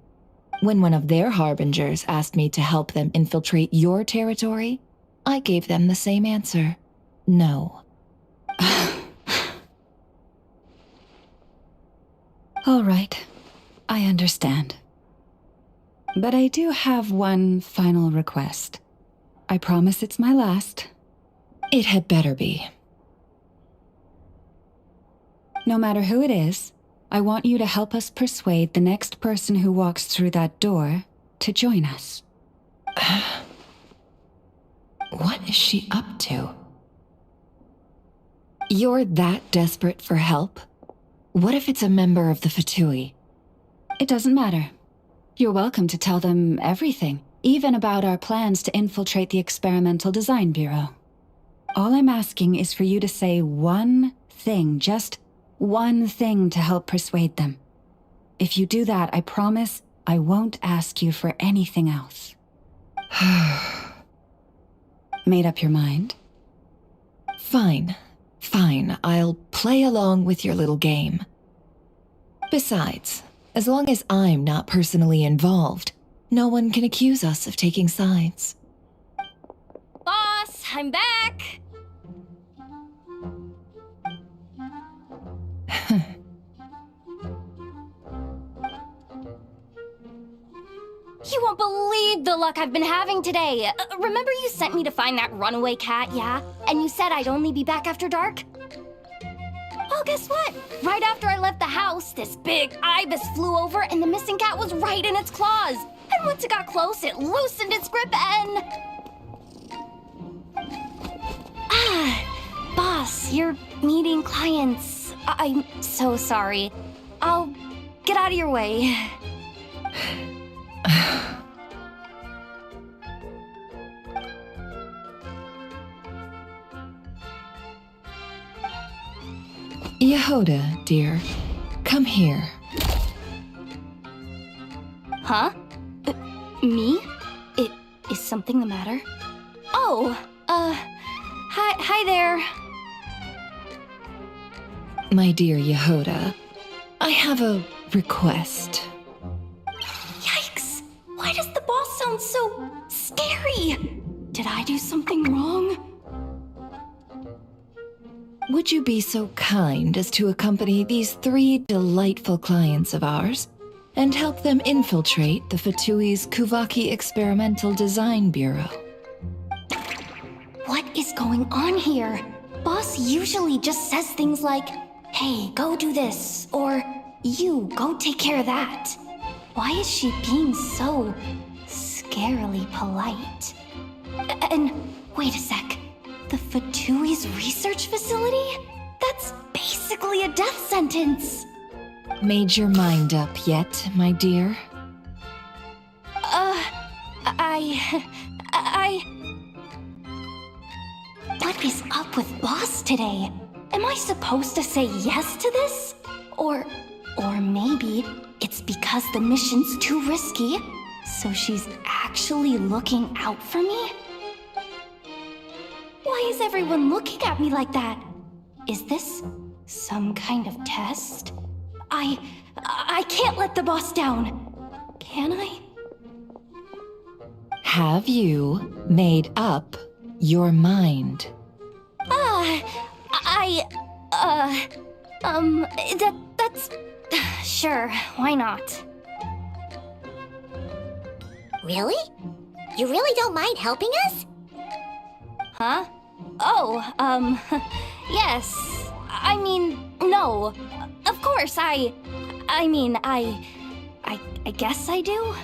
When one of their harbingers asked me to help them infiltrate your territory, I gave them the same answer. No. All right, I understand. But I do have one final request. I promise it's my last. It had better be. No matter who it is, I want you to help us persuade the next person who walks through that door to join us. What is she up to? You're that desperate for help? What if it's a member of the Fatui? It doesn't matter. You're welcome to tell them everything, even about our plans to infiltrate the Experimental Design Bureau. All I'm asking is for you to say one thing, just one thing to help persuade them. If you do that, I promise I won't ask you for anything else. Made up your mind? Fine. I'll play along with your little game. Besides, as long as I'm not personally involved, no one can accuse us of taking sides. Boss, I'm back! You won't believe the luck I've been having today. Remember you sent me to find that runaway cat, yeah? And you said I'd only be back after dark? Well, guess what? Right after I left the house, this big ibis flew over and the missing cat was right in its claws. And once it got close, it loosened its grip and... Boss, you're meeting clients. I'm so sorry. I'll get out of your way. Yehoda, dear, come here. Huh? Me? Is something the matter? Oh, hi there. My dear Yehoda, I have a request. Yikes! Why does the boss sound so scary? Did I do something wrong? Would you be so kind as to accompany these 3 delightful clients of ours and help them infiltrate the Fatui's Kuvaki Experimental Design Bureau? What is going on here? Boss usually just says things like, hey, go do this, or you, go take care of that. Why is she being so scarily polite? And wait a sec. The Fatui's research facility? That's basically a death sentence. Made your mind up yet, my dear? What is up with Boss today? Am I supposed to say yes to this? Or maybe it's because the mission's too risky, so she's actually looking out for me? Why is everyone looking at me like that? Is this some kind of test? I can't let the boss down. Can I? Have you made up your mind? That's... Sure, why not? Really? You really don't mind helping us? Huh? Oh, yes. I mean, no. Of course, I guess I do.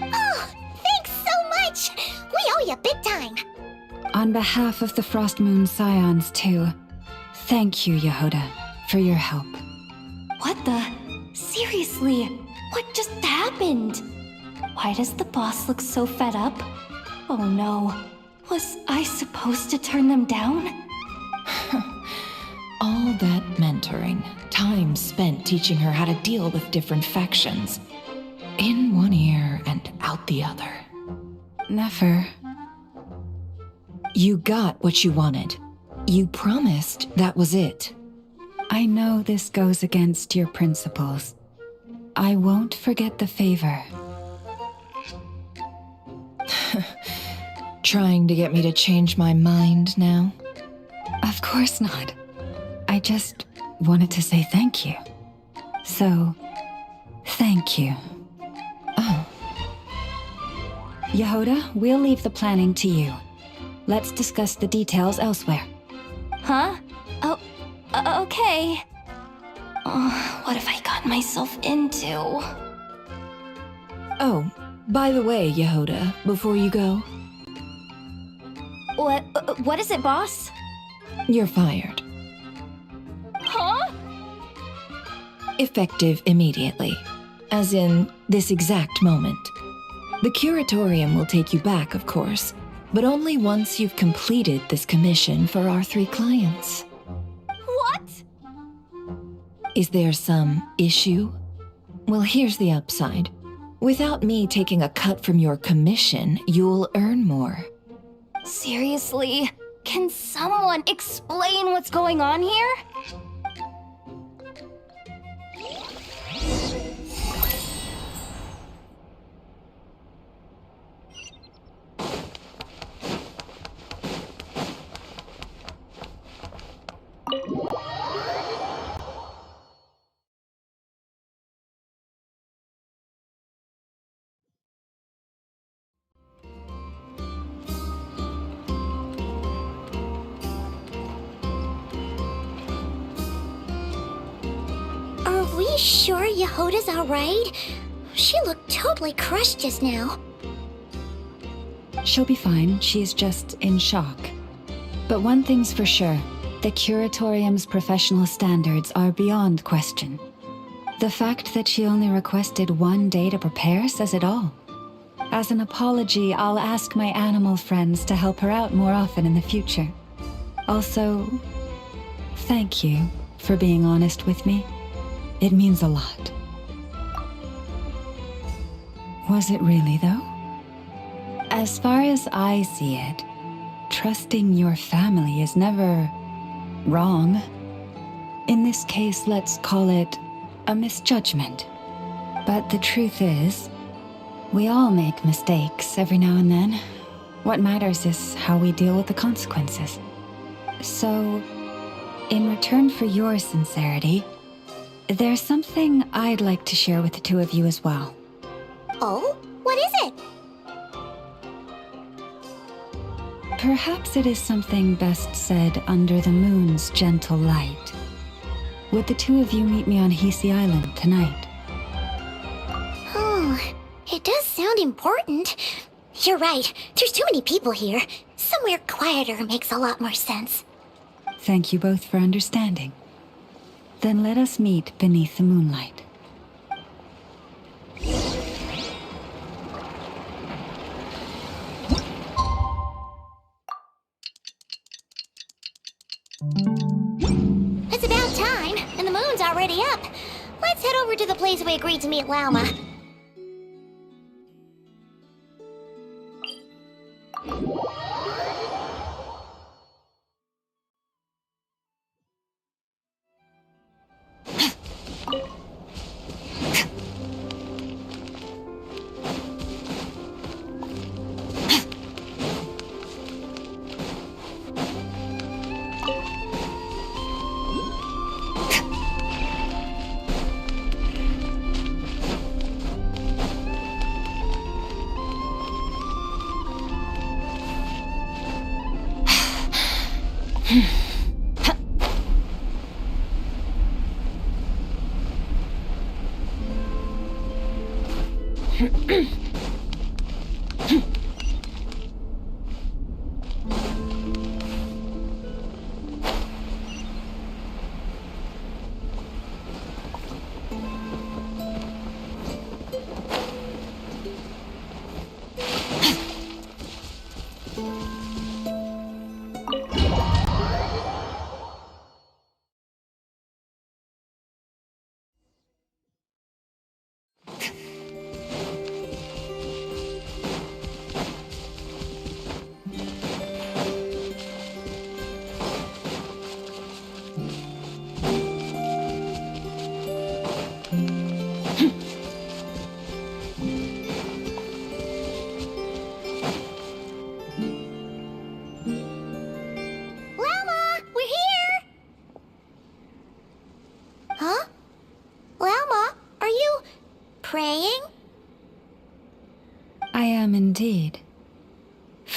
Oh, thanks so much! We owe you big time! On behalf of the Frost Moon Scions, too, thank you, Yehoda, for your help. What the? Seriously, what just happened? Why does the boss look so fed up? Oh no. Was I supposed to turn them down? All that mentoring, time spent teaching her how to deal with different factions. In one ear and out the other. Never. You got what you wanted. You promised that was it. I know this goes against your principles. I won't forget the favor. Trying to get me to change my mind now? Of course not. I just wanted to say thank you. So, thank you. Oh. Yehoda, we'll leave the planning to you. Let's discuss the details elsewhere. Huh? Oh, okay. Oh, what have I gotten myself into? Oh, by the way, Yehoda, before you go, What is it, boss? you're fired. Huh? Effective immediately. As in, this exact moment. The curatorium will take you back, of course, but only once you've completed this commission for our 3 clients. What? Is there some issue? Well, here's the upside. Without me taking a cut from your commission, you'll earn more. Seriously? Can someone explain what's going on here? Are we sure Yehoda's alright? She looked totally crushed just now. She'll be fine, she's just in shock. But one thing's for sure, the curatorium's professional standards are beyond question. The fact that she only requested 1 day to prepare says it all. As an apology, I'll ask my animal friends to help her out more often in the future. Also, thank you for being honest with me. It means a lot. Was it really, though? As far as I see it, trusting your family is never wrong. In this case, let's call it a misjudgment. But the truth is, we all make mistakes every now and then. What matters is how we deal with the consequences. So, in return for your sincerity, there's something I'd like to share with the 2 of you as well. Oh? What is it? Perhaps it is something best said under the moon's gentle light. Would the 2 of you meet me on Hisi Island tonight? Oh, it does sound important. You're right, there's too many people here. Somewhere quieter makes a lot more sense. Thank you both for understanding. Then let us meet beneath the moonlight. It's about time, and the moon's already up. Let's head over to the place we agreed to meet Lauma.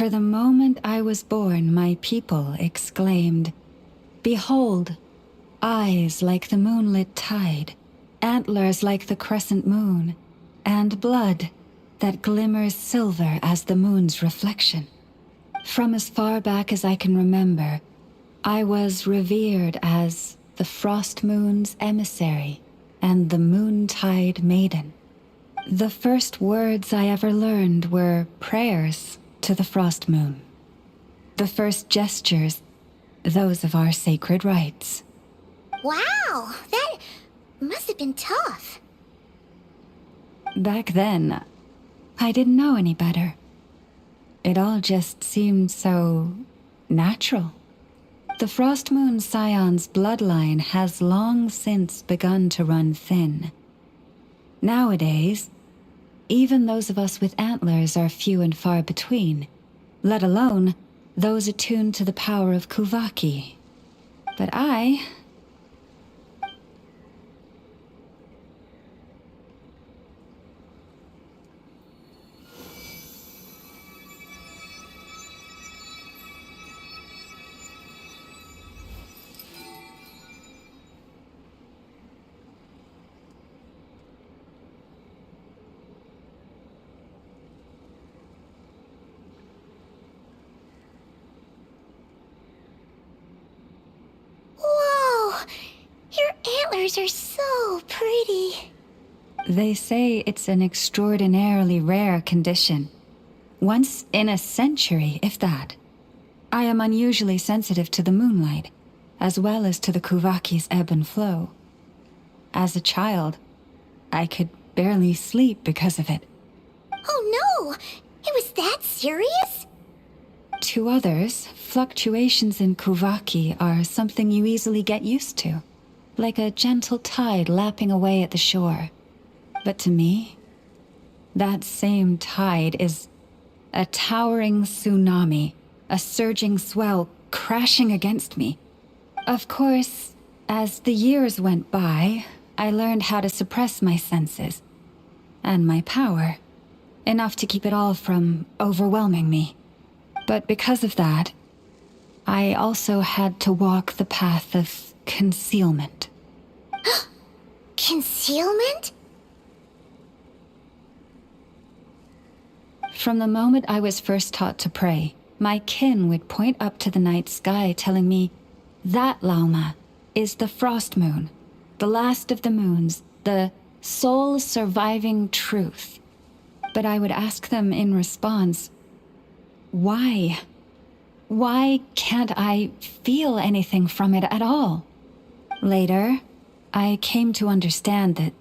For the moment I was born, my people exclaimed, "Behold, eyes like the moonlit tide, antlers like the crescent moon, and blood that glimmers silver as the moon's reflection." From as far back as I can remember, I was revered as the Frost Moon's emissary and the Moontide Maiden. The first words I ever learned were prayers to the Frost Moon. The first gestures, those of our sacred rites. Wow, that must have been tough. Back then, I didn't know any better. It all just seemed so natural. The Frost Moon Scion's bloodline has long since begun to run thin. Nowadays, even those of us with antlers are few and far between, let alone those attuned to the power of Kuvaki. But I... Whoa! Your antlers are so pretty. They say it's an extraordinarily rare condition. Once in a century, if that. I am unusually sensitive to the moonlight, as well as to the Kuvaki's ebb and flow. As a child, I could barely sleep because of it. Oh no! It was that serious? To others, fluctuations in Kuvaki are something you easily get used to, like a gentle tide lapping away at the shore. But to me, that same tide is a towering tsunami, a surging swell crashing against me. Of course, as the years went by, I learned how to suppress my senses and my power, enough to keep it all from overwhelming me. But because of that, I also had to walk the path of concealment. Concealment? From the moment I was first taught to pray, my kin would point up to the night sky telling me, "That lauma is the Frost Moon, the last of the moons, the sole surviving truth." But I would ask them in response, why? Why can't I feel anything from it at all? Later, I came to understand that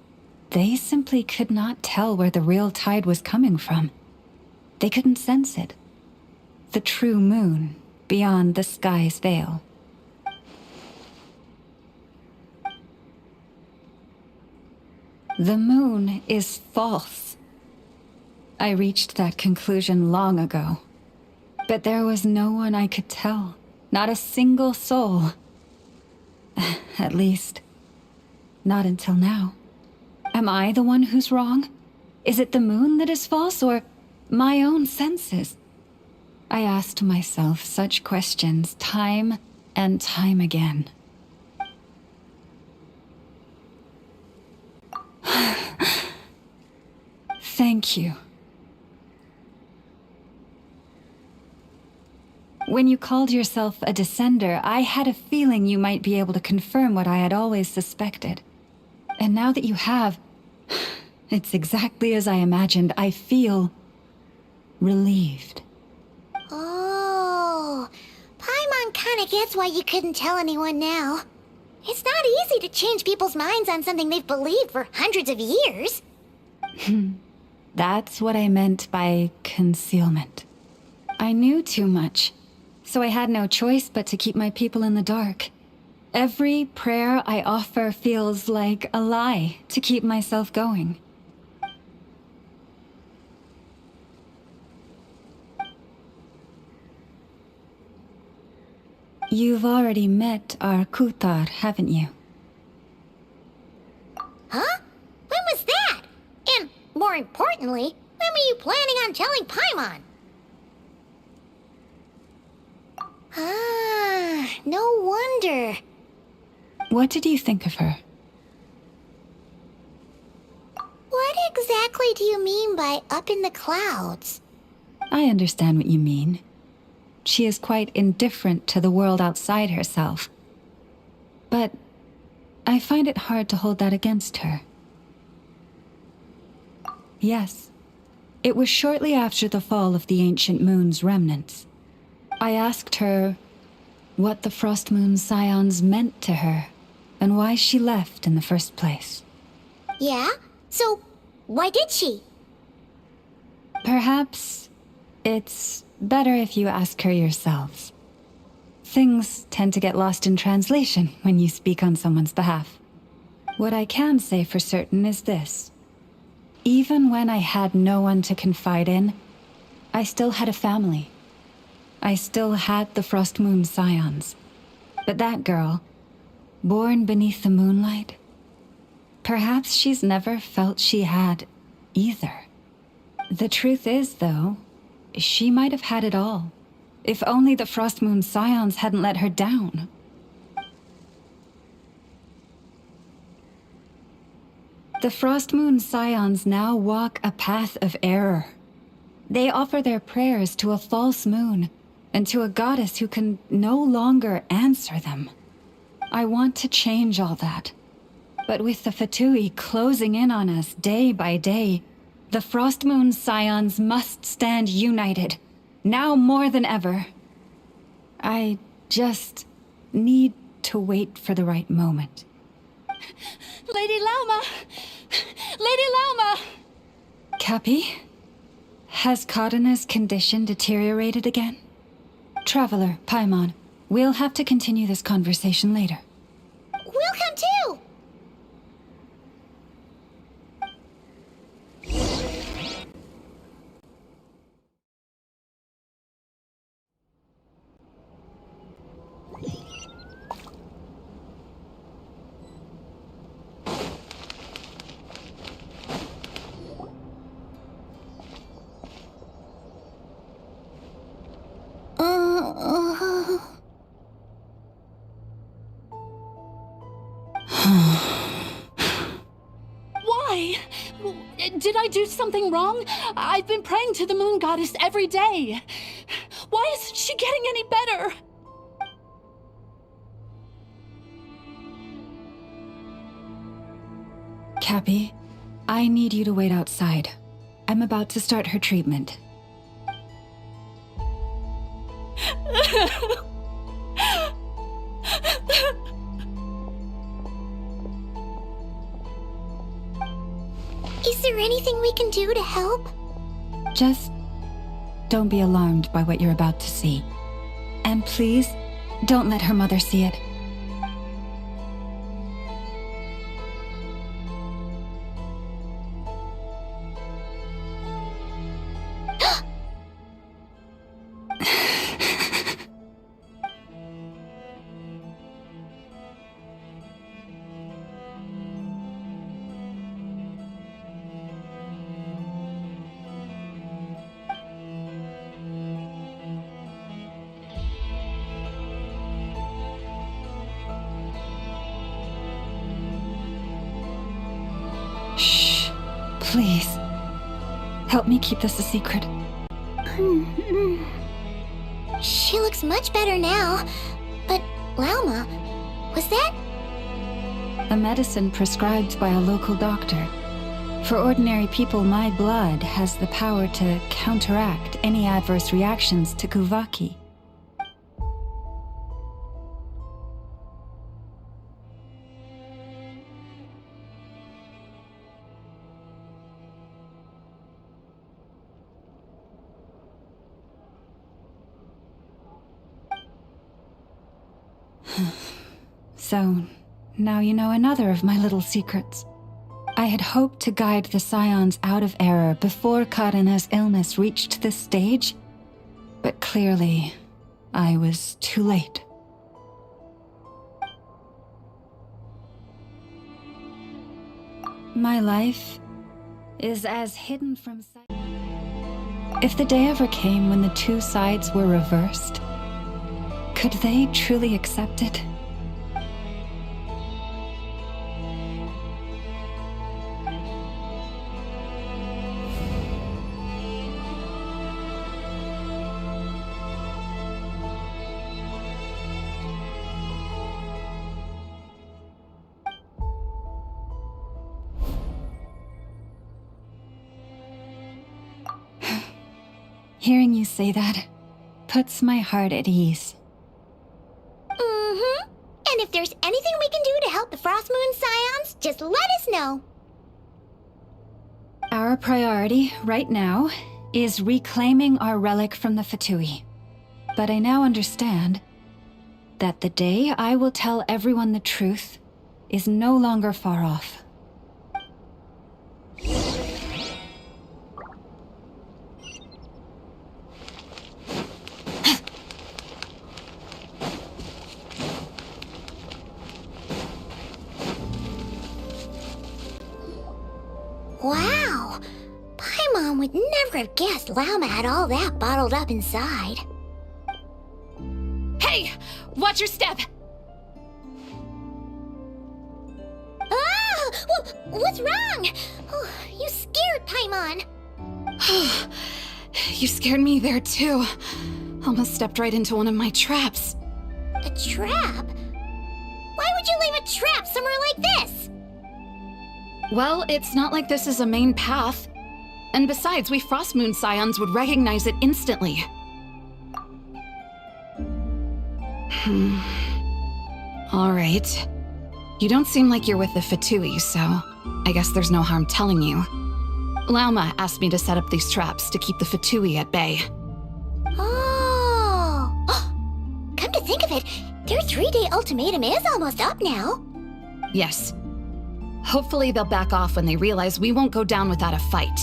they simply could not tell where the real tide was coming from. They couldn't sense it. The true moon beyond the sky's veil. The moon is false. I reached that conclusion long ago. But there was no one I could tell. Not a single soul. At least, not until now. Am I the one who's wrong? Is it the moon that is false, or my own senses? I asked myself such questions time and time again. Thank you. When you called yourself a descender, I had a feeling you might be able to confirm what I had always suspected. And now that you have, it's exactly as I imagined. I feel relieved. Oh, Paimon kinda gets why you couldn't tell anyone now. It's not easy to change people's minds on something they've believed for hundreds of years. That's what I meant by concealment. I knew too much, so I had no choice but to keep my people in the dark. Every prayer I offer feels like a lie to keep myself going. You've already met our Kutar, haven't you? Huh? When was that? And more importantly, when were you planning on telling Paimon? no wonder. What did you think of her? What exactly do you mean by up in the clouds? I understand what you mean. She is quite indifferent to the world outside herself. But I find it hard to hold that against her. Yes, it was shortly after the fall of the ancient moon's remnants. I asked her what the Frost Moon Scions meant to her, and why she left in the first place. Yeah? So, why did she? Perhaps it's better if you ask her yourselves. Things tend to get lost in translation when you speak on someone's behalf. What I can say for certain is this. Even when I had no one to confide in, I still had a family. I still had the Frost Moon Scions. But that girl, born beneath the moonlight, perhaps she's never felt she had either. The truth is, though, she might have had it all, if only the Frost Moon Scions hadn't let her down. The Frost Moon Scions now walk a path of error. They offer their prayers to a false moon, and to a goddess who can no longer answer them. I want to change all that. But with the Fatui closing in on us day by day, the Frost Moon Scions must stand united, now more than ever. I just need to wait for the right moment. Lady Lauma! Lady Lauma! Cappy? Has Kadena's condition deteriorated again? Traveler, Paimon, we'll have to continue this conversation later. We'll come too! Why? Did I do something wrong? I've been praying to the moon goddess every day. Why isn't she getting any better? Cappy, I need you to wait outside. I'm about to start her treatment. Is there anything we can do to help? Just don't be alarmed by what you're about to see. And please, don't let her mother see it. Shh. Please. Help me keep this a secret. She looks much better now. But, Lauma, was that? A medicine prescribed by a local doctor. For ordinary people, my blood has the power to counteract any adverse reactions to Kuvaki. So, now you know another of my little secrets. I had hoped to guide the Scions out of error before Kadena's illness reached this stage, but clearly, I was too late. My life is as hidden from sight. If the day ever came when the two sides were reversed, Could they truly accept it? Hearing you say that puts my heart at ease. Mm-hmm. And if there's anything we can do to help the Frost Moon Scions, just let us know. Our priority right now is reclaiming our relic from the Fatui. But I now understand that the day I will tell everyone the truth is no longer far off. Wow! Paimon would never have guessed Lauma had all that bottled up inside. Hey! Watch your step! Ah! What's wrong? Oh, you scared Paimon. You scared me there too. Almost stepped right into one of my traps. A trap? Why would you leave a trap somewhere like this? Well, it's not like this is a main path. And besides, we Frost Moon Scions would recognize it instantly. Alright. You don't seem like you're with the Fatui, so I guess there's no harm telling you. Lauma asked me to set up these traps to keep the Fatui at bay. Oh! Come to think of it, their 3-day ultimatum is almost up now. Yes. Hopefully they'll back off when they realize we won't go down without a fight.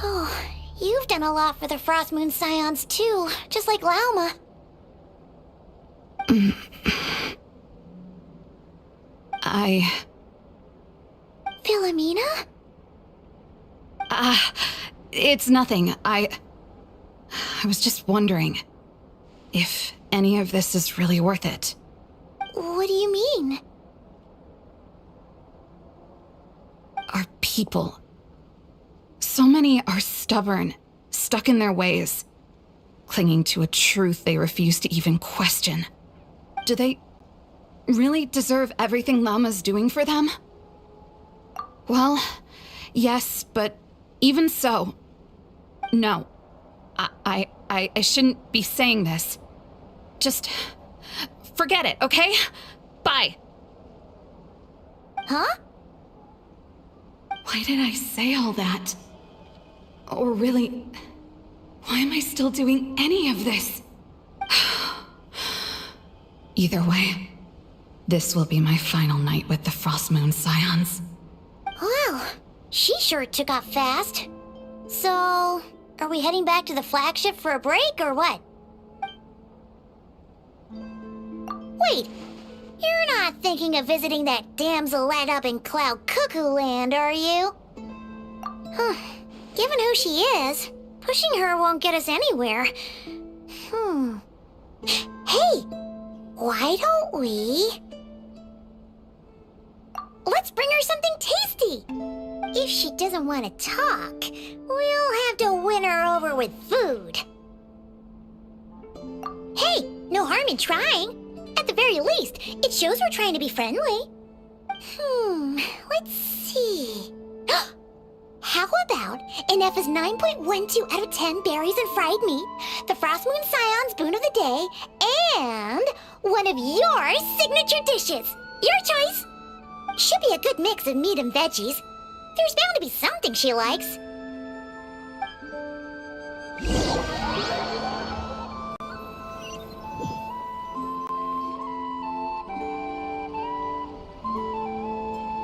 Oh, you've done a lot for the Frost Moon Scions too, just like Lauma. Philomena? It's nothing. I was just wondering if any of this is really worth it. What do you mean? Our people. So many are stubborn, stuck in their ways, clinging to a truth they refuse to even question. Do they really deserve everything Lauma's doing for them? Well, yes, but even so, no. I shouldn't be saying this. Just forget it, okay? Bye. Huh? Why did I say all that? Or really, why am I still doing any of this? Either way, this will be my final night with the Frost Moon Scions. Wow, she sure took off fast. So, are we heading back to the flagship for a break or what? Wait, you're not thinking of visiting that damselette up in Cloud Cuckoo Land, are you? Huh. Given who she is, pushing her won't get us anywhere. Hey, why don't we... Let's bring her something tasty! If she doesn't want to talk, we'll have to win her over with food. Hey, no harm in trying. At the very least, it shows we're trying to be friendly. Let's see... How about an F is 9.12 out of 10 berries and fried meat, the Frost Moon Scion's boon of the day, and one of your signature dishes. Your choice. Should be a good mix of meat and veggies. There's bound to be something she likes.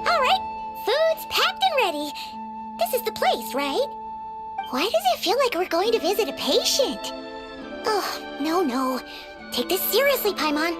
All right, food's packed and ready. This is the place, right? Why does it feel like we're going to visit a patient? Oh, no. Take this seriously, Paimon.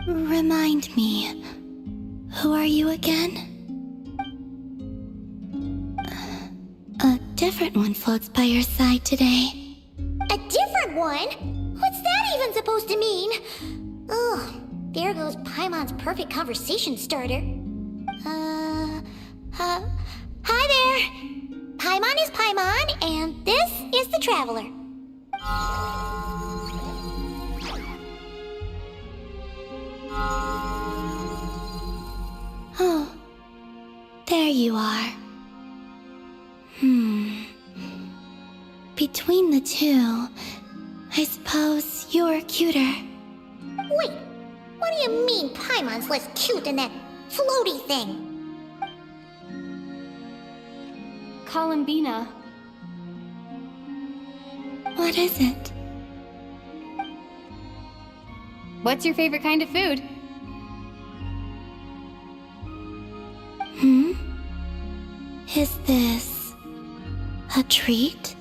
Remind me, who are you again? A different one floats by your side today. A different one? What's that even supposed to mean? Ugh, there goes Paimon's perfect conversation starter. Hi there! Paimon is Paimon, and this is the Traveler. Oh, there you are. Between the two, I suppose you're cuter. Wait, what do you mean Paimon's less cute than that floaty thing? Columbina. What is it? What's your favorite kind of food? Is this a treat?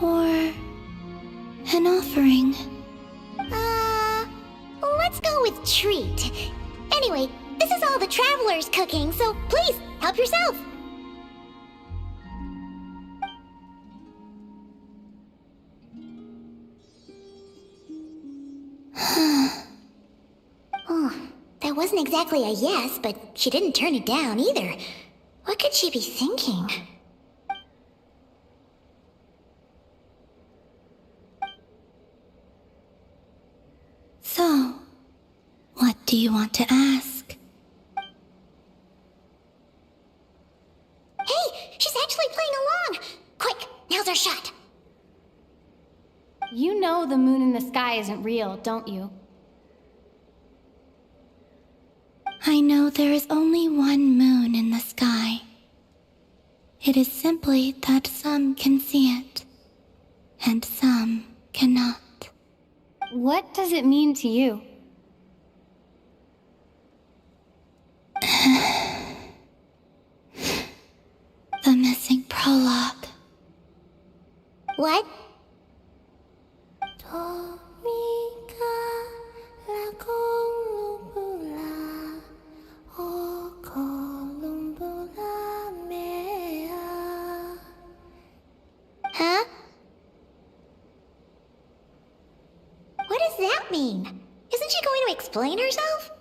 Or an offering? Let's go with treat. Anyway, this is all the Traveler's cooking, so please, help yourself. Oh, that wasn't exactly a yes, but she didn't turn it down either. What could she be thinking? So, what do you want to ask? Hey, she's actually playing along! Quick, now's our shot. You know the moon in the sky isn't real, don't you? I know there is only one moon in the sky. It is simply that some can see it, and some cannot. What does it mean to you? The missing prologue. What? Huh? What does that mean? Isn't she going to explain herself?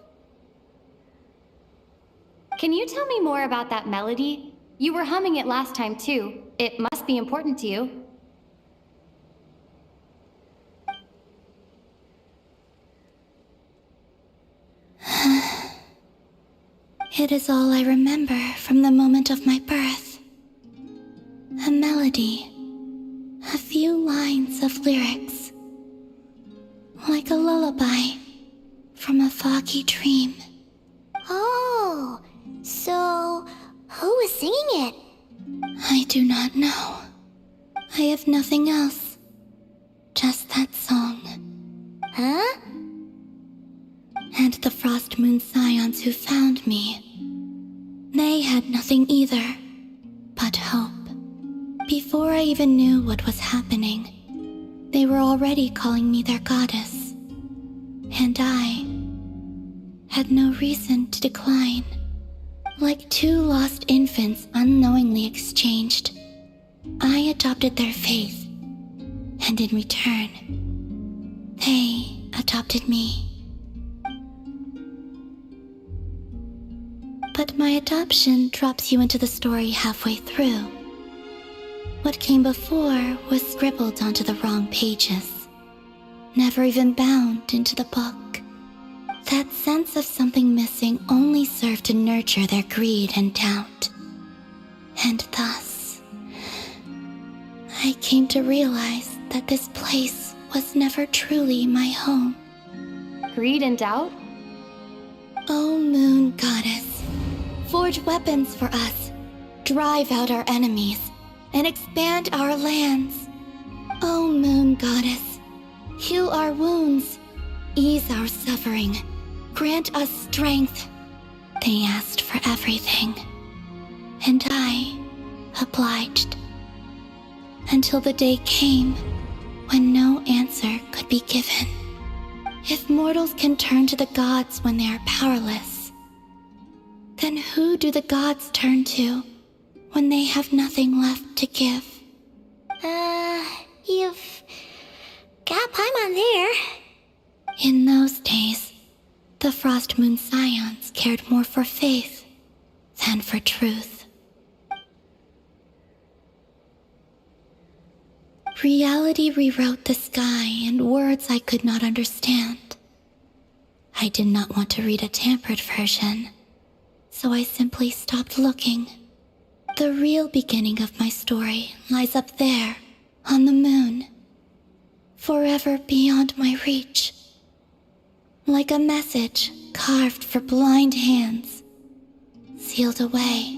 Can you tell me more about that melody? You were humming it last time too. It must be important to you. It is all I remember from the moment of my birth. A melody. A few lines of lyrics. Like a lullaby from a foggy dream. Oh, so who was singing it? I do not know. I have nothing else. Just that song. Huh? And the Frost Moon Scions who found me. They had nothing either, but hope. Before I even knew what was happening, they were already calling me their goddess. And I had no reason to decline. Like two lost infants unknowingly exchanged, I adopted their faith. And in return, they adopted me. But my adoption drops you into the story halfway through. What came before was scribbled onto the wrong pages, never even bound into the book. That sense of something missing only served to nurture their greed and doubt. And thus, I came to realize that this place was never truly my home. Greed and doubt? O Moon Goddess, forge weapons for us, drive out our enemies, and expand our lands. O Moon Goddess, heal our wounds, ease our suffering, grant us strength. They asked for everything, and I obliged. Until the day came when no answer could be given. If mortals can turn to the gods when they are powerless, then who do the gods turn to when they have nothing left to give? You've got Paimon there. In those days, the Frost Moon Scions cared more for faith than for truth. Reality rewrote the sky in words I could not understand. I did not want to read a tampered version, so I simply stopped looking. The real beginning of my story lies up there, on the moon, forever beyond my reach. Like a message carved for blind hands, sealed away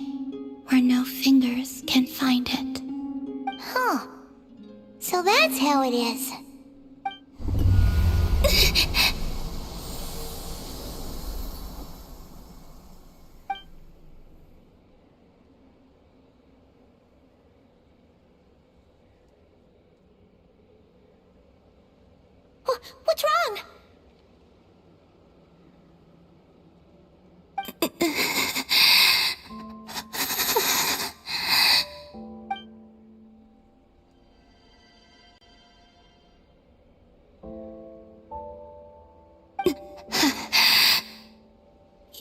where no fingers can find it. Huh. So that's how it is. What's wrong?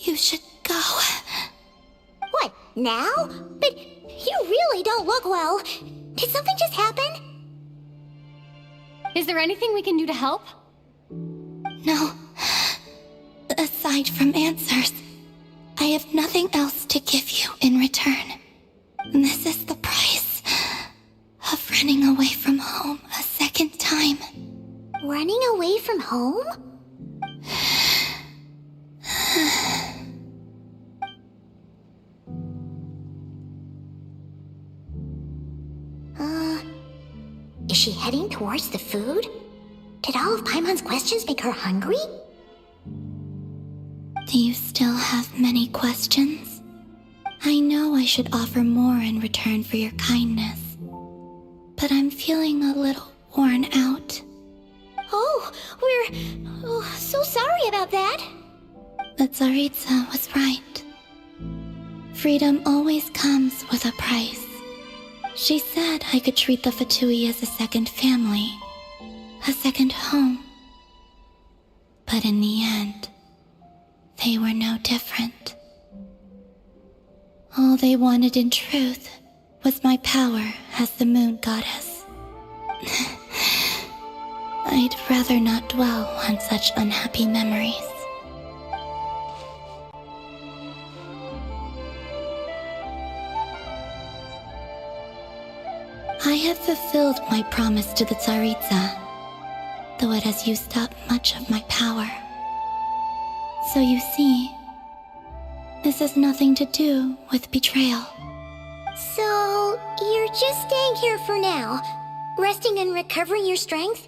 You should go. What, now? But you really don't look well. Did something just happen? Is there anything we can do to help? No. Aside from answers, I have nothing else to give you in return. This is the price of running away from home a second time. Running away from home? Is she heading towards the food? Did all of Paimon's questions make her hungry? Do you still have many questions? I know I should offer more in return for your kindness, but I'm feeling a little worn out. Oh, we're so sorry about that. The Tsaritsa was right. Freedom always comes with a price. She said I could treat the Fatui as a second family, a second home. But in the end, they were no different. All they wanted in truth was my power as the moon goddess. I'd rather not dwell on such unhappy memories. I have fulfilled my promise to the Tsaritsa, though it has used up much of my power. So you see, this has nothing to do with betrayal. So, you're just staying here for now, resting and recovering your strength?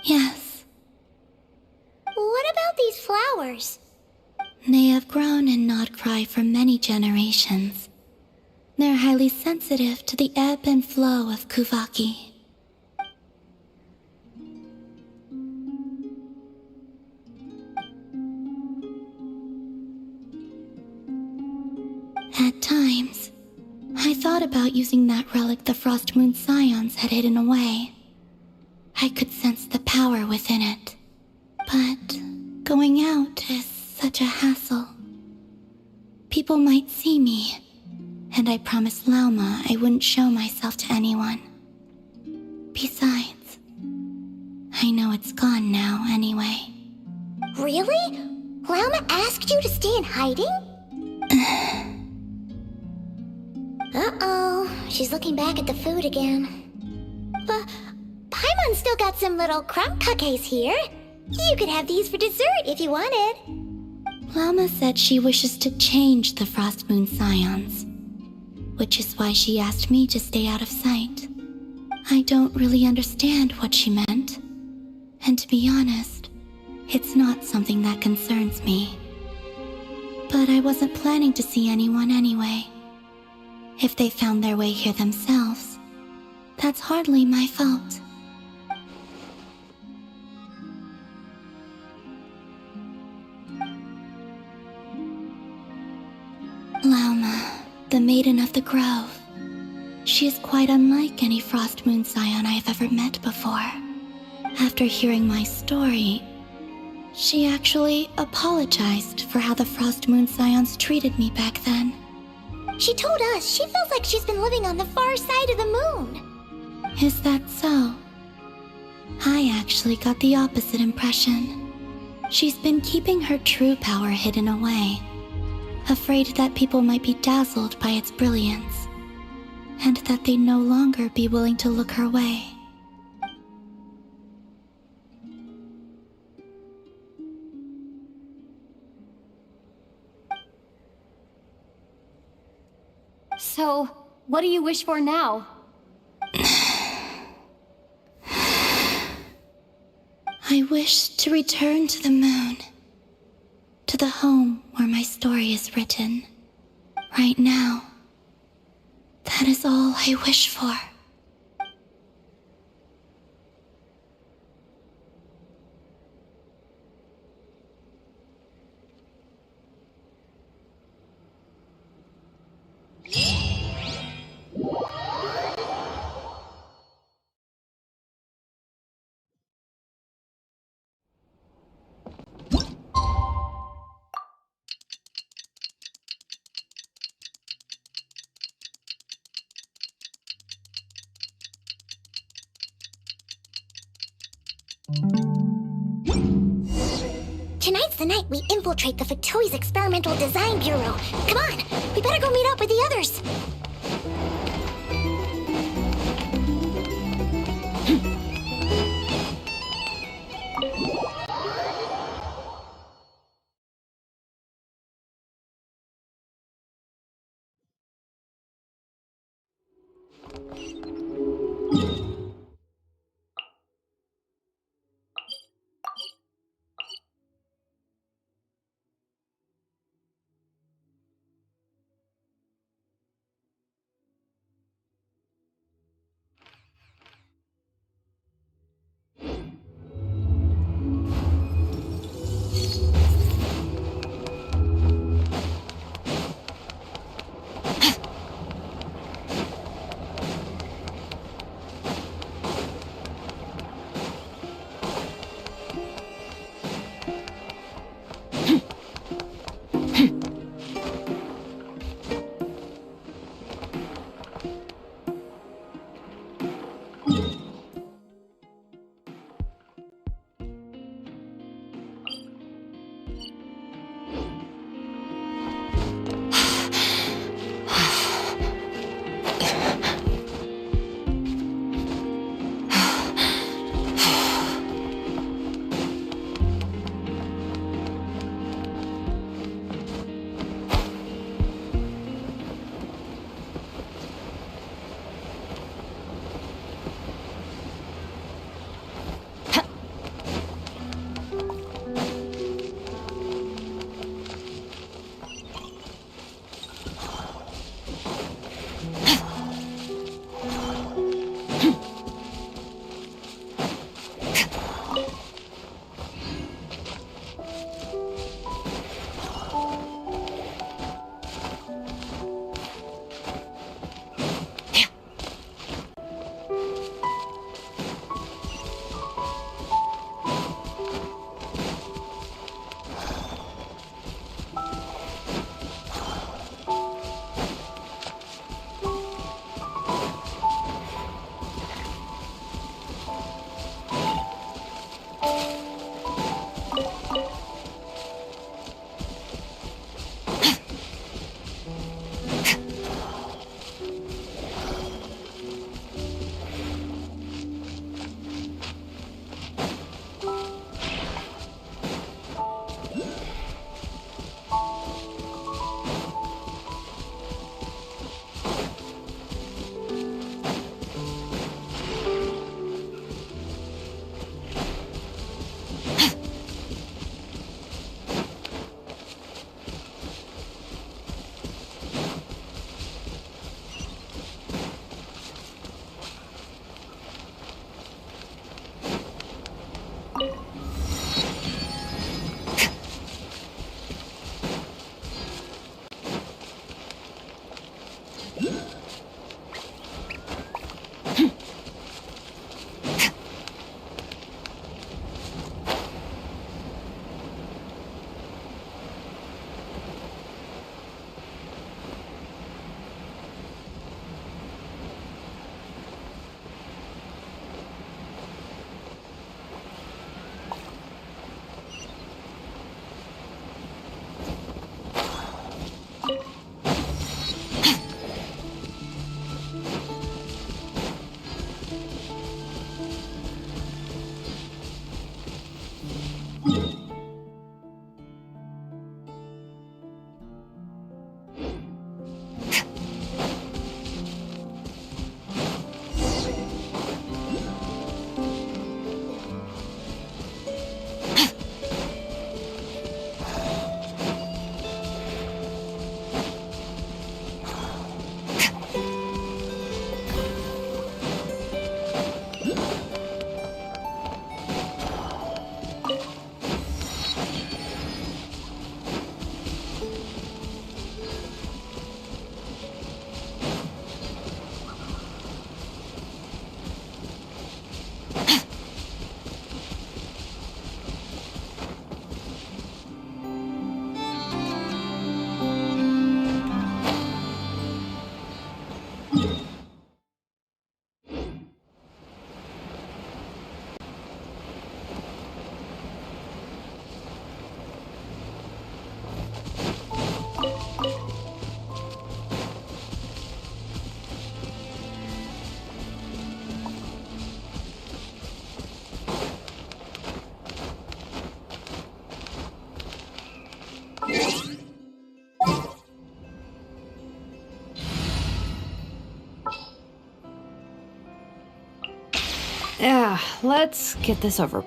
Yes. What about these flowers? They have grown in nod-krai for many generations. They're highly sensitive to the ebb and flow of Kuvaki. At times, I thought about using that relic the Frost Moon Scions had hidden away. I could sense the power within it. But going out is such a hassle. People might see me, and I promised Lauma I wouldn't show myself to anyone. Besides, I know it's gone now anyway. Really? Lauma asked you to stay in hiding? Uh-oh, she's looking back at the food again. But Paimon still got some little crumb cookies here. You could have these for dessert if you wanted. Lauma said she wishes to change the Frost Moon Scions, which is why she asked me to stay out of sight. I don't really understand what she meant, and to be honest, it's not something that concerns me. But I wasn't planning to see anyone anyway. If they found their way here themselves, that's hardly my fault. The Maiden of the Grove. She is quite unlike any Frost Moon Scion I have ever met before. After hearing my story, she actually apologized for how the Frost Moon Scions treated me back then. She told us she feels like she's been living on the far side of the moon. Is that so? I actually got the opposite impression. She's been keeping her true power hidden away, afraid that people might be dazzled by its brilliance, and that they'd no longer be willing to look her way. So, what do you wish for now? I wish to return to the moon, to the home where my story is written. Right now, that is all I wish for. Tonight's the night we infiltrate the Fatoy's Experimental Design Bureau. Come on, we better go meet up with the others. Yeah, let's get this over.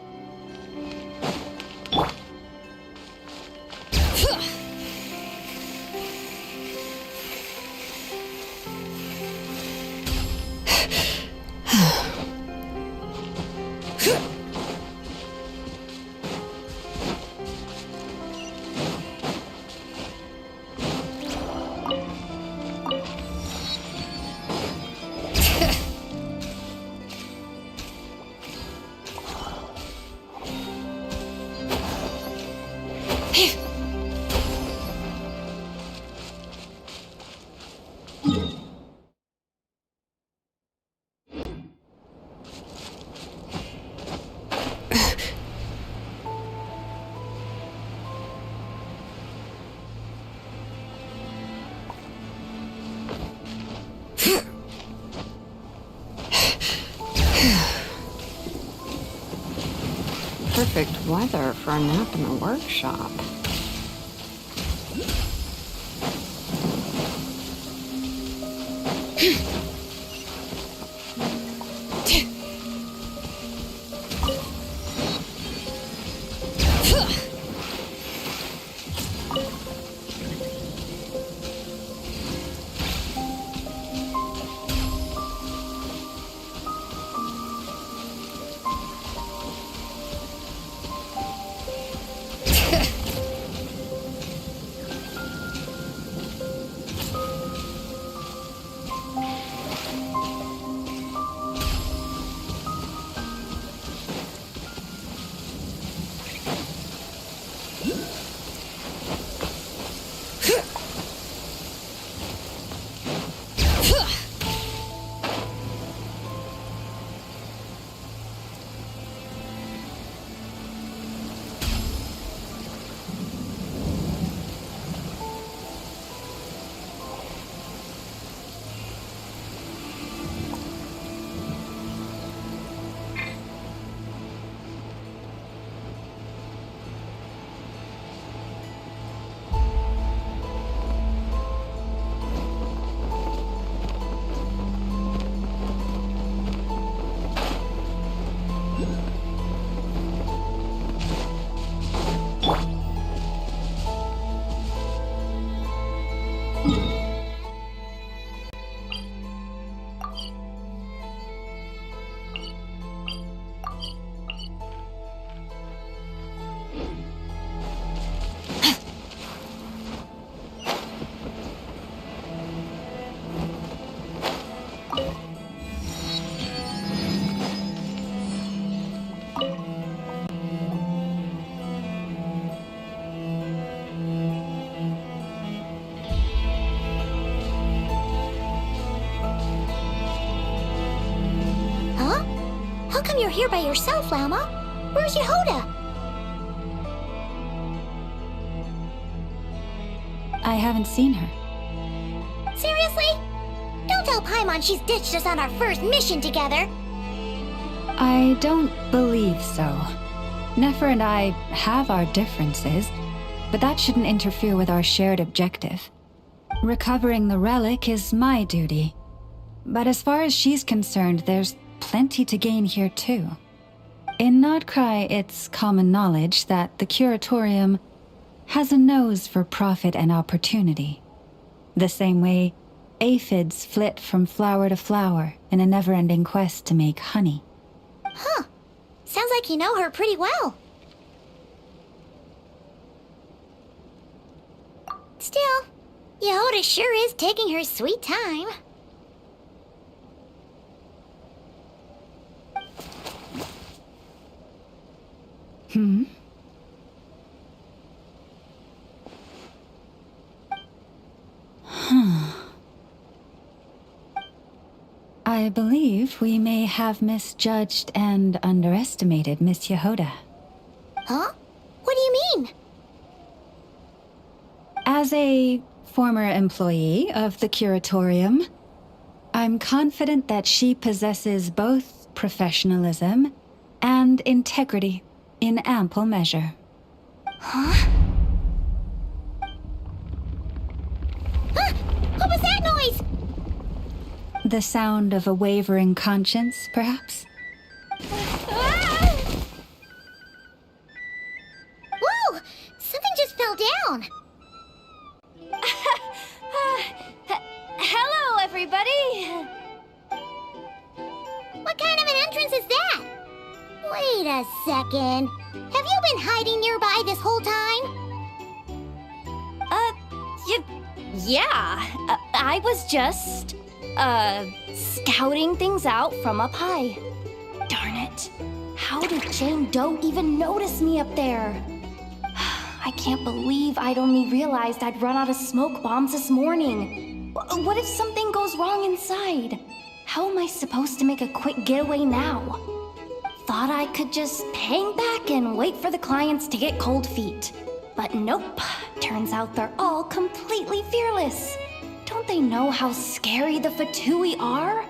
Perfect weather for a nap in the workshop. How come you're here by yourself, Lauma? Where's Yehoda? I haven't seen her. Seriously? Don't tell Paimon she's ditched us on our first mission together. I don't believe so. Nefer and I have our differences, but that shouldn't interfere with our shared objective. Recovering the relic is my duty. But as far as she's concerned, there's plenty to gain here too. In nod-krai, it's common knowledge that the Curatorium has a nose for profit and opportunity. The same way aphids flit from flower to flower in a never-ending quest to make honey. Huh. Sounds like you know her pretty well. Still, Yehoda sure is taking her sweet time. Hmm? I believe we may have misjudged and underestimated Miss Yehoda. Huh? What do you mean? As a former employee of the Curatorium, I'm confident that she possesses both professionalism and integrity in ample measure. Huh? Huh? What was that noise? The sound of a wavering conscience, perhaps? settle down. Hello, everybody! What kind of an entrance is that? Wait a second. Have you been hiding nearby this whole time? Yeah. I was just, scouting things out from up high. Darn it. How did Jane Doe even notice me up there? I can't believe I'd only realized I'd run out of smoke bombs this morning. What if something goes wrong inside? How am I supposed to make a quick getaway now? Thought I could just hang back and wait for the clients to get cold feet. But nope. Turns out they're all completely fearless. Don't they know how scary the Fatui are?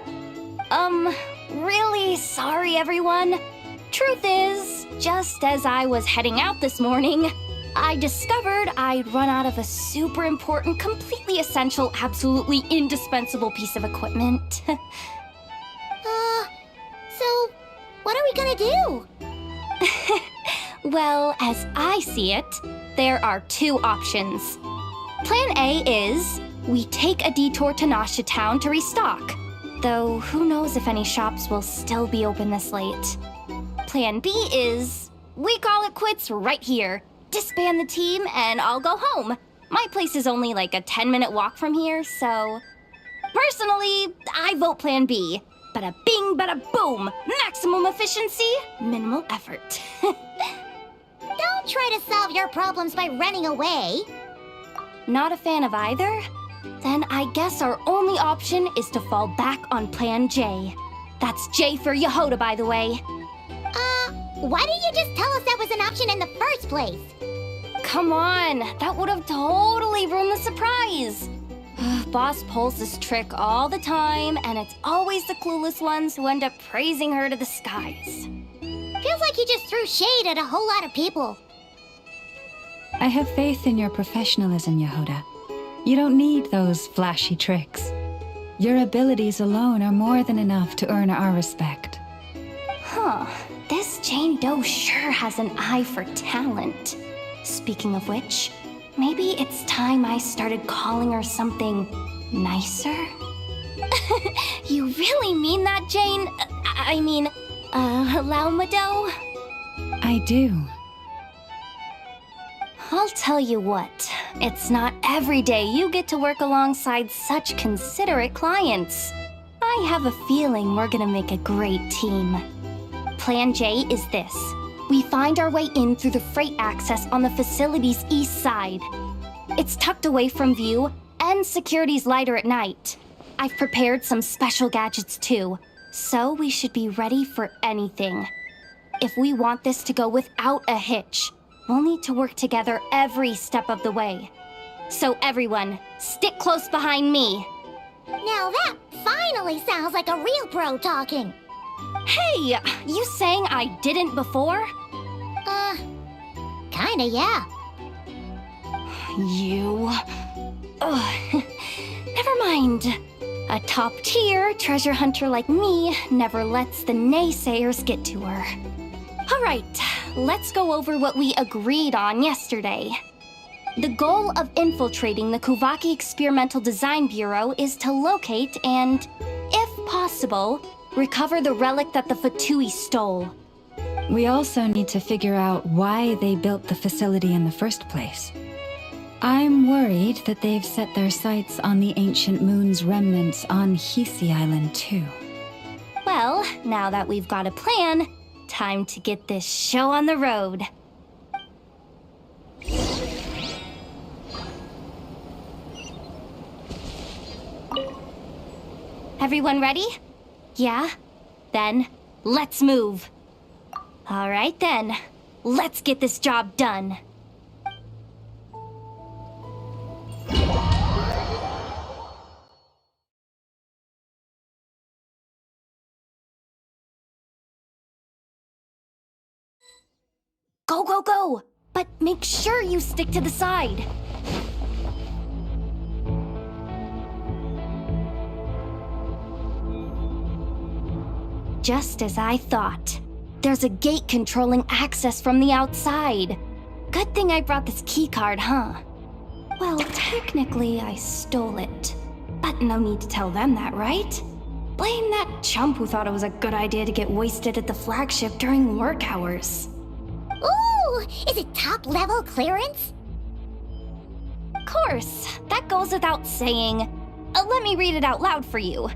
Really sorry, everyone. Truth is, just as I was heading out this morning, I discovered I'd run out of a super important, completely essential, absolutely indispensable piece of equipment. So, what are we gonna do? Well, as I see it, there are two options. Plan A is we take a detour to Nasha Town to restock, though who knows if any shops will still be open this late. Plan B is we call it quits right here, disband the team, and I'll go home. My place is only like a 10-minute walk from here, so... Personally, I vote Plan B. Bada bing, bada boom! Maximum efficiency, minimal effort. Don't try to solve your problems by running away. Not a fan of either? Then I guess our only option is to fall back on Plan J. That's J for Yehoda, by the way. Why didn't you just tell us that was an option in the first place? Come on, that would have totally ruined the surprise. Boss pulls this trick all the time, and it's always the clueless ones who end up praising her to the skies. Feels like you just threw shade at a whole lot of people. I have faith in your professionalism, Yehoda. You don't need those flashy tricks. Your abilities alone are more than enough to earn our respect. Huh. This Jane Doe sure has an eye for talent. Speaking of which, maybe it's time I started calling her something nicer? You really mean that, Jane? I mean, lauma Doe? I do. I'll tell you what, it's not every day you get to work alongside such considerate clients. I have a feeling we're gonna make a great team. Plan J is this. We find our way in through the freight access on the facility's east side. It's tucked away from view, and security's lighter at night. I've prepared some special gadgets too, so we should be ready for anything. If we want this to go without a hitch, we'll need to work together every step of the way. So everyone, stick close behind me. Now that finally sounds like a real pro talking. Hey, you saying I didn't before? Kinda, yeah. You... Ugh. Never mind. A top-tier treasure hunter like me never lets the naysayers get to her. All right, let's go over what we agreed on yesterday. The goal of infiltrating the Kuvaki Experimental Design Bureau is to locate and, if possible, recover the relic that the Fatui stole. We also need to figure out why they built the facility in the first place. I'm worried that they've set their sights on the ancient moon's remnants on Hisi Island too. Well, now that we've got a plan, time to get this show on the road. Everyone ready? Yeah? Then, let's move. All right then, let's get this job done. Go, go, go! But make sure you stick to the side. Just as I thought. There's a gate controlling access from the outside. Good thing I brought this keycard, huh? Well, technically I stole it. But no need to tell them that, right? Blame that chump who thought it was a good idea to get wasted at the flagship during work hours. Ooh, is it top level clearance? Of course, that goes without saying. Let me read it out loud for you.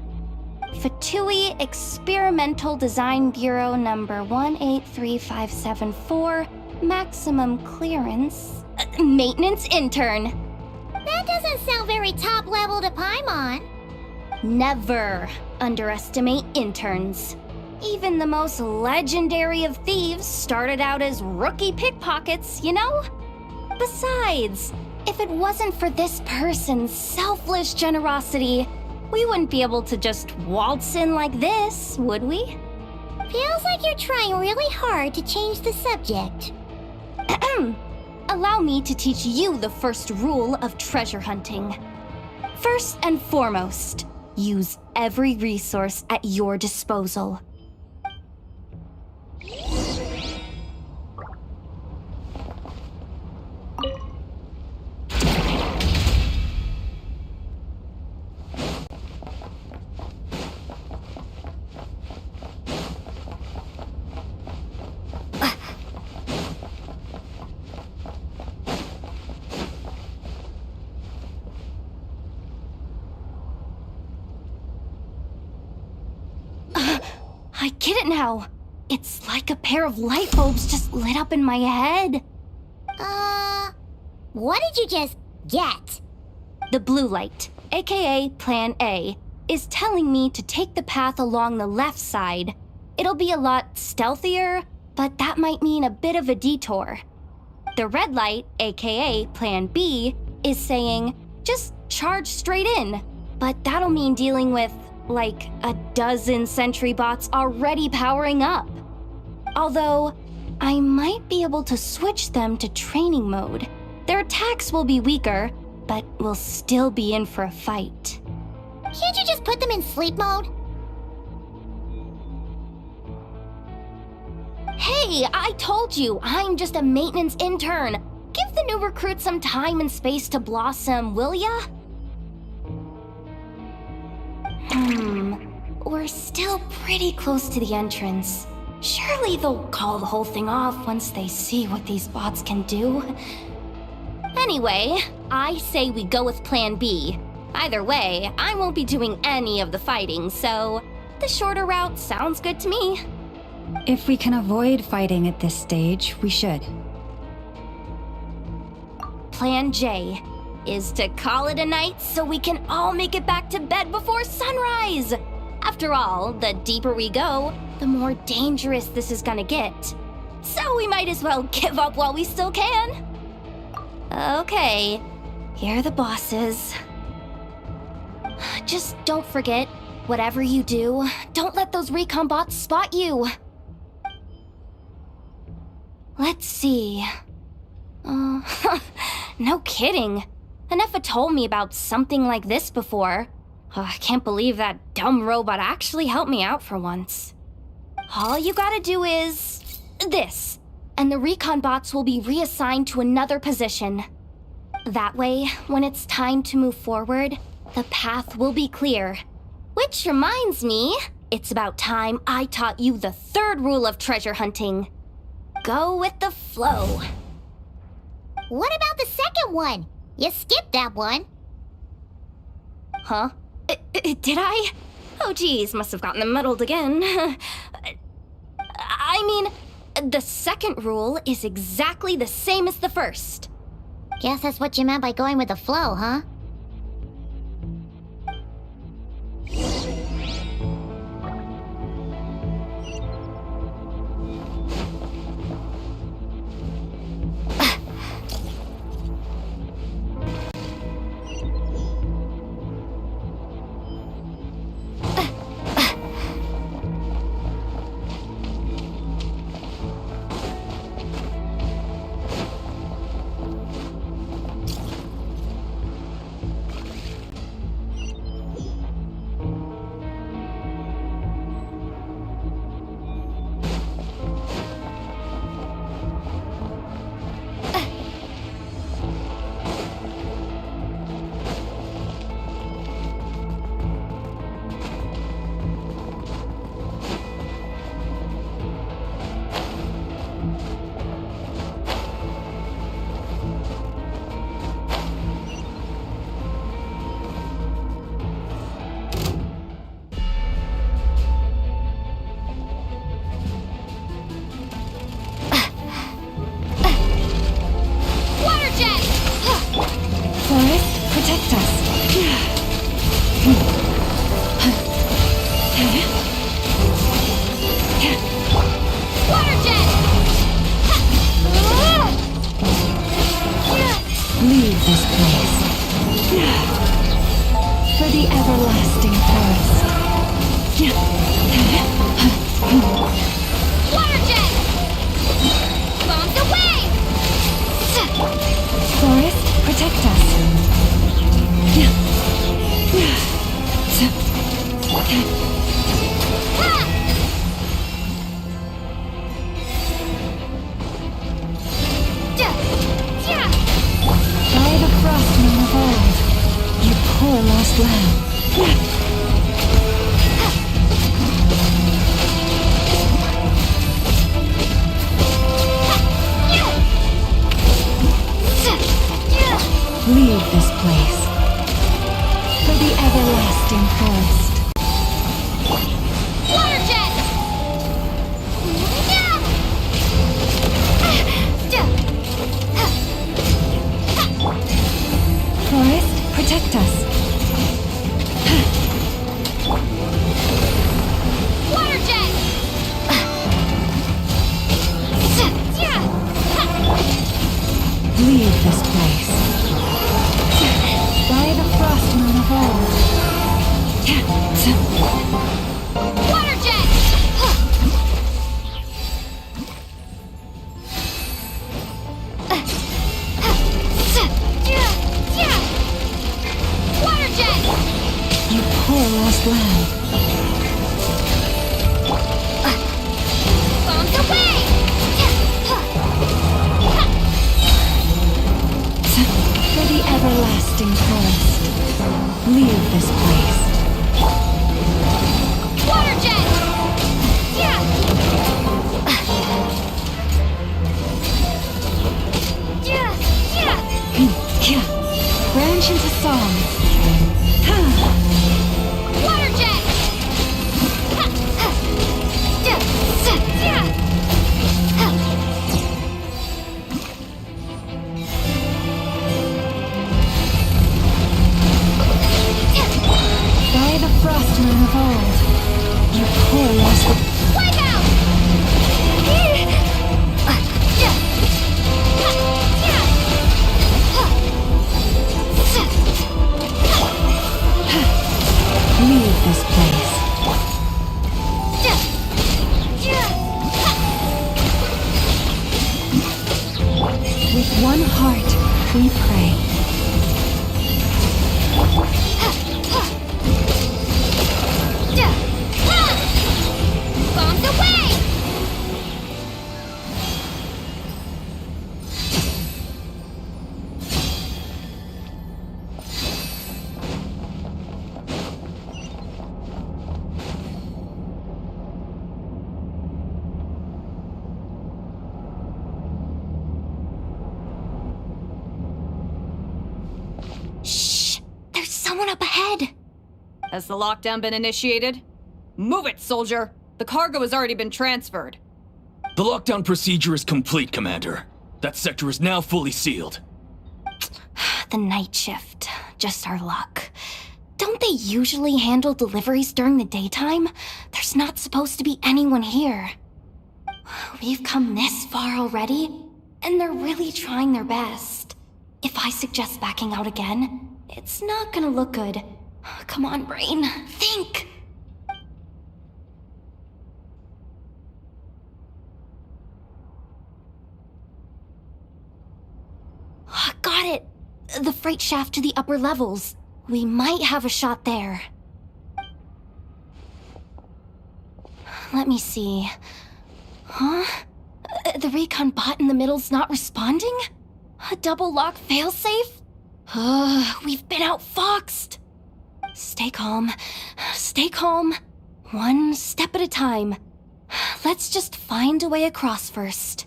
Fatui Experimental Design Bureau number 183574, maximum clearance, maintenance intern. That doesn't sound very top level to Paimon. Never underestimate interns. Even the most legendary of thieves started out as rookie pickpockets, you know? Besides, if it wasn't for this person's selfless generosity, we wouldn't be able to just waltz in like this, would we? Feels like you're trying really hard to change the subject. Allow me to teach you the first rule of treasure hunting. First and foremost, use every resource at your disposal. I get it now. It's like a pair of light bulbs just lit up in my head. What did you just get? The blue light, aka Plan A, is telling me to take the path along the left side. It'll be a lot stealthier, but that might mean a bit of a detour. The red light, aka Plan B, is saying, just charge straight in. But that'll mean dealing with, like, a dozen sentry bots already powering up. Although, I might be able to switch them to training mode. Their attacks will be weaker, but we'll still be in for a fight. Can't you just put them in sleep mode? Hey, I told you, I'm just a maintenance intern. Give the new recruit some time and space to blossom, will ya? We're still pretty close to the entrance. Surely they'll call the whole thing off once they see what these bots can do. Anyway, I say we go with Plan B. Either way, I won't be doing any of the fighting, so the shorter route sounds good to me. If we can avoid fighting at this stage, we should. Plan J is to call it a night so we can all make it back to bed before sunrise. After all, the deeper we go, the more dangerous this is gonna get. So we might as well give up while we still can. Okay, here are the bosses. Just don't forget, whatever you do, don't let those recon bots spot you. Let's see. No kidding. Nefa told me about something like this before. I can't believe that dumb robot actually helped me out for once. All you gotta do is this, and the recon bots will be reassigned to another position. That way, when it's time to move forward, the path will be clear. Which reminds me, it's about time I taught you the third rule of treasure hunting. Go with the flow. What about the second one? You skipped that one. Huh? Did I? Oh geez, must have gotten them muddled again. I mean, the second rule is exactly the same as the first. Guess that's what you meant by going with the flow, huh? Leave this place. For the everlasting forest. Water jet! Bombs away! Forest, protect us. By the frostman of old, you poor lost lamb. Leave this place for the everlasting forest. Water jet! Forest, protect us. Water jet! Leave this place. By the frostman of old. Water jet! Water jet! You poor lost lamb. Bombs away! For the everlasting forest. Leave this place. Water jet! Branch into song. Water jet! By the frostman of old, you poor lost. Wipe out! Leave this place. With one heart, we pray. Bombs away! Shh! There's someone up ahead! Has the lockdown been initiated? Move it, soldier! The cargo has already been transferred. The lockdown procedure is complete, Commander. That sector is now fully sealed. The night shift. Just our luck. Don't they usually handle deliveries during the daytime? There's not supposed to be anyone here. We've come this far already, and they're really trying their best. If I suggest backing out again, it's not gonna look good. Come on, brain. Think! Got it! The freight shaft to the upper levels. We might have a shot there. Let me see. Huh? The recon bot in the middle's not responding? A double lock failsafe? We've been outfoxed! Stay calm. Stay calm. One step at a time. Let's just find a way across first.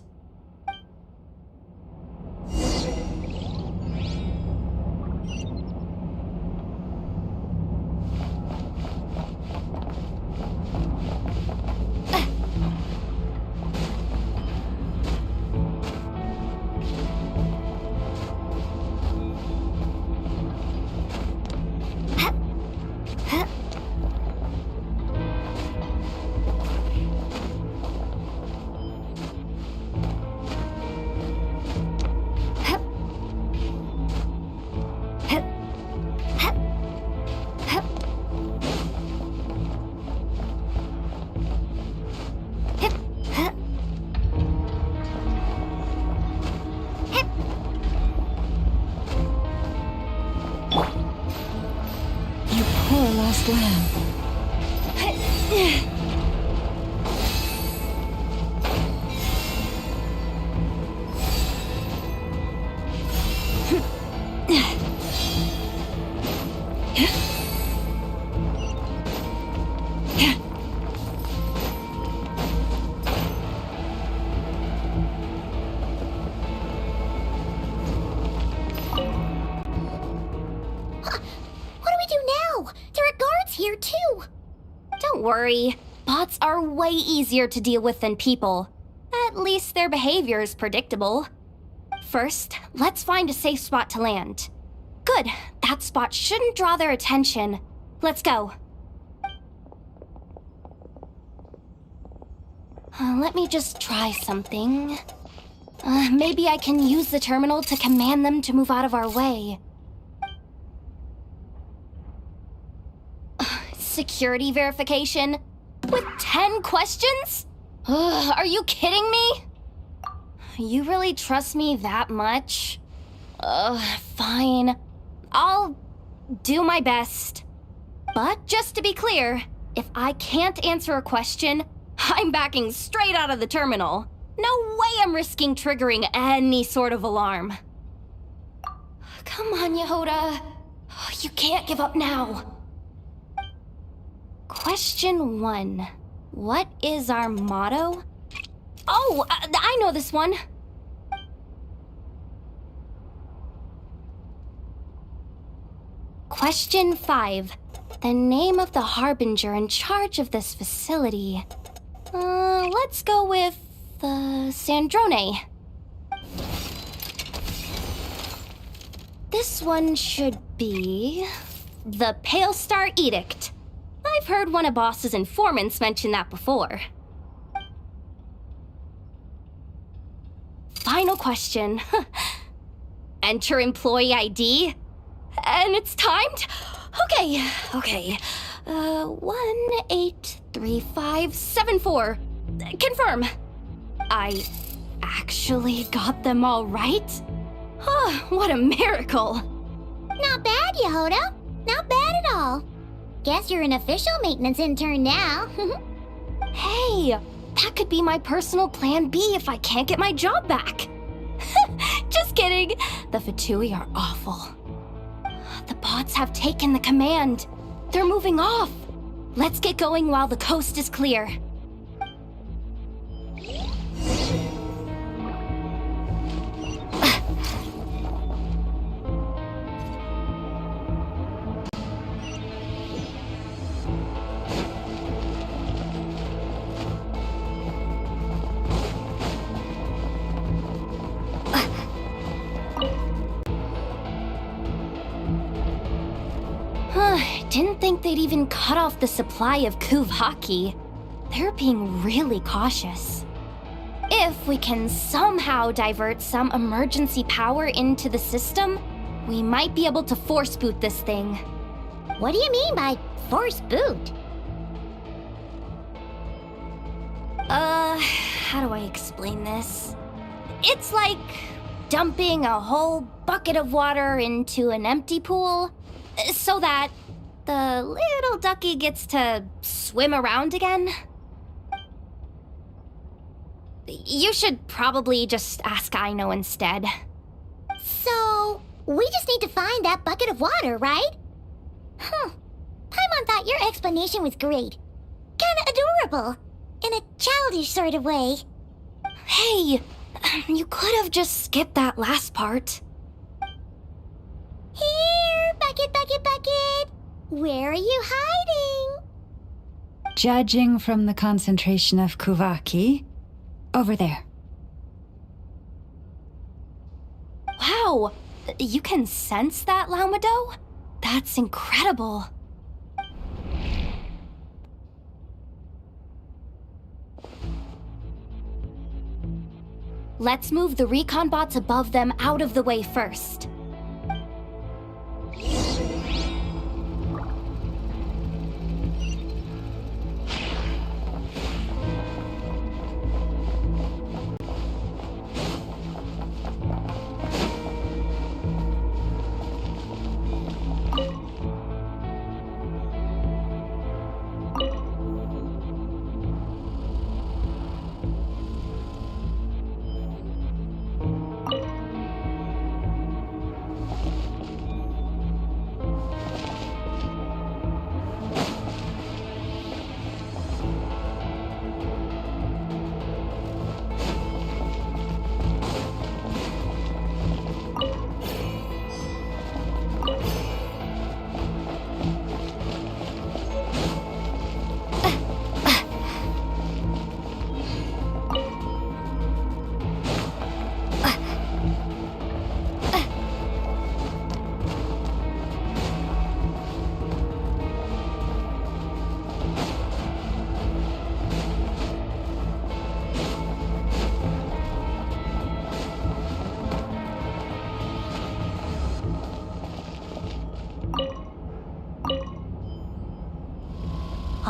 our lost lamb. Here too. Don't worry. Bots are way easier to deal with than people. At least their behavior is predictable. First, let's find a safe spot to land. Good. That spot shouldn't draw their attention. Let's go. Let me just try something. Maybe I can use the terminal to command them to move out of our way. Security verification? With 10 questions? Are you kidding me? You really trust me that much? Fine. I'll do my best. But just to be clear, if I can't answer a question, I'm backing straight out of the terminal. No way I'm risking triggering any sort of alarm. Come on, Yehoda. You can't give up now. Question 1. What is our motto? Oh, I know this one. Question 5. The name of the harbinger in charge of this facility. Let's go with, Sandrone. This one should be the Pale Star Edict. I've heard one of Boss's informants mention that before. Final question. Enter employee ID. And it's timed? Okay. 183574. Confirm. I actually got them all right? What a miracle. Not bad, Yehoda. Not bad at all. Guess you're an official maintenance intern now. Hey, that could be my personal plan B if I can't get my job back. Just kidding. The Fatui are awful. The bots have taken the command. They're moving off. Let's get going while the coast is clear. Didn't think they'd even cut off the supply of Kuvaki. They're being really cautious. If we can somehow divert some emergency power into the system, we might be able to force boot this thing. What do you mean by force boot? How do I explain this? It's like dumping a whole bucket of water into an empty pool, so that the little ducky gets to swim around again. You should probably just ask Aino instead. So, we just need to find that bucket of water, right? Paimon thought your explanation was great. Kinda adorable. In a childish sort of way. Hey, you could have just skipped that last part. Here, bucket, bucket, bucket. Where are you hiding? Judging from the concentration of Kuvaki, over there. Wow, you can sense that, Laumado? That's incredible. Let's move the recon bots above them out of the way first.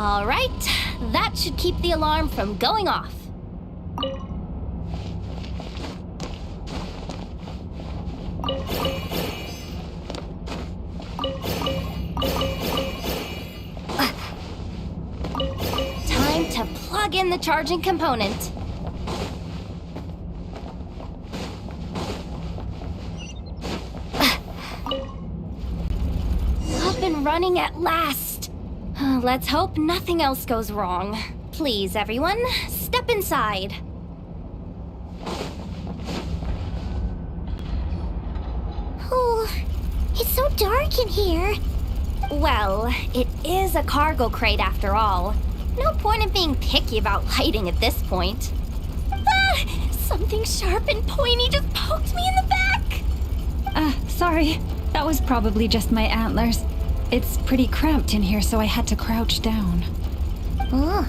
All right, that should keep the alarm from going off. Time to plug in the charging component. Up and running at last. Let's hope nothing else goes wrong. Please, everyone, step inside. Oh, it's so dark in here. Well, it is a cargo crate after all. No point in being picky about lighting at this point. Ah! Something sharp and pointy just poked me in the back! Sorry. That was probably just my antlers. It's pretty cramped in here, so I had to crouch down. Oh,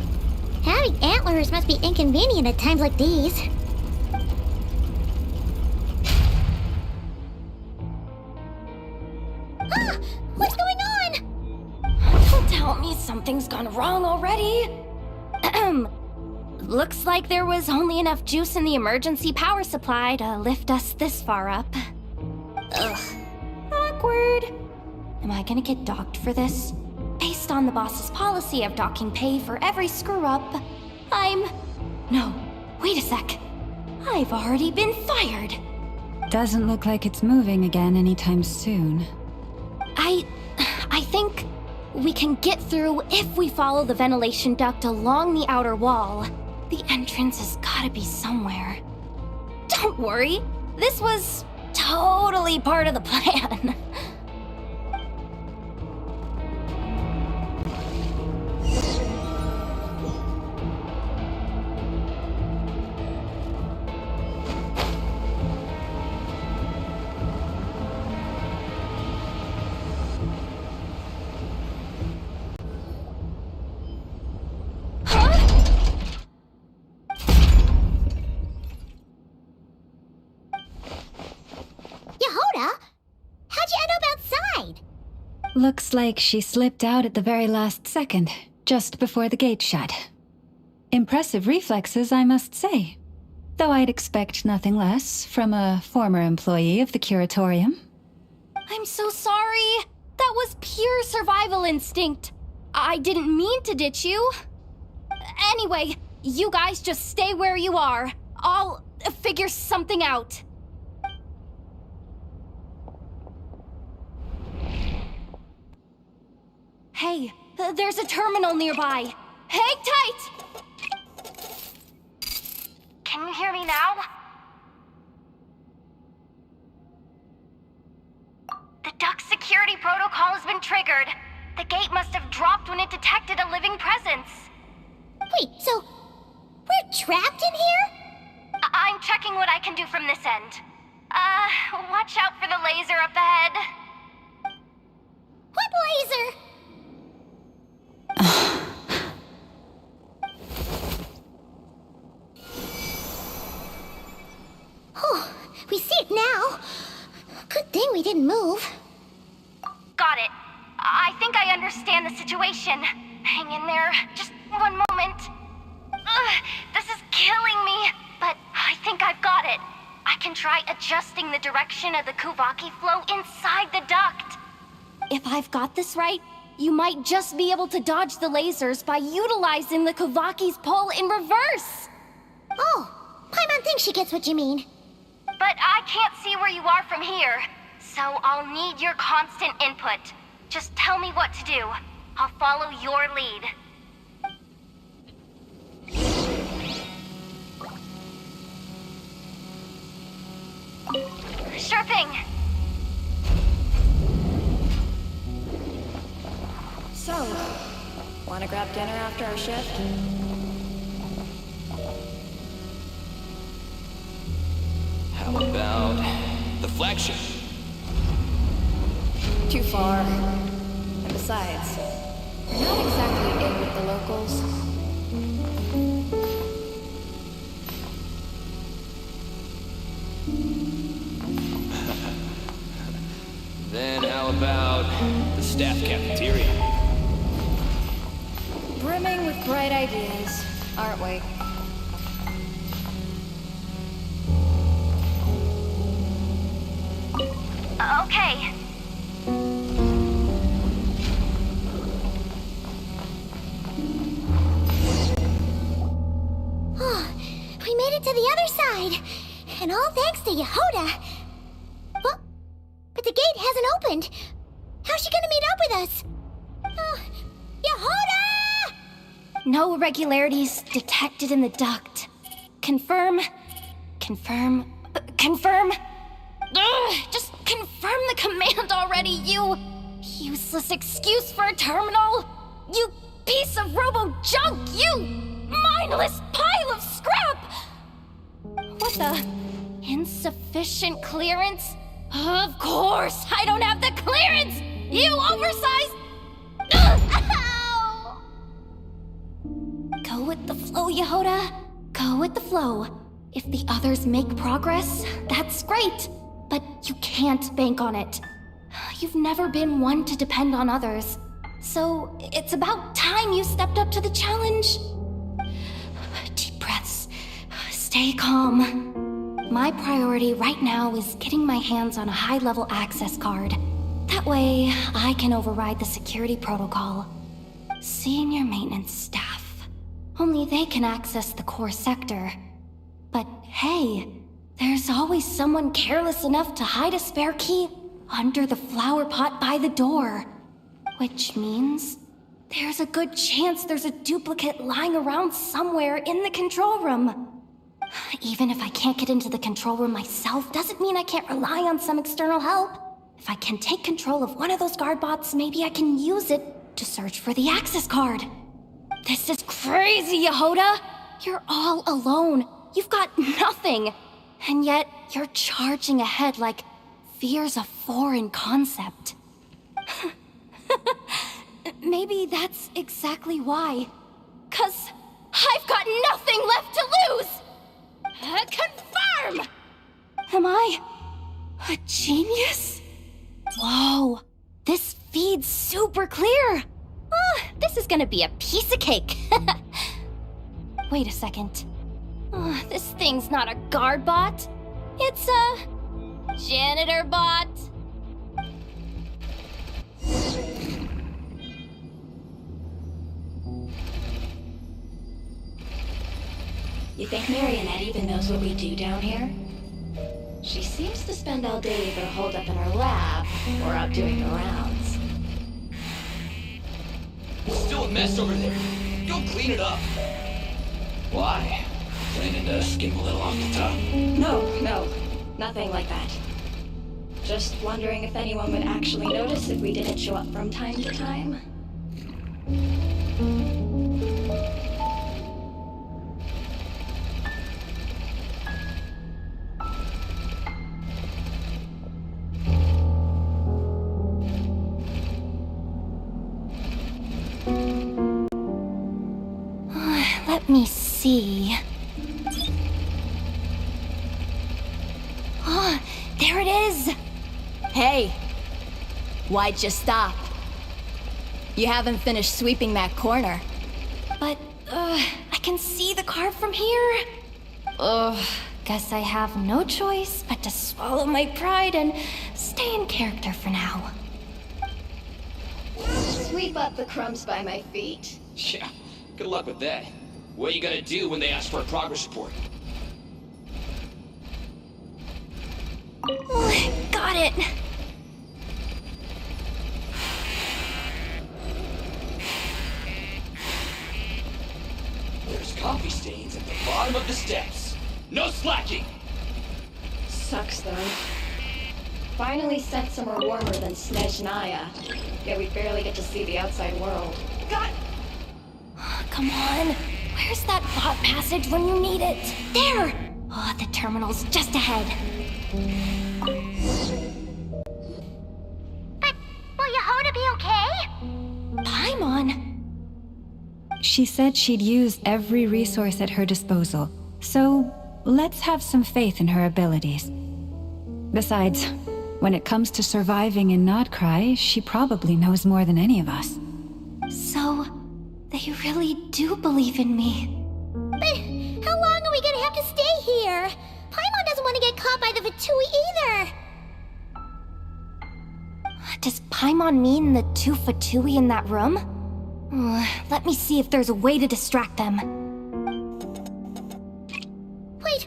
having antlers must be inconvenient at times like these. Ah! What's going on? Don't tell me something's gone wrong already. Looks like there was only enough juice in the emergency power supply to lift us this far up. Ugh. Awkward. Am I gonna get docked for this? Based on the boss's policy of docking pay for every screw-up, No, wait a sec. I've already been fired. Doesn't look like it's moving again anytime soon. I think we can get through if we follow the ventilation duct along the outer wall. The entrance has gotta be somewhere. Don't worry, this was totally part of the plan. Looks like she slipped out at the very last second, just before the gate shut. Impressive reflexes, I must say. Though I'd expect nothing less from a former employee of the Curatorium. I'm so sorry. That was pure survival instinct. I didn't mean to ditch you. Anyway, you guys just stay where you are. I'll figure something out. Hey, there's a terminal nearby. Hang tight! Can you hear me now? The duct security protocol has been triggered. The gate must have dropped when it detected a living presence. Wait, so we're trapped in here? I'm checking what I can do from this end. Watch out for the laser up ahead. What laser? Oh, we see it now. Good thing we didn't move. Got it. I think I understand the situation. Hang in there. Just one moment. This is killing me, but I think I've got it. I can try adjusting the direction of the Kuvaki flow inside the duct. If I've got this right, you might just be able to dodge the lasers by utilizing the Kuvaki's pull in reverse. Oh, Paimon thinks she gets what you mean. But I can't see where you are from here, so I'll need your constant input. Just tell me what to do. I'll follow your lead. Sure thing. So, wanna grab dinner after our shift? How about the flagship? Too far. And besides, we're not exactly in with the locals. Then how about the staff cafeteria? Swimming with bright ideas, aren't we? Okay. We made it to the other side, and all thanks to Yehoda. Well, but the gate hasn't opened. How's she gonna meet up with us? Yehoda! No irregularities detected in the duct. Confirm. Ugh, just confirm the command already, you useless excuse for a terminal. You piece of robo-junk, you mindless pile of scrap! What the? Insufficient clearance? Of course, I don't have the clearance! You oversized... Ow! Go with the flow, Yehoda. Go with the flow. If the others make progress, that's great. But you can't bank on it. You've never been one to depend on others. So it's about time you stepped up to the challenge. Deep breaths. Stay calm. My priority right now is getting my hands on a high-level access card. That way, I can override the security protocol. Senior maintenance staff. Only they can access the core sector. But hey, there's always someone careless enough to hide a spare key under the flower pot by the door. Which means there's a good chance there's a duplicate lying around somewhere in the control room. Even if I can't get into the control room myself, doesn't mean I can't rely on some external help. If I can take control of one of those guard bots, maybe I can use it to search for the access card. This is crazy, Yehoda! You're all alone. You've got nothing. And yet, you're charging ahead like fear's a foreign concept. Maybe that's exactly why. 'Cause I've got nothing left to lose! Confirm! Am I a genius? Whoa, this feed's super clear. This is gonna be a piece of cake. Wait a second. This thing's not a guard bot. It's a janitor bot. You think Marionette even knows what we do down here? She seems to spend all day either holed up in her lab or out doing the rounds. It's still a mess over there. Go clean it up. Why? Planning to skim a little off the top? No, nothing like that. Just wondering if anyone would actually notice if we didn't show up from time to time. Let me see. There it is! Hey, why'd you stop? You haven't finished sweeping that corner. But, I can see the card from here. Guess I have no choice but to swallow my pride and stay in character for now. Sweep up the crumbs by my feet. Yeah, good luck with that. What are you gonna do when they ask for a progress report? Got it! There's coffee stains at the bottom of the steps. No slacking! Sucks though. Finally sent somewhere warmer than Snezhnaya. Yet we barely get to see the outside world. God! Come on! Where's that bot passage when you need it? There! The terminal's just ahead. But will Yehoda be okay? Paimon? She said she'd use every resource at her disposal, so let's have some faith in her abilities. Besides, when it comes to surviving in Nod-krai, she probably knows more than any of us. So, they really do believe in me. But how long are we gonna have to stay here? Paimon doesn't want to get caught by the Fatui either. Does Paimon mean the two Fatui in that room? Let me see if there's a way to distract them. Wait,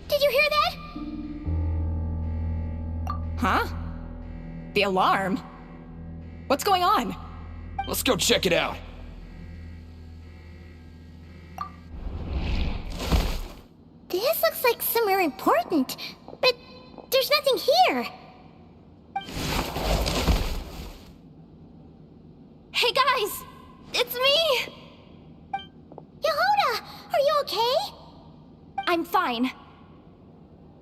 did you hear that? Huh? The alarm? What's going on? Let's go check it out. This looks like somewhere important, but there's nothing here. Hey guys! It's me! Yehuda, are you okay? I'm fine.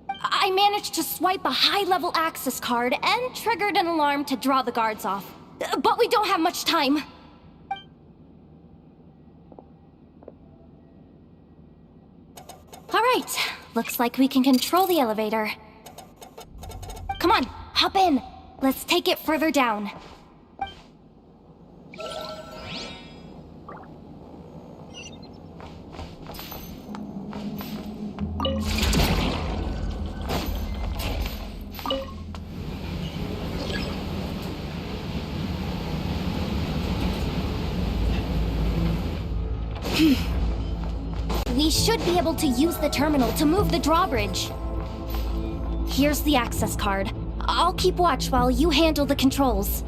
I managed to swipe a high-level access card and triggered an alarm to draw the guards off. But we don't have much time. Alright, looks like we can control the elevator. Come on, hop in. Let's take it further down. We should be able to use the terminal to move the drawbridge. Here's the access card. I'll keep watch while you handle the controls.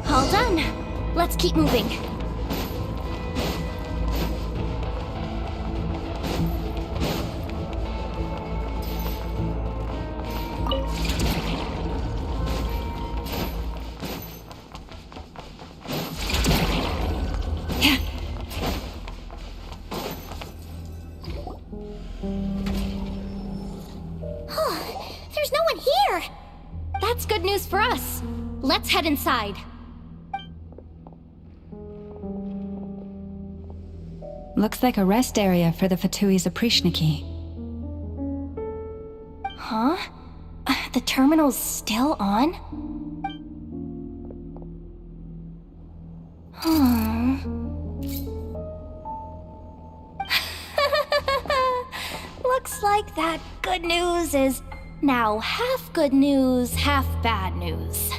All done. Let's keep moving. There's no one here. That's good news for us. Let's head inside. Looks like a rest area for the Fatui's Oprishniki. Huh? The terminal's still on? Looks like that good news is now half good news, half bad news.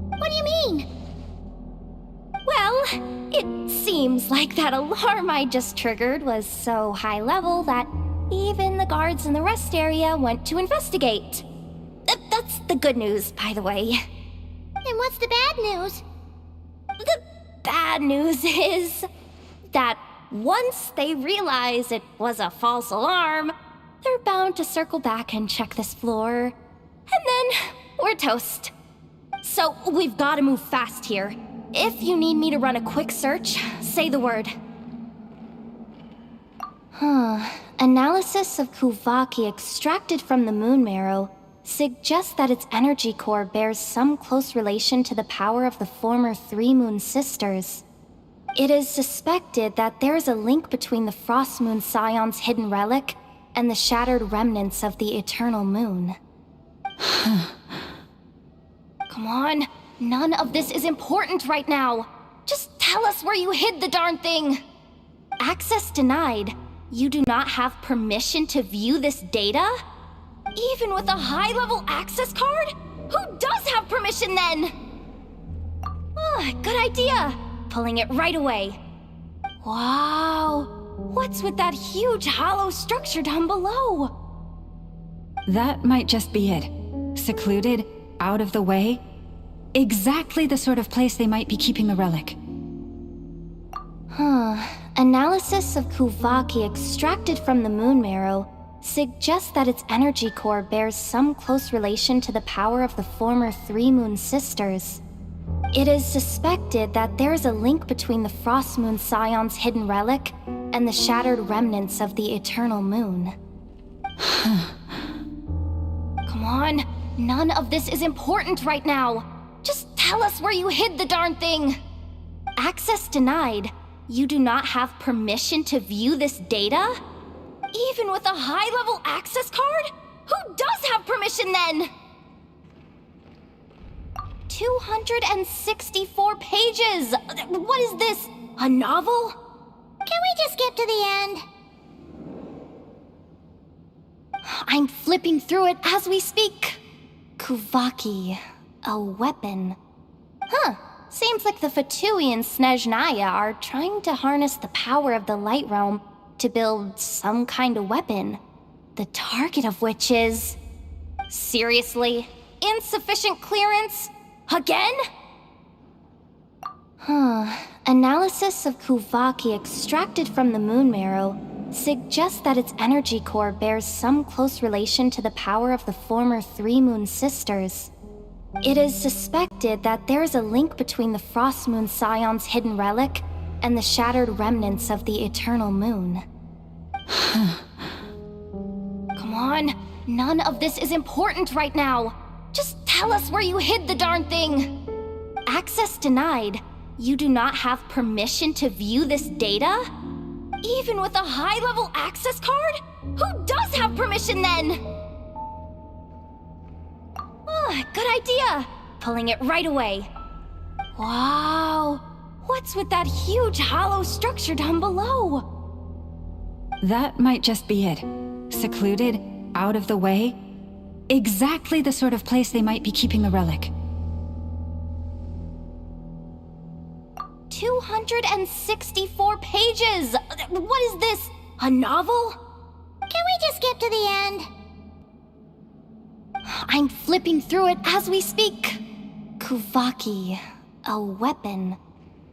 What do you mean? Well, it seems like that alarm I just triggered was so high level that even the guards in the rest area went to investigate. That's the good news, by the way. And what's the bad news? The bad news is that once they realize it was a false alarm, they're bound to circle back and check this floor. And then we're toast. So we've got to move fast here. If you need me to run a quick search, say the word. Analysis of Kuvaki extracted from the moon marrow suggests that its energy core bears some close relation to the power of the former Three Moon Sisters. It is suspected that there is a link between the Frost Moon Scion's hidden relic and the shattered remnants of the Eternal Moon. Come on. None of this is important right now. Just tell us where you hid the darn thing. Access denied. You do not have permission to view this data? Even with a high-level access card? Who does have permission then? Good idea. Pulling it right away. Wow. What's with that huge hollow structure down below? That might just be it. Secluded, out of the way. Exactly the sort of place they might be keeping the relic. Analysis of Kuvaki extracted from the moon marrow suggests that its energy core bears some close relation to the power of the former Three Moon Sisters. It is suspected that there is a link between the Frost Moon Scion's hidden relic and the shattered remnants of the Eternal Moon. Come on, none of this is important right now. Just tell us where you hid the darn thing. Access denied. You do not have permission to view this data? Even with a high-level access card? Who does have permission then? 264 pages! What is this? A novel? Can we just skip to the end? I'm flipping through it as we speak. Kuvaki, a weapon. Huh. Seems like the Fatuian Snezhnaya are trying to harness the power of the Light Realm to build some kind of weapon. The target of which is... Seriously? Insufficient clearance? Again? Analysis of Kuvaki extracted from the moon marrow suggests that its energy core bears some close relation to the power of the former Three Moon Sisters. It is suspected that there is a link between the Frost Moon Scion's hidden relic and the shattered remnants of the Eternal Moon. Come on, none of this is important right now. Just tell us where you hid the darn thing. Access denied. You do not have permission to view this data? Even with a high-level access card? Who does have permission then? Good idea. Pulling it right away. Wow. What's with that huge hollow structure down below? That might just be it. Secluded, out of the way. Exactly the sort of place they might be keeping the relic. 264 pages! What is this? A novel? Can we just skip to the end? I'm flipping through it as we speak. Kuvaki, a weapon.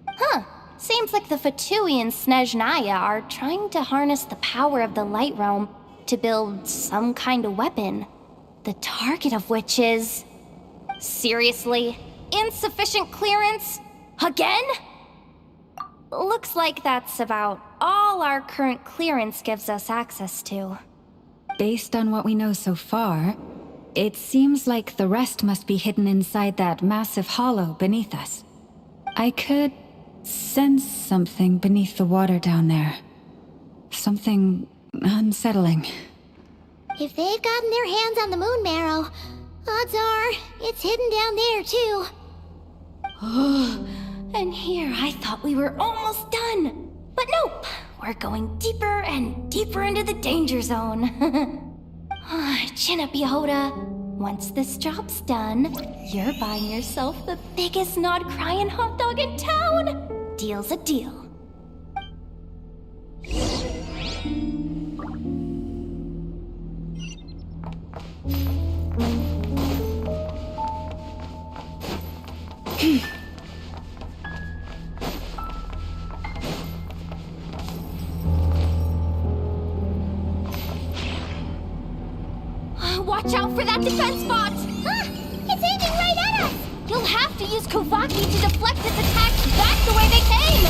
Huh. Seems like the Fatuian Snezhnaya are trying to harness the power of the Light Realm to build some kind of weapon. The target of which is... Seriously? Insufficient clearance? Again? Looks like that's about all our current clearance gives us access to. Based on what we know so far, it seems like the rest must be hidden inside that massive hollow beneath us. I could sense something beneath the water down there. Something unsettling. If they've gotten their hands on the moon marrow, odds are it's hidden down there too. And here I thought we were almost done. But nope, we're going deeper and deeper into the danger zone. Chin up, Yehoda. Once this job's done, you're buying yourself the biggest nod-krai and hot dog in town. Deal's a deal. Watch out for that defense bot! It's aiming right at us! You'll have to use Kuvaki to deflect its attacks back the way they came!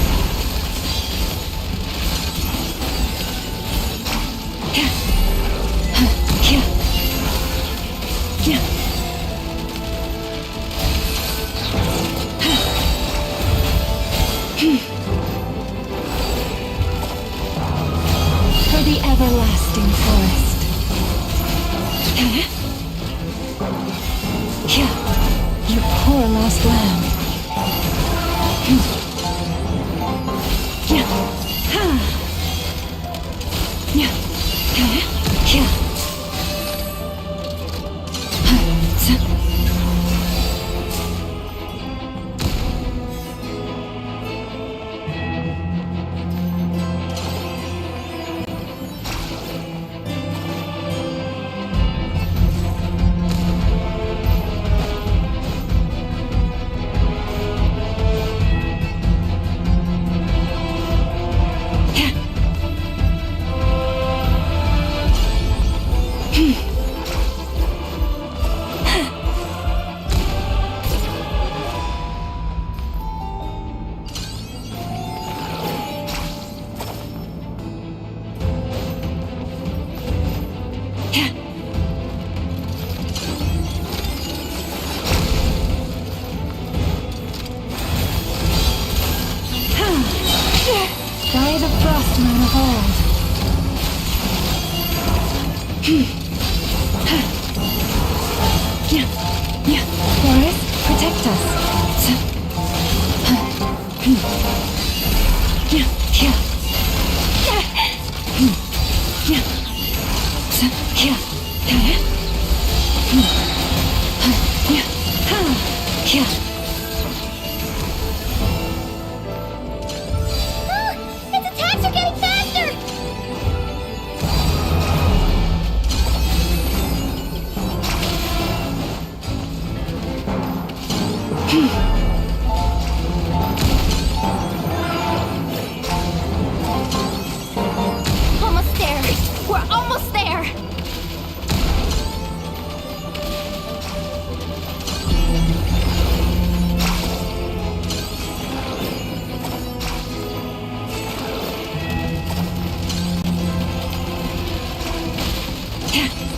For the everlasting forest. You poor lost lamb. By the frost moon of old. Forest, protect us. Its attacks are getting faster! Almost there. We're almost there.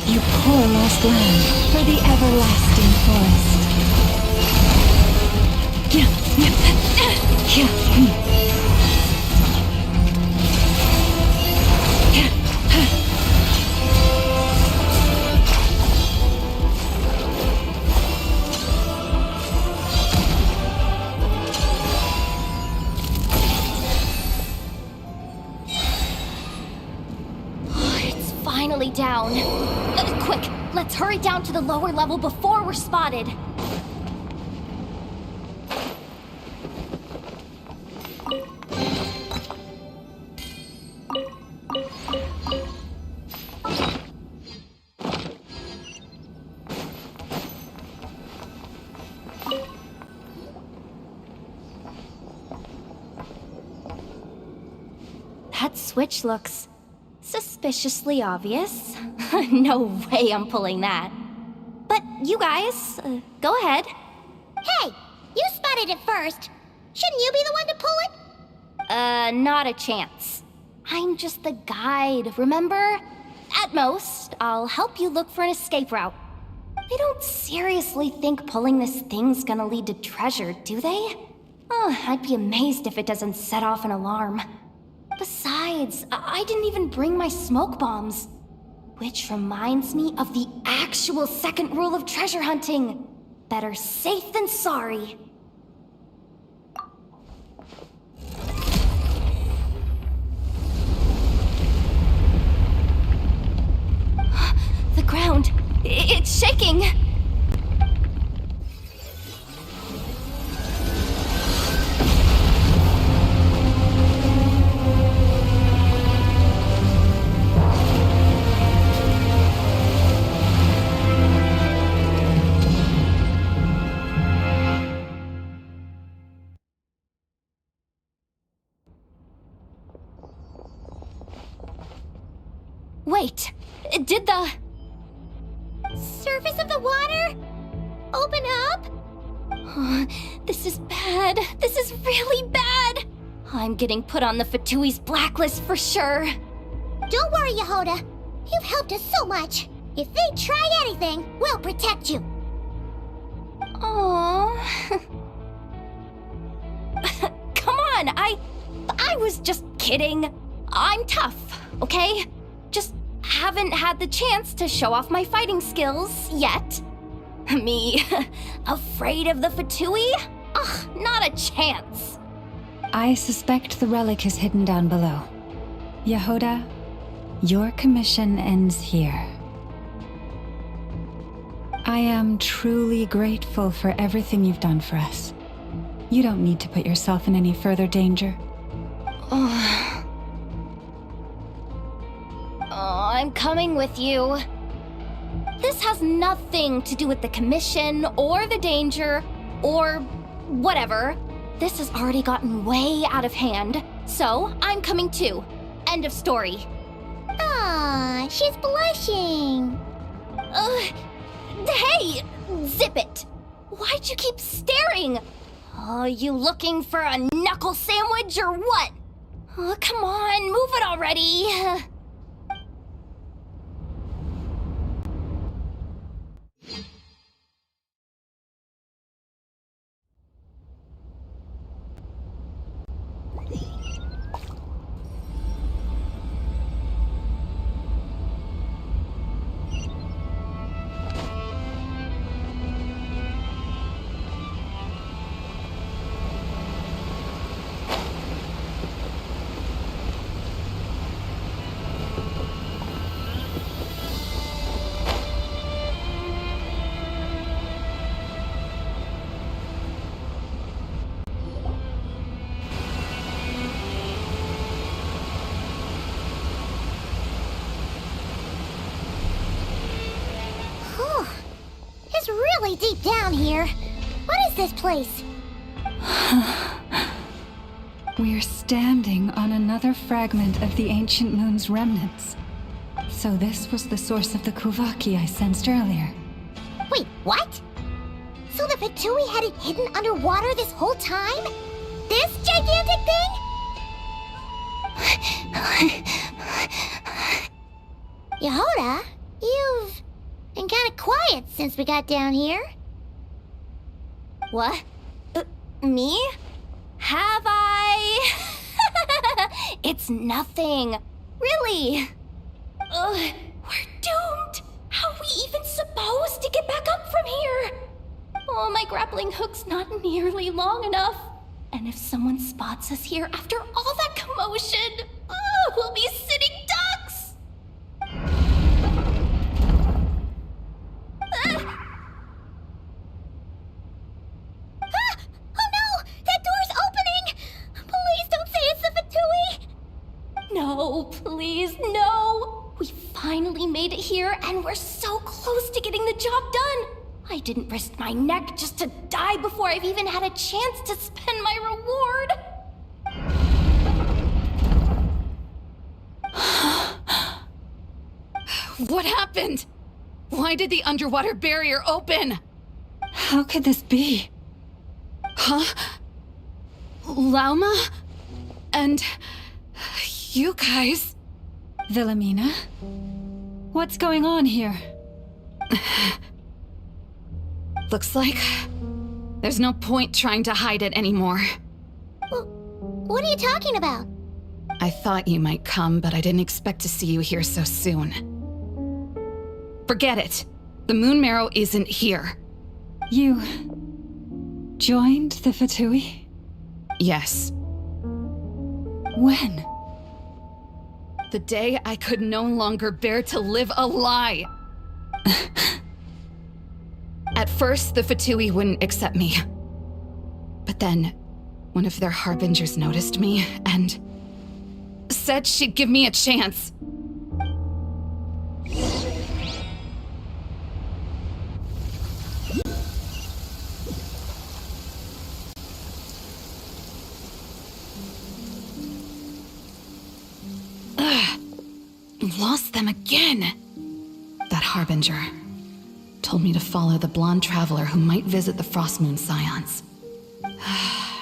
You poor lost land for the everlasting forest. It's finally down. Quick, let's hurry down to the lower level before we're spotted. That switch looks suspiciously obvious. No way I'm pulling that. But you guys, go ahead. Hey, you spotted it first. Shouldn't you be the one to pull it? Not a chance. I'm just the guide, remember? At most, I'll help you look for an escape route. They don't seriously think pulling this thing's gonna lead to treasure, do they? I'd be amazed if it doesn't set off an alarm. Besides, I didn't even bring my smoke bombs. Which reminds me of the actual second rule of treasure hunting. Better safe than sorry. The ground, it's shaking. Wait, did the surface of the water open up? This is bad. This is really bad. I'm getting put on the Fatui's blacklist for sure. Don't worry, Yehoda. You've helped us so much. If they try anything, we'll protect you. Aww. Come on, I was just kidding. I'm tough, okay? Just haven't had the chance to show off my fighting skills yet. Me, afraid of the Fatui? Ugh, not a chance. I suspect the relic is hidden down below. Yehoda, your commission ends here. I am truly grateful for everything you've done for us. You don't need to put yourself in any further danger. I'm coming with you. This has nothing to do with the commission or the danger or whatever. This has already gotten way out of hand, so I'm coming too. End of story. Ah, she's blushing. Hey, zip it. Why'd you keep staring? Oh, you looking for a knuckle sandwich or what? Oh, come on, move it already. really deep down here. What is this place? We're standing on another fragment of the ancient moon's remnants. So this was the source of the Kuvaki I sensed earlier. Wait, what? So the Fatui had it hidden underwater this whole time? This gigantic thing? Yehoda, you've been kind of quiet since we got down here. What? Me? Have I? It's nothing. Really. We're doomed. How are we even supposed to get back up from here? Oh, my grappling hook's not nearly long enough. And if someone spots us here after all that commotion, we'll be sitting ducks! Oh no! That door's opening! Please don't say it's the Fatui! No, please, no! We finally made it here, and we're so close to getting the job done! I didn't risk my neck just to die before I've even had a chance to spend my reward! What happened? Why did the underwater barrier open? How could this be? Huh? Lauma? And you guys? Wilhelmina? What's going on here? Looks like there's no point trying to hide it anymore. What are you talking about? I thought you might come, but I didn't expect to see you here so soon. Forget it. The moon marrow isn't here. You joined the Fatui? Yes. When? The day I could no longer bear to live a lie. At first, the Fatui wouldn't accept me. But then, one of their harbingers noticed me and said she'd give me a chance. Lost them again. That harbinger told me to follow the blonde traveler who might visit the Frostmoon Scions.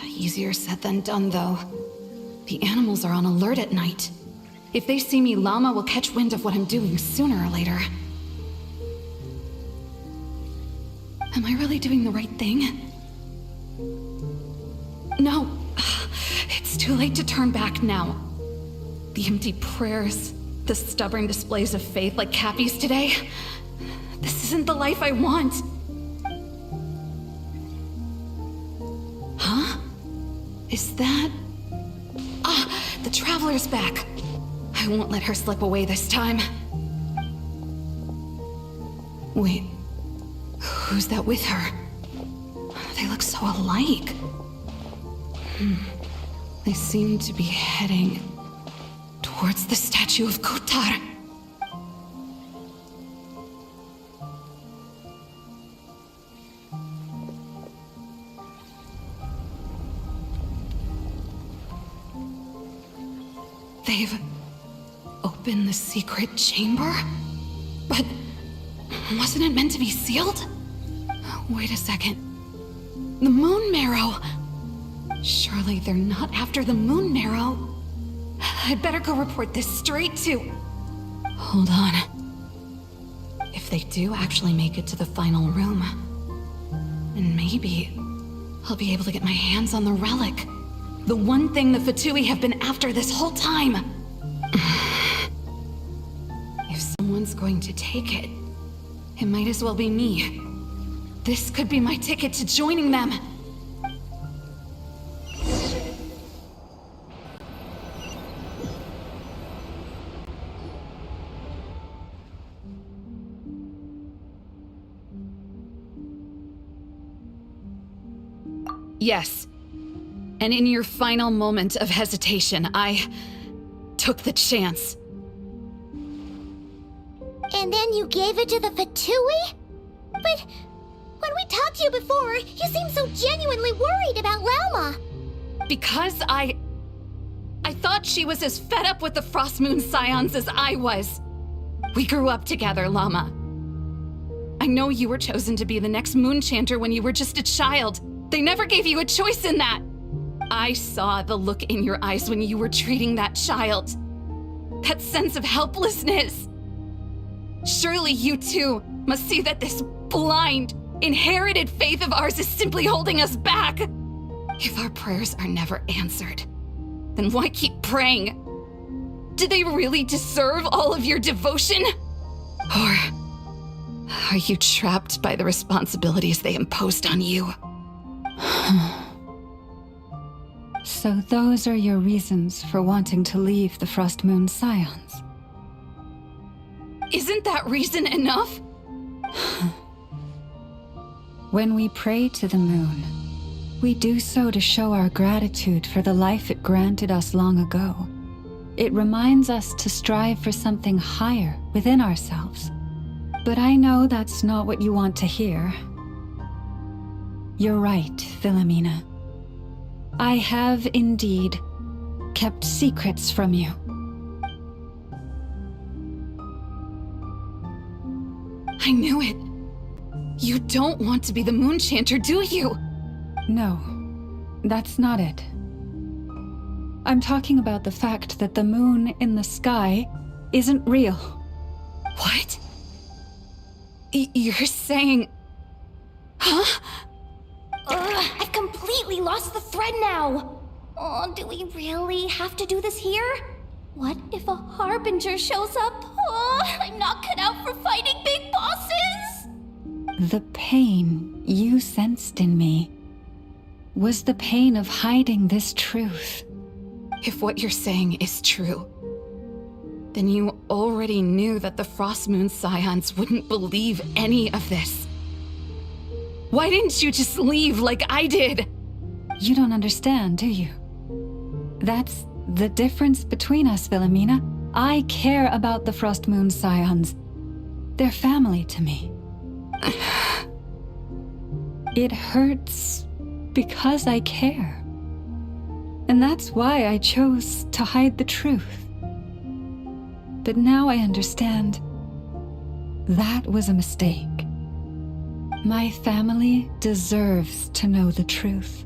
Easier said than done, though. The animals are on alert at night. If they see me, Lauma will catch wind of what I'm doing sooner or later. Am I really doing the right thing? No. It's too late to turn back now. The empty prayers, the stubborn displays of faith like Cappy's today. This isn't the life I want. Huh? Is that... the Traveler's back. I won't let her slip away this time. Wait, who's that with her? They look so alike. They seem to be heading towards the statue of Kotar. They've opened the secret chamber? But wasn't it meant to be sealed? Wait a second. The moon marrow! Surely they're not after the moon marrow. I'd better go report this straight to... Hold on. If they do actually make it to the final room, then maybe I'll be able to get my hands on the relic. The one thing the Fatui have been after this whole time. If someone's going to take it, it might as well be me. This could be my ticket to joining them. Yes. And in your final moment of hesitation, I took the chance. And then you gave it to the Fatui? But When we talked to you before, you seemed so genuinely worried about Lauma. Because I thought she was as fed up with the Frost Moon Scions as I was. We grew up together, Lauma. I know you were chosen to be the next Moon Chanter when you were just a child. They never gave you a choice in that. I saw the look in your eyes when you were treating that child. That sense of helplessness. Surely you too must see that this blind, inherited faith of ours is simply holding us back. If our prayers are never answered, then why keep praying? Do they really deserve all of your devotion? Or are you trapped by the responsibilities they imposed on you? So those are your reasons for wanting to leave the Frost Moon Scions? Isn't that reason enough? When we pray to the moon, we do so to show our gratitude for the life it granted us long ago. It reminds us to strive for something higher within ourselves. But I know that's not what you want to hear. You're right, Philomena. I have indeed kept secrets from you. I knew it. You don't want to be the Moon Chanter, do you? No, that's not it. I'm talking about the fact that the moon in the sky isn't real. What? You're saying... Huh? I've completely lost the thread now. Oh, do we really have to do this here? What if a Harbinger shows up? Oh, I'm not cut out for fighting big bosses! The pain you sensed in me was the pain of hiding this truth. If what you're saying is true, then you already knew that the Frost Moon Scions wouldn't believe any of this. Why didn't you just leave like I did? You don't understand, do you? That's the difference between us, Philomena. I care about the Frost Moon Scions. They're family to me. It hurts because I care. And that's why I chose to hide the truth. But now I understand that was a mistake. My family deserves to know the truth.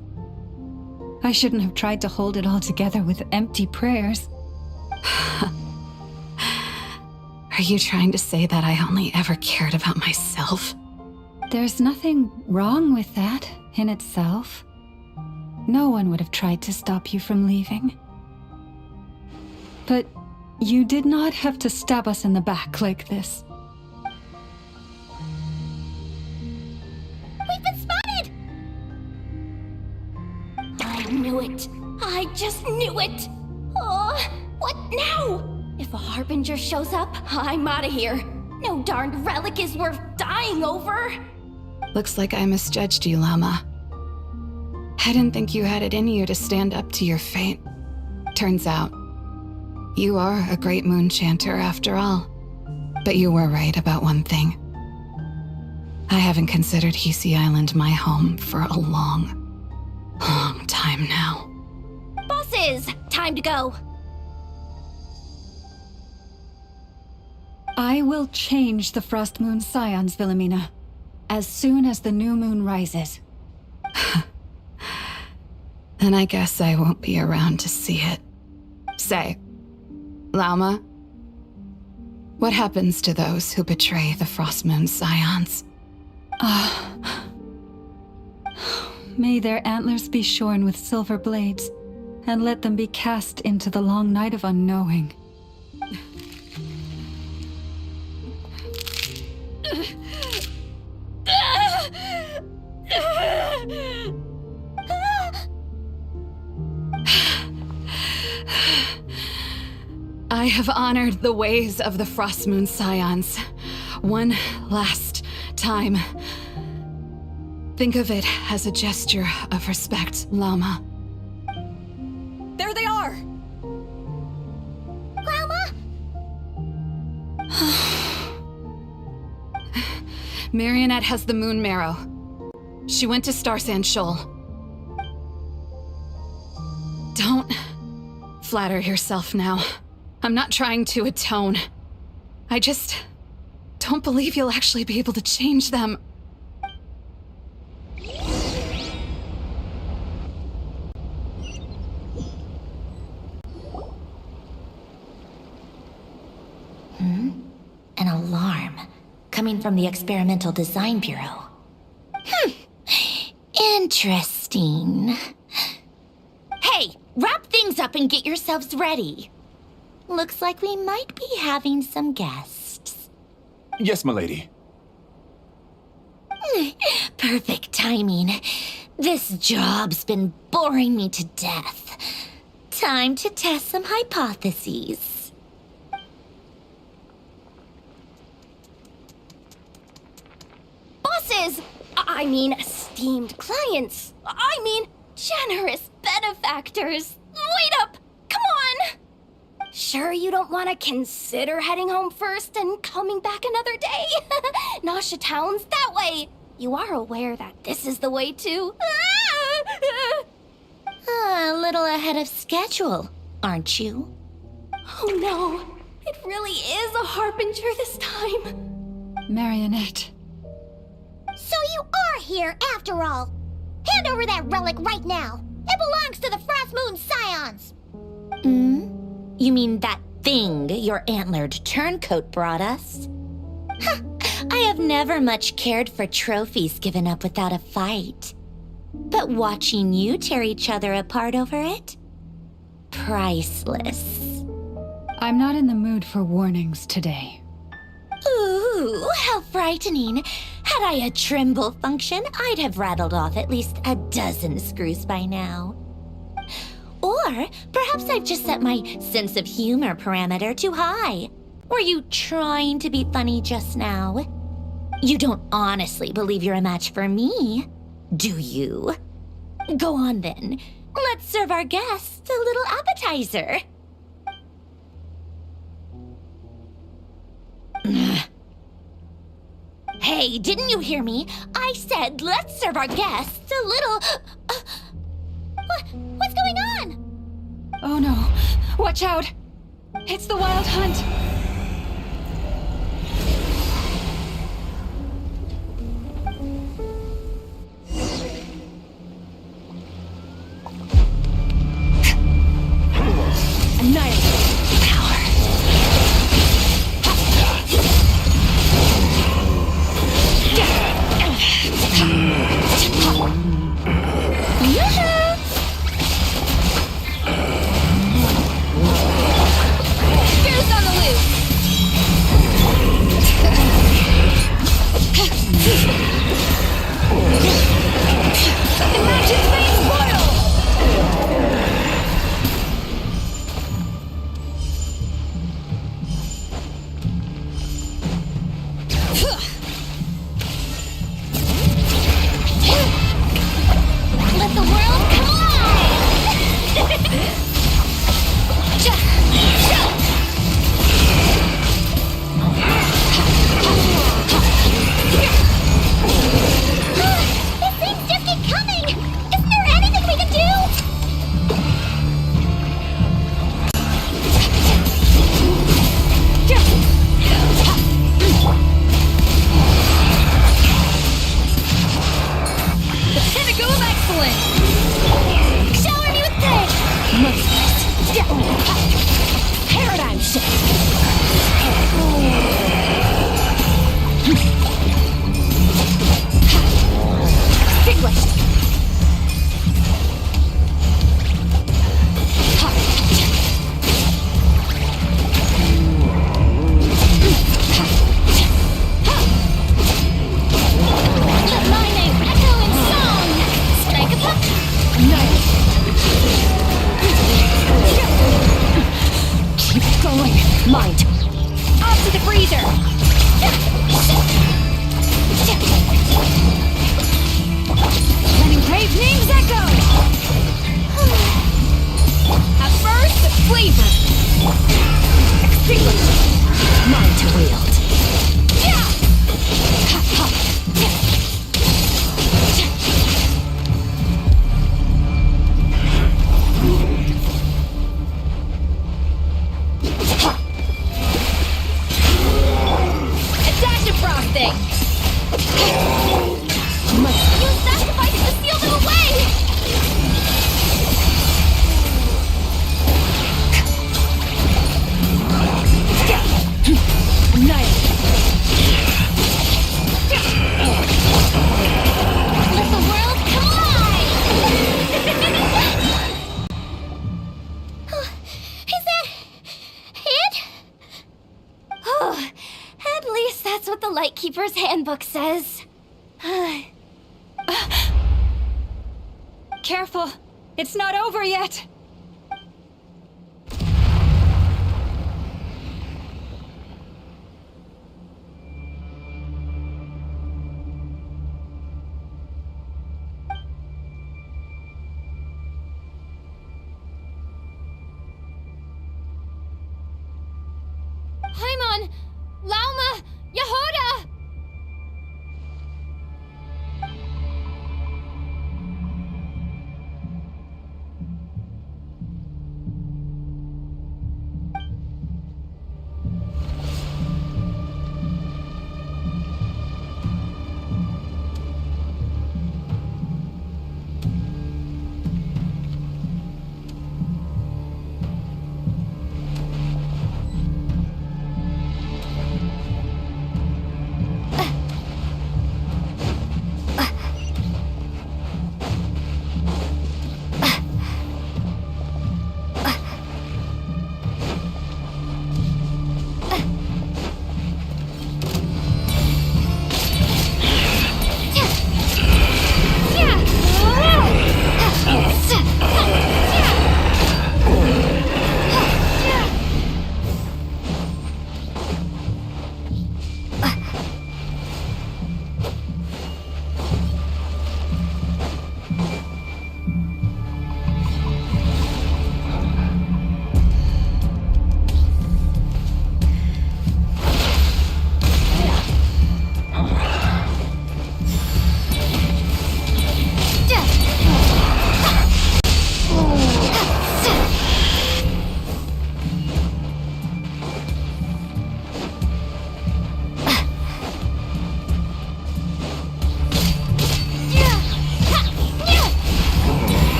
I shouldn't have tried to hold it all together with empty prayers. Are you trying to say that I only ever cared about myself? There's nothing wrong with that in itself. No one would have tried to stop you from leaving. But you did not have to stab us in the back like this. We've been spotted! I knew it. I just knew it. Oh, what now? If a Harbinger shows up, I'm out of here. No darned relic is worth dying over. Looks like I misjudged you, Lauma. I didn't think you had it in you to stand up to your fate. Turns out, you are a great Moon Chanter after all. But you were right about one thing. I haven't considered Hisi Island my home for a long, long time now. Bosses, time to go. I will change the Frost Moon Scions, Philomena, as soon as the new moon rises. Then I guess I won't be around to see it. Say, Lauma, what happens to those who betray the Frost Moon Scions? May their antlers be shorn with silver blades, and let them be cast into the long night of unknowing. I have honored the ways of the Frost Moon Scions one last time. Think of it as a gesture of respect, Lauma. There they are! Lauma? Marionette has the moon marrow. She went to Star Sand Shoal. Don't flatter yourself now. I'm not trying to atone. I just don't believe you'll actually be able to change them. An alarm coming from the Experimental Design Bureau. Interesting. Hey, wrap things up and get yourselves ready. Looks like we might be having some guests. Yes, milady. Perfect timing. This job's been boring me to death. Time to test some hypotheses. Bosses! Esteemed clients. Generous benefactors. Wait up! Come on! Sure you don't want to consider heading home first and coming back another day? Nasha Town's that way. You are aware that this is the way too. A little ahead of schedule, aren't you? Oh no, it really is a harbinger this time. Marionette. So you are here after all. Hand over that relic right now. It belongs to the Frost Moon Scions. You mean that thing your antlered turncoat brought us? I have never much cared for trophies given up without a fight. But watching you tear each other apart over it? Priceless. I'm not in the mood for warnings today. Ooh, how frightening. Had I a Trimble function, I'd have rattled off at least a dozen screws by now. Or perhaps I've just set my sense of humor parameter too high. Were you trying to be funny just now? You don't honestly believe you're a match for me, do you? Go on then. Let's serve our guests a little appetizer. Hey, didn't you hear me? I said let's serve our guests a little... What's going on? Oh no. Watch out. It's the Wild Hunt. Annihilate power. Screws on the loose. Imagine space portal. Let the world collide! These things just keep coming! Isn't there anything we can do? thing! Must use that device to seal them away! Let the world collide! Is that it? Oh, at least that's what the Lightkeeper's Handbook says. Careful! It's not over yet! Paimon! Lauma! Yehoda!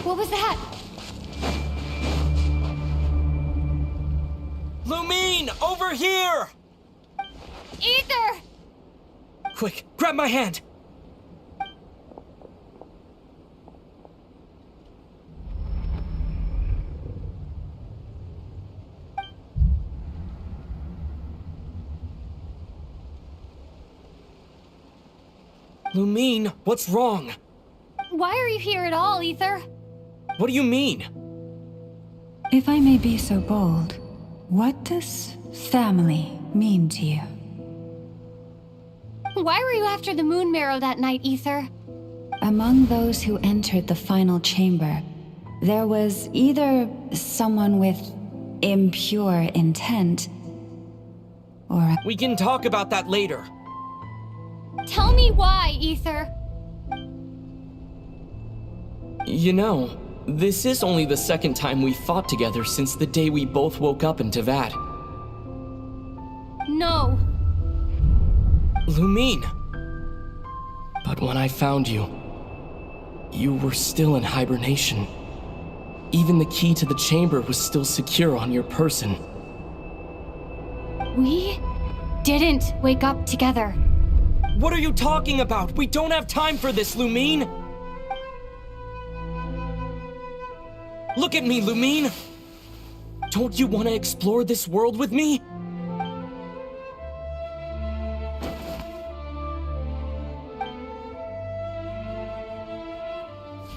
What was that? Lumine, over here! Ether! Quick, grab my hand! Lumine, what's wrong? Why are you here at all, Ether? What do you mean? If I may be so bold, what does family mean to you? Why were you after the Moon Marrow that night, Ether? Among those who entered the final chamber, there was either someone with impure intent, or We can talk about that later. Tell me why, Ether. You know, this is only the second time we fought together since the day we both woke up in Teyvat. No. Lumine. But when I found you, you were still in hibernation. Even the key to the chamber was still secure on your person. We didn't wake up together. What are you talking about? We don't have time for this, Lumine! Look at me, Lumine! Don't you want to explore this world with me?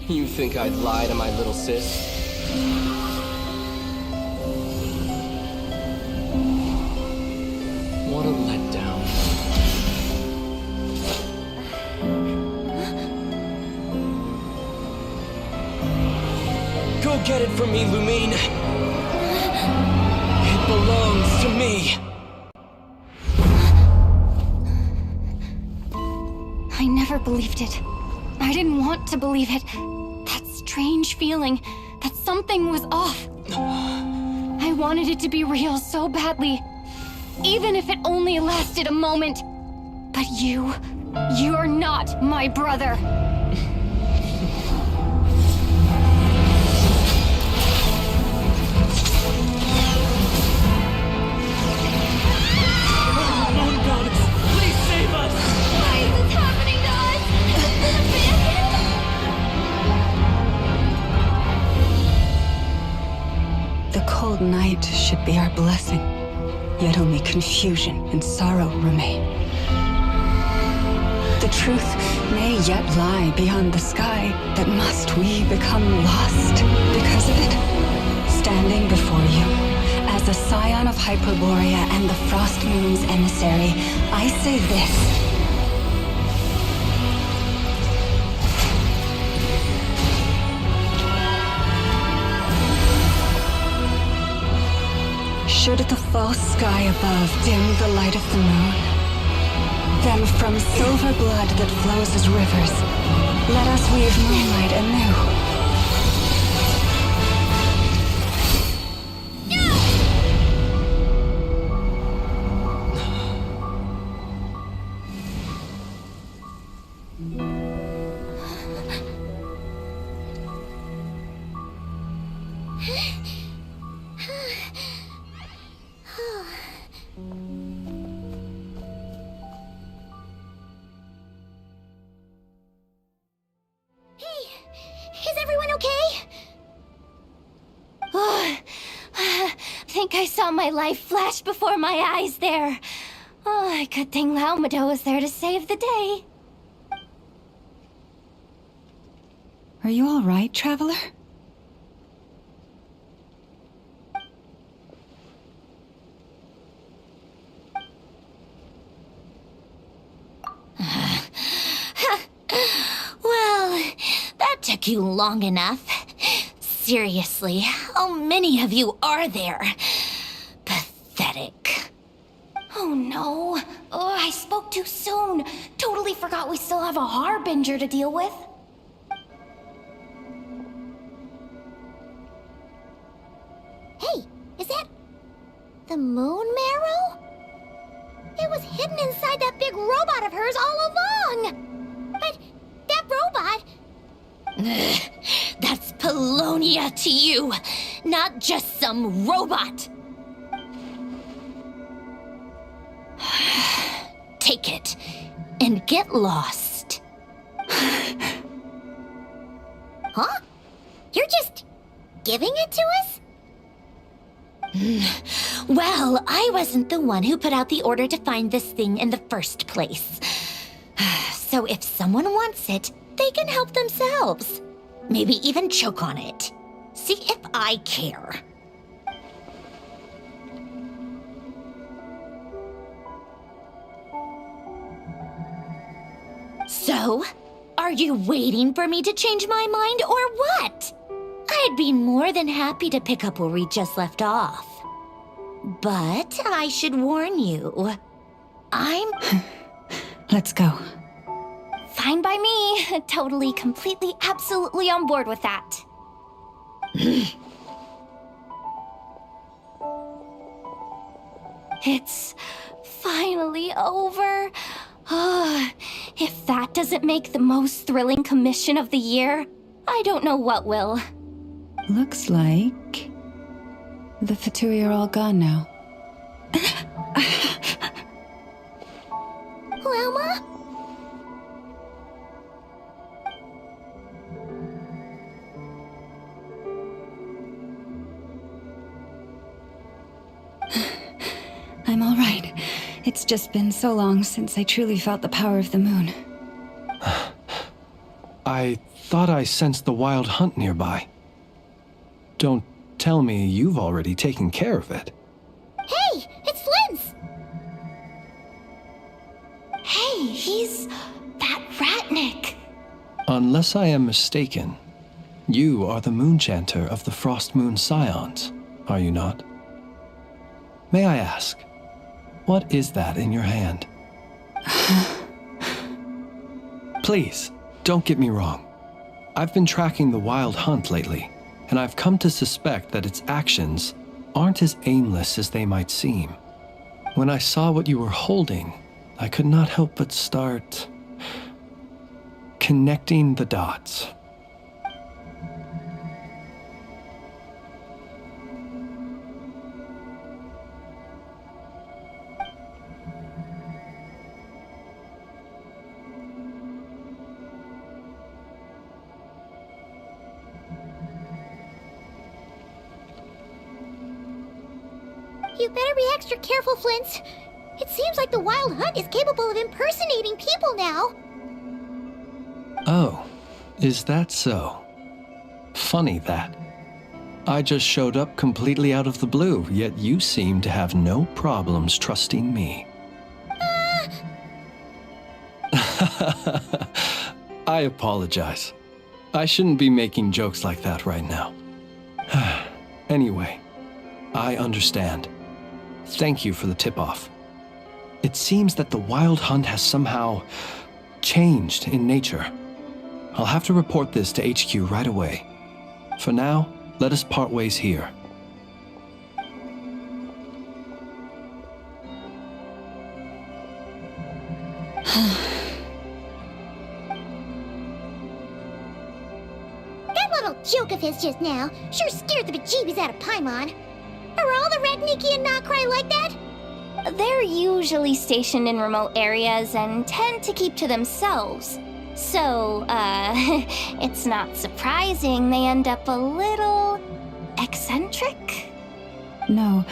You think I'd lie to my little sis? What a letdown. Go get it from me, Lumine. It belongs to me. I never believed it. I didn't want to believe it. That strange feeling that something was off. I wanted it to be real so badly, even if it only lasted a moment. But you're not my brother. Moon goddess, please save us! Why is this happening to us? The cold night should be our blessing, yet only confusion and sorrow remain. The truth may yet lie beyond the sky, but must we become lost because of it? Standing before you, as a scion of Hyperborea and the Frost Moon's emissary, I say this. Should the false sky above dim the light of the moon, then from silver blood that flows as rivers, let us weave moonlight anew. Is everyone okay? Oh, I think I saw my life flash before my eyes there. Oh, good thing Laumado was there to save the day. Are you all right, traveler? Well, that took you long enough. Seriously, how many of you are there? Pathetic. Oh no. Oh, I spoke too soon. Totally forgot we still have a Harbinger to deal with. Hey, is that the moon marrow? It was hidden inside that big robot of hers all along. But that robot... That's Polonia to you, not just some robot. Take it and get lost. Huh? You're just giving it to us? Well, I wasn't the one who put out the order to find this thing in the first place. So if someone wants it, they can help themselves. Maybe even choke on it. See if I care. So, are you waiting for me to change my mind or what? I'd be more than happy to pick up where we just left off. But I should warn you, I'm... Let's go. Fine by me. Totally, completely, absolutely on board with that. It's finally over. Oh, if that doesn't make the most thrilling commission of the year, I don't know what will. Looks like the Fatui are all gone now. Lauma? It's just been so long since I truly felt the power of the moon. I thought I sensed the wild hunt nearby. Don't tell me you've already taken care of it. Hey, it's Flynn's! Hey, he's that Ratnik. Unless I am mistaken, you are the Moonchanter of the Frost Moon Scions, are you not? May I ask, what is that in your hand? Please, don't get me wrong. I've been tracking the wild hunt lately, and I've come to suspect that its actions aren't as aimless as they might seem. When I saw what you were holding, I could not help but start connecting the dots. You better be extra careful, Flint. It seems like the Wild Hunt is capable of impersonating people now. Oh, is that so? Funny that. I just showed up completely out of the blue, yet you seem to have no problems trusting me. I apologize. I shouldn't be making jokes like that right now. Anyway, I understand. Thank you for the tip-off. It seems that the Wild Hunt has somehow changed in nature. I'll have to report this to HQ right away. For now, let us part ways here. That little joke of his just now sure scared the bejeebies out of Paimon. Are all the Redniki and nod-krai like that? They're usually stationed in remote areas and tend to keep to themselves. So, it's not surprising they end up a little eccentric? No,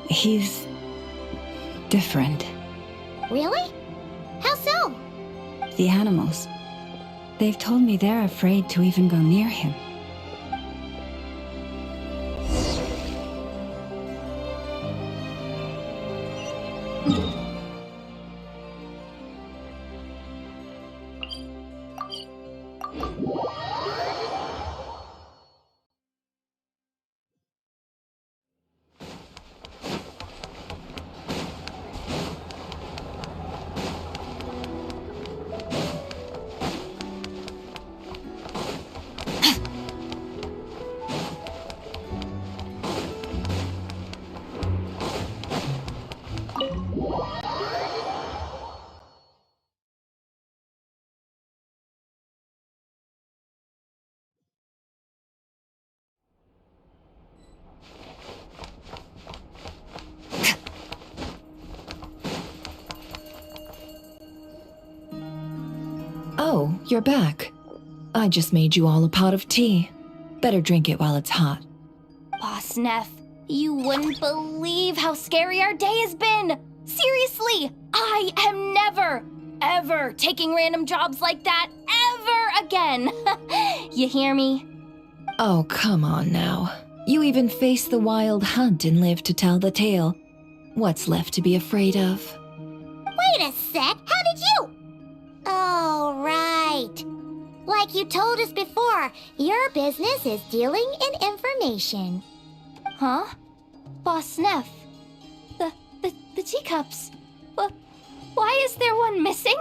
he's different. Really? How so? The animals. They've told me they're afraid to even go near him. Oh, you're back. I just made you all a pot of tea. Better drink it while it's hot. Boss Neff, you wouldn't believe how scary our day has been! Seriously, I am never, ever taking random jobs like that ever again! You hear me? Oh, come on now. You even faced the wild hunt and lived to tell the tale. What's left to be afraid of? Wait a sec, how did you? Oh, right. Like you told us before, your business is dealing in information. Huh? Boss Neff, the teacups. Why is there one missing?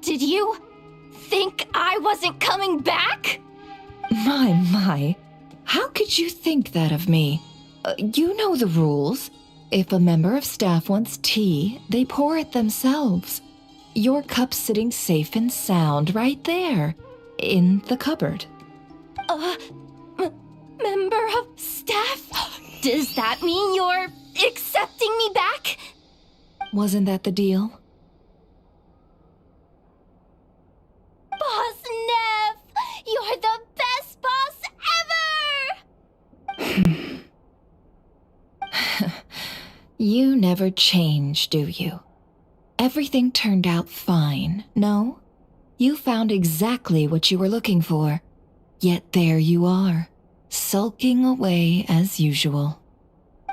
Did you think I wasn't coming back? My. How could you think that of me? You know the rules. If a member of staff wants tea, they pour it themselves. Your cup's sitting safe and sound right there, in the cupboard. Member of staff? Does that mean you're accepting me back? Wasn't that the deal? Boss Neff! You're the best boss ever! You never change, do you? Everything turned out fine, no? You found exactly what you were looking for. Yet there you are, sulking away as usual.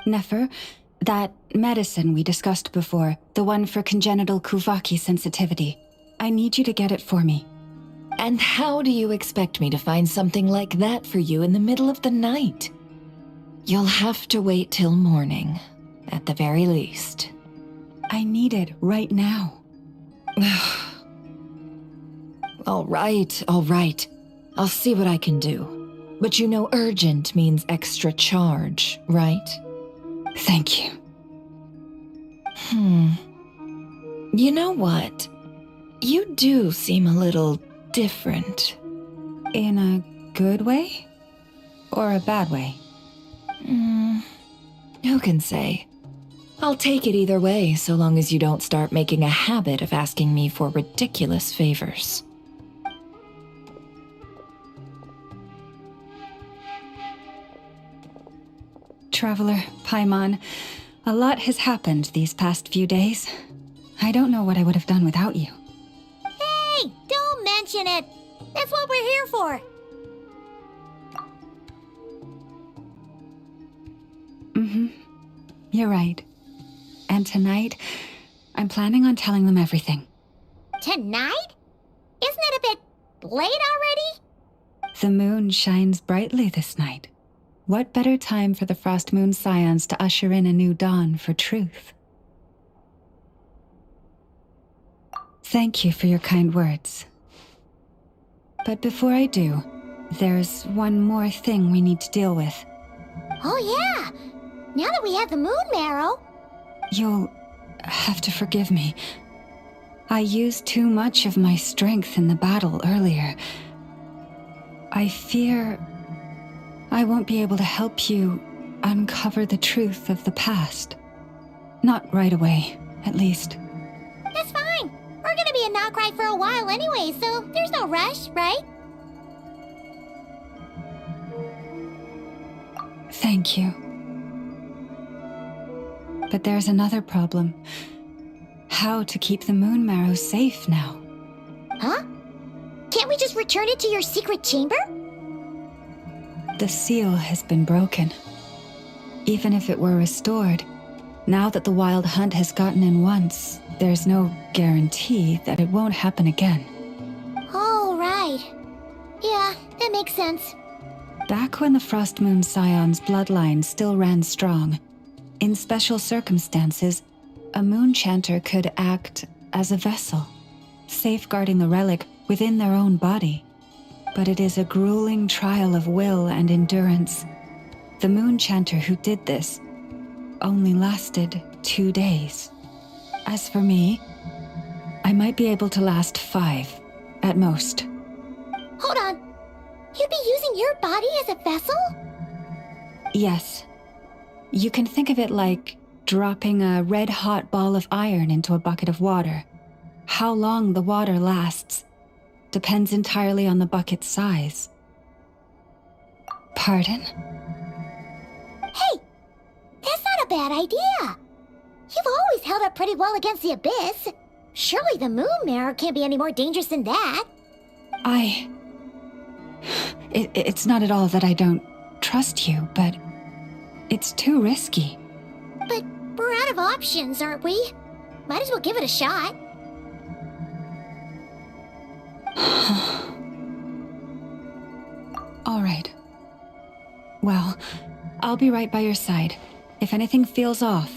Nefer, that medicine we discussed before, the one for congenital Kuvaki sensitivity, I need you to get it for me. And how do you expect me to find something like that for you in the middle of the night? You'll have to wait till morning, at the very least. I need it right now. All right. I'll see what I can do. But you know urgent means extra charge, right? Thank you. You know what? You do seem a little different. In a good way? Or a bad way? Who can say? I'll take it either way, so long as you don't start making a habit of asking me for ridiculous favors. Traveler, Paimon, a lot has happened these past few days. I don't know what I would have done without you. Hey, don't mention it. That's what we're here for. You're right. And tonight, I'm planning on telling them everything. Tonight? Isn't it a bit late already? The moon shines brightly this night. What better time for the Frost Moon Scions to usher in a new dawn for truth? Thank you for your kind words. But before I do, there's one more thing we need to deal with. Oh yeah! Now that we have the moon marrow... You'll have to forgive me. I used too much of my strength in the battle earlier. I fear I won't be able to help you uncover the truth of the past. Not right away, at least. That's fine. We're gonna be a nod-krai for a while anyway, so there's no rush, right? Thank you. But there's another problem. How to keep the moon marrow safe now? Huh? Can't we just return it to your secret chamber? The seal has been broken. Even if it were restored, now that the wild hunt has gotten in once, there's no guarantee that it won't happen again. Oh, right. Yeah, that makes sense. Back when the Frost Moon Scion's bloodline still ran strong, in special circumstances, a moon chanter could act as a vessel, safeguarding the relic within their own body. But it is a grueling trial of will and endurance. The moon chanter who did this only lasted 2 days. As for me, I might be able to last 5, at most. Hold on. You'd be using your body as a vessel? Yes. You can think of it like dropping a red-hot ball of iron into a bucket of water. How long the water lasts depends entirely on the bucket's size. Pardon? Hey! That's not a bad idea! You've always held up pretty well against the abyss. Surely the moon mirror can't be any more dangerous than that. It's not at all that I don't trust you, but it's too risky. But we're out of options, aren't we? Might as well give it a shot. All right. Well, I'll be right by your side. If anything feels off,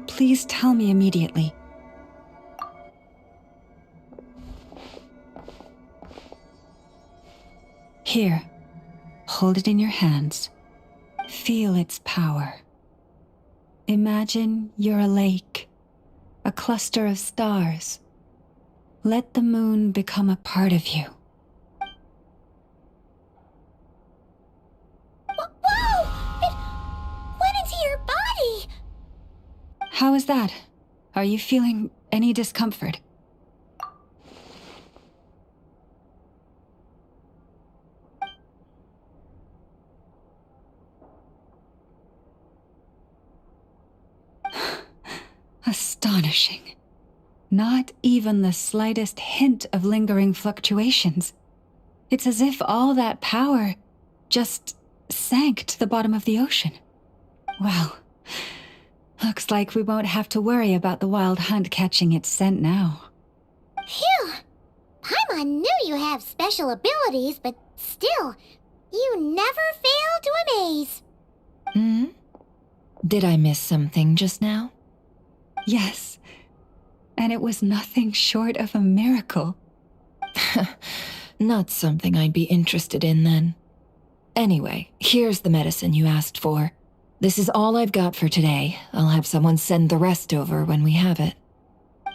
please tell me immediately. Here, hold it in your hands. Feel its power. Imagine you're a lake, a cluster of stars. Let the moon become a part of you. Whoa! It went into your body! How is that? Are you feeling any discomfort? Astonishing. Not even the slightest hint of lingering fluctuations. It's as if all that power just sank to the bottom of the ocean. Well, looks like we won't have to worry about the wild hunt catching its scent now. Phew! Paimon knew you have special abilities, but still, you never fail to amaze. Hmm? Did I miss something just now? Yes, and it was nothing short of a miracle. Not something I'd be interested in then. Anyway, here's the medicine you asked for. This is all I've got for today. I'll have someone send the rest over when we have it.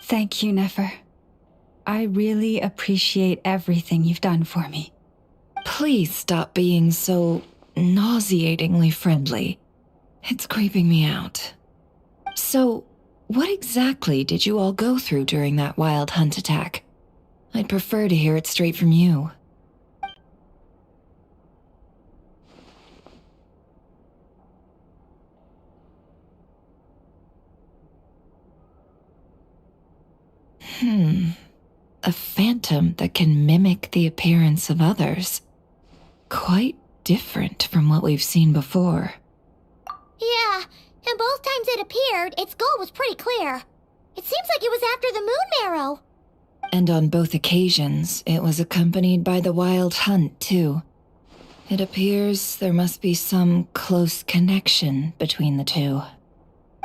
Thank you, Nefer. I really appreciate everything you've done for me. Please stop being so nauseatingly friendly. It's creeping me out. So, what exactly did you all go through during that wild hunt attack? I'd prefer to hear it straight from you. A phantom that can mimic the appearance of others. Quite different from what we've seen before. Yeah, and both times it appeared, its goal was pretty clear. It seems like it was after the moon marrow. And on both occasions, it was accompanied by the wild hunt, too. It appears there must be some close connection between the two.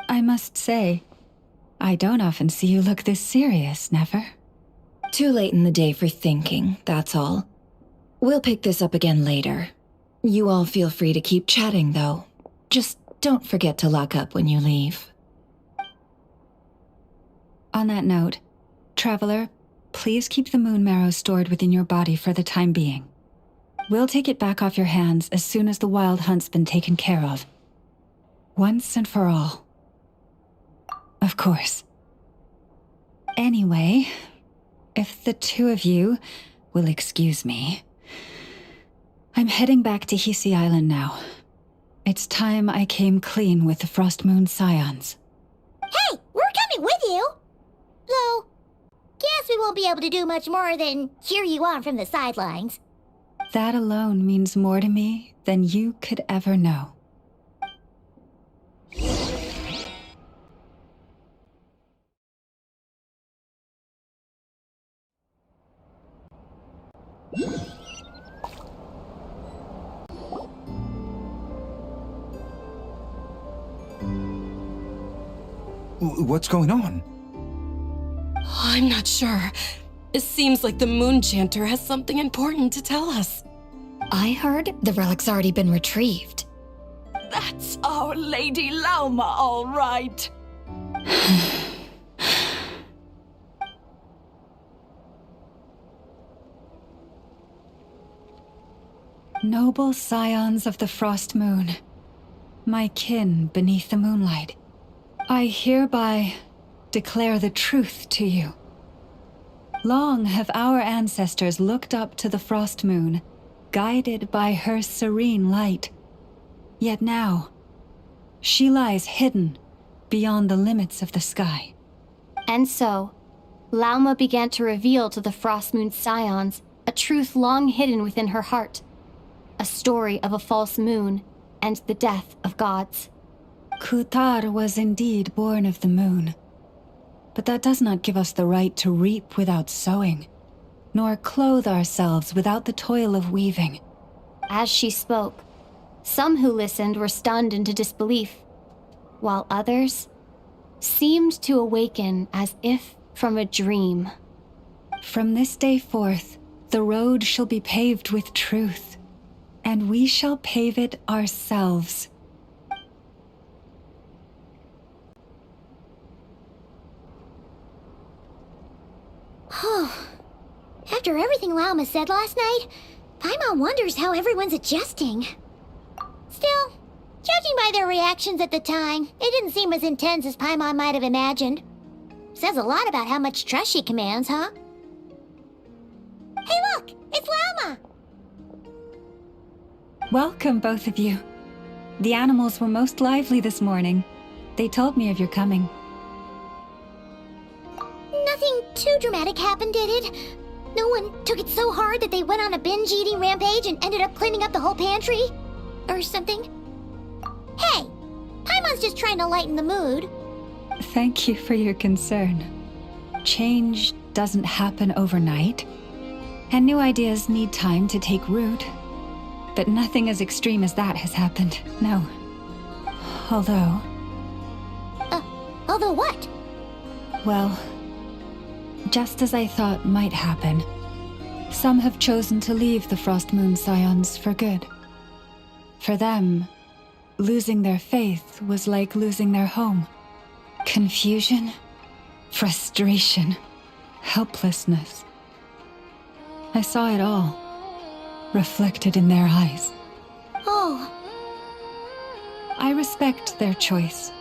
I must say, I don't often see you look this serious, Nefer. Too late in the day for thinking, that's all. We'll pick this up again later. You all feel free to keep chatting, though. Just don't forget to lock up when you leave. On that note, Traveler, please keep the moon marrow stored within your body for the time being. We'll take it back off your hands as soon as the wild hunt's been taken care of. Once and for all. Of course. Anyway, if the two of you will excuse me, I'm heading back to Hisi Island now. It's time I came clean with the Frost Moon Scions. Hey, we're coming with you! Though, guess we won't be able to do much more than cheer you on from the sidelines. That alone means more to me than you could ever know. What's going on? I'm not sure. It seems like the Moon Chanter has something important to tell us. I heard the relic's already been retrieved. That's our Lady Lauma, all right. Noble scions of the Frost Moon, my kin beneath the moonlight, I hereby declare the truth to you. Long have our ancestors looked up to the Frost Moon, guided by her serene light. Yet now, she lies hidden beyond the limits of the sky. And so, Lauma began to reveal to the Frost Moon Scions a truth long hidden within her heart. A story of a false moon and the death of gods. Kutar was indeed born of the moon. But that does not give us the right to reap without sowing, nor clothe ourselves without the toil of weaving. As she spoke, some who listened were stunned into disbelief, while others seemed to awaken as if from a dream. From this day forth, the road shall be paved with truth, and we shall pave it ourselves. After everything Lauma said last night, Paimon wonders how everyone's adjusting. Still, judging by their reactions at the time, it didn't seem as intense as Paimon might have imagined. Says a lot about how much trust she commands, huh? Hey look, it's Lauma! Welcome, both of you. The animals were most lively this morning. They told me of your coming. dramatic happen, did it? No one took it so hard that they went on a binge-eating rampage and ended up cleaning up the whole pantry? Or something? Hey! Paimon's just trying to lighten the mood. Thank you for your concern. Change doesn't happen overnight, and new ideas need time to take root. But nothing as extreme as that has happened, no. Although... Although what? Well, just as I thought might happen, some have chosen to leave the Frost Moon Scions for good. For them, losing their faith was like losing their home. Confusion, frustration, helplessness. I saw it all, reflected in their eyes. Oh. I respect their choice.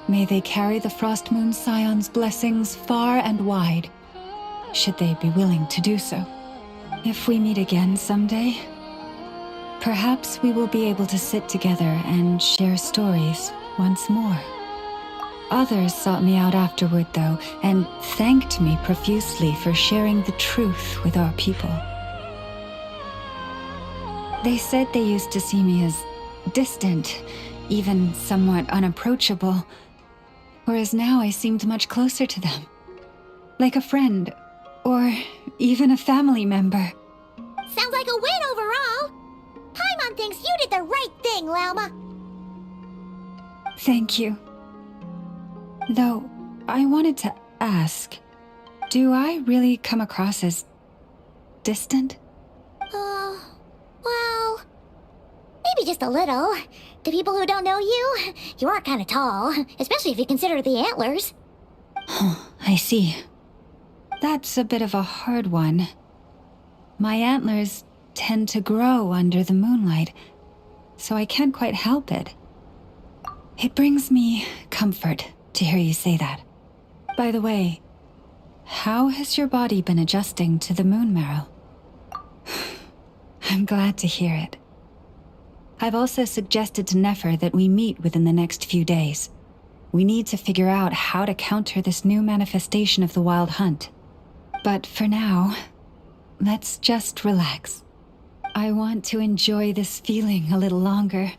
May they carry the Frost Moon Scion's blessings far and wide, should they be willing to do so. If we meet again someday, perhaps we will be able to sit together and share stories once more. Others sought me out afterward, though, and thanked me profusely for sharing the truth with our people. They said they used to see me as distant, even somewhat unapproachable, whereas now I seemed much closer to them. Like a friend, or even a family member. Sounds like a win overall! Paimon thinks you did the right thing, Lauma. Thank you. Though, I wanted to ask, do I really come across as distant? Well, maybe just a little. To people who don't know you, you are kind of tall, especially if you consider the antlers. I see. That's a bit of a hard one. My antlers tend to grow under the moonlight, so I can't quite help it. It brings me comfort to hear you say that. By the way, how has your body been adjusting to the moon marrow? I'm glad to hear it. I've also suggested to Nefer that we meet within the next few days. We need to figure out how to counter this new manifestation of the Wild Hunt. But for now, let's just relax. I want to enjoy this feeling a little longer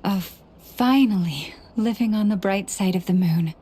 of finally living on the bright side of the moon.